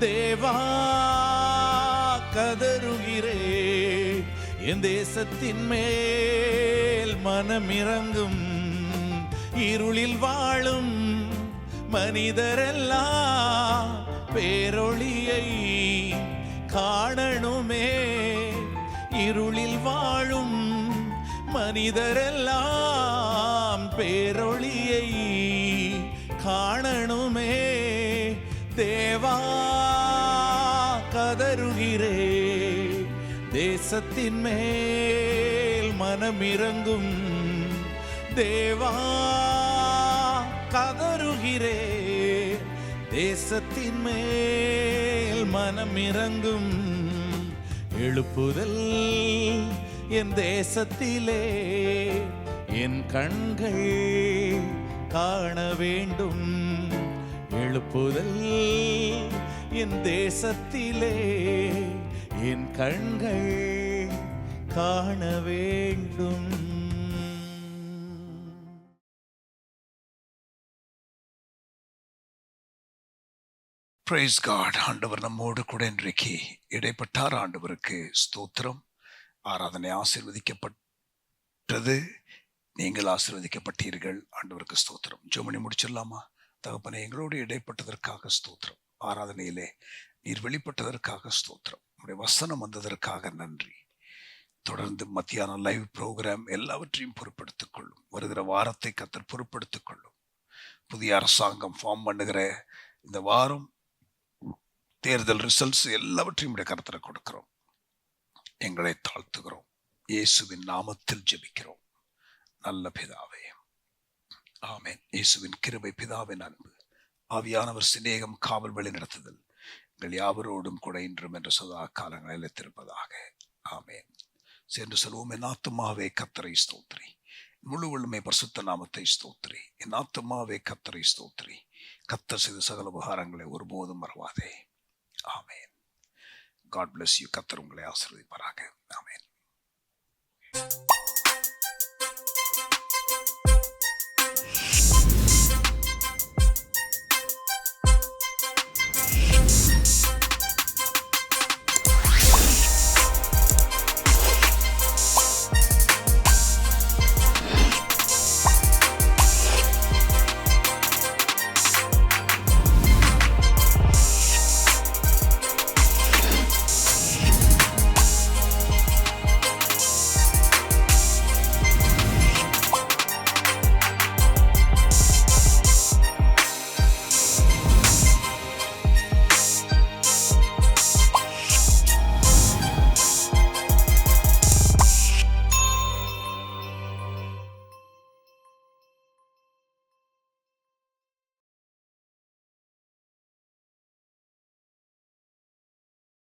தேவா கதறுகிறே, என் தேசத்தின் மேல் மனமிரங்கும். இருளில் வாழும் மனிதரெல்லாம் பேரொளியை காணணுமே. இருளில் வாழும் மனிதரெல்லாம் பேரொளியை காணணுமே. தேவா கதறுகிறே, தேசத்தின் மேல் மனமிரங்கும். தேவா கதறுகிறே, தேசத்தின் மேல் மனமிரங்கும். எழுப்புதல் என் தேசத்திலே என் கண்கள் காண வேண்டும். எழுப்புதல் என் தேசத்திலே என் கண்கள் காண வேண்டும். Praise God. ஆண்டவர் நம்மோடு கூட இன்றைக்கு இடைப்பட்டார். ஆண்டவருக்கு ஸ்தோத்திரம். ஆராதனை ஆசீர்வதிக்கப்பட்டது. நீங்கள் ஆசீர்வதிக்கப்பட்டீர்கள். ஆண்டவருக்கு ஸ்தோத்திரம். ஜெபம் பண்ணி முடிச்சிடலாமா? தகப்பனே, எங்களோடு இடைப்பட்டதற்காக ஸ்தோத்திரம். ஆராதனையிலே நீர் வெளிப்பட்டதற்காக ஸ்தோத்திரம். உடைய வசனம் வந்ததற்காக நன்றி. தொடர்ந்து மத்தியான லைவ் ப்ரோக்ராம் எல்லாவற்றையும் பொறுப்படுத்திக் கொள்ளும். வருகிற வாரத்தை கர்த்தர் பொறுப்படுத்திக் கொள்ளும். புதிய அரசாங்கம் ஃபார்ம் பண்ணுகிற இந்த வாரம் தேர்தல் ரிசல்ட்ஸ் எல்லாவற்றையும் உடைய கர்த்தரை கொடுக்கிறோம். எங்களை தாழ்த்துகிறோம். இயேசுவின் நாமத்தில் ஜெபிக்கிறோம் நல்ல பிதாவே, ஆமென். இயேசுவின் கிருபை, பிதாவின் அன்பு, ஆவியானவர் சிநேகம், காவல் வழி நடத்துதல் எங்கள் யாவரோடும் கூட இன்றும் என்ற சதா காலங்களில் நிலைத்திருப்பதாக. ஆமென். சென்று சொல்வோம். என் ஆத்துமாவே கர்த்தரை ஸ்தோத்திரி, முழு உள்ளமே பரிசுத்த நாமத்தை ஸ்தோத்திரி. என் ஆத்துமாவே கர்த்தரை ஸ்தோத்திரி, கர்த்தர் செய்த சகல உபகாரங்களை ஒருபோதும் மறவாதே. ஆமென். God bless you. கர்த்தர் உங்களை ஆசீர்வதிப்பாராக. ஆமென்.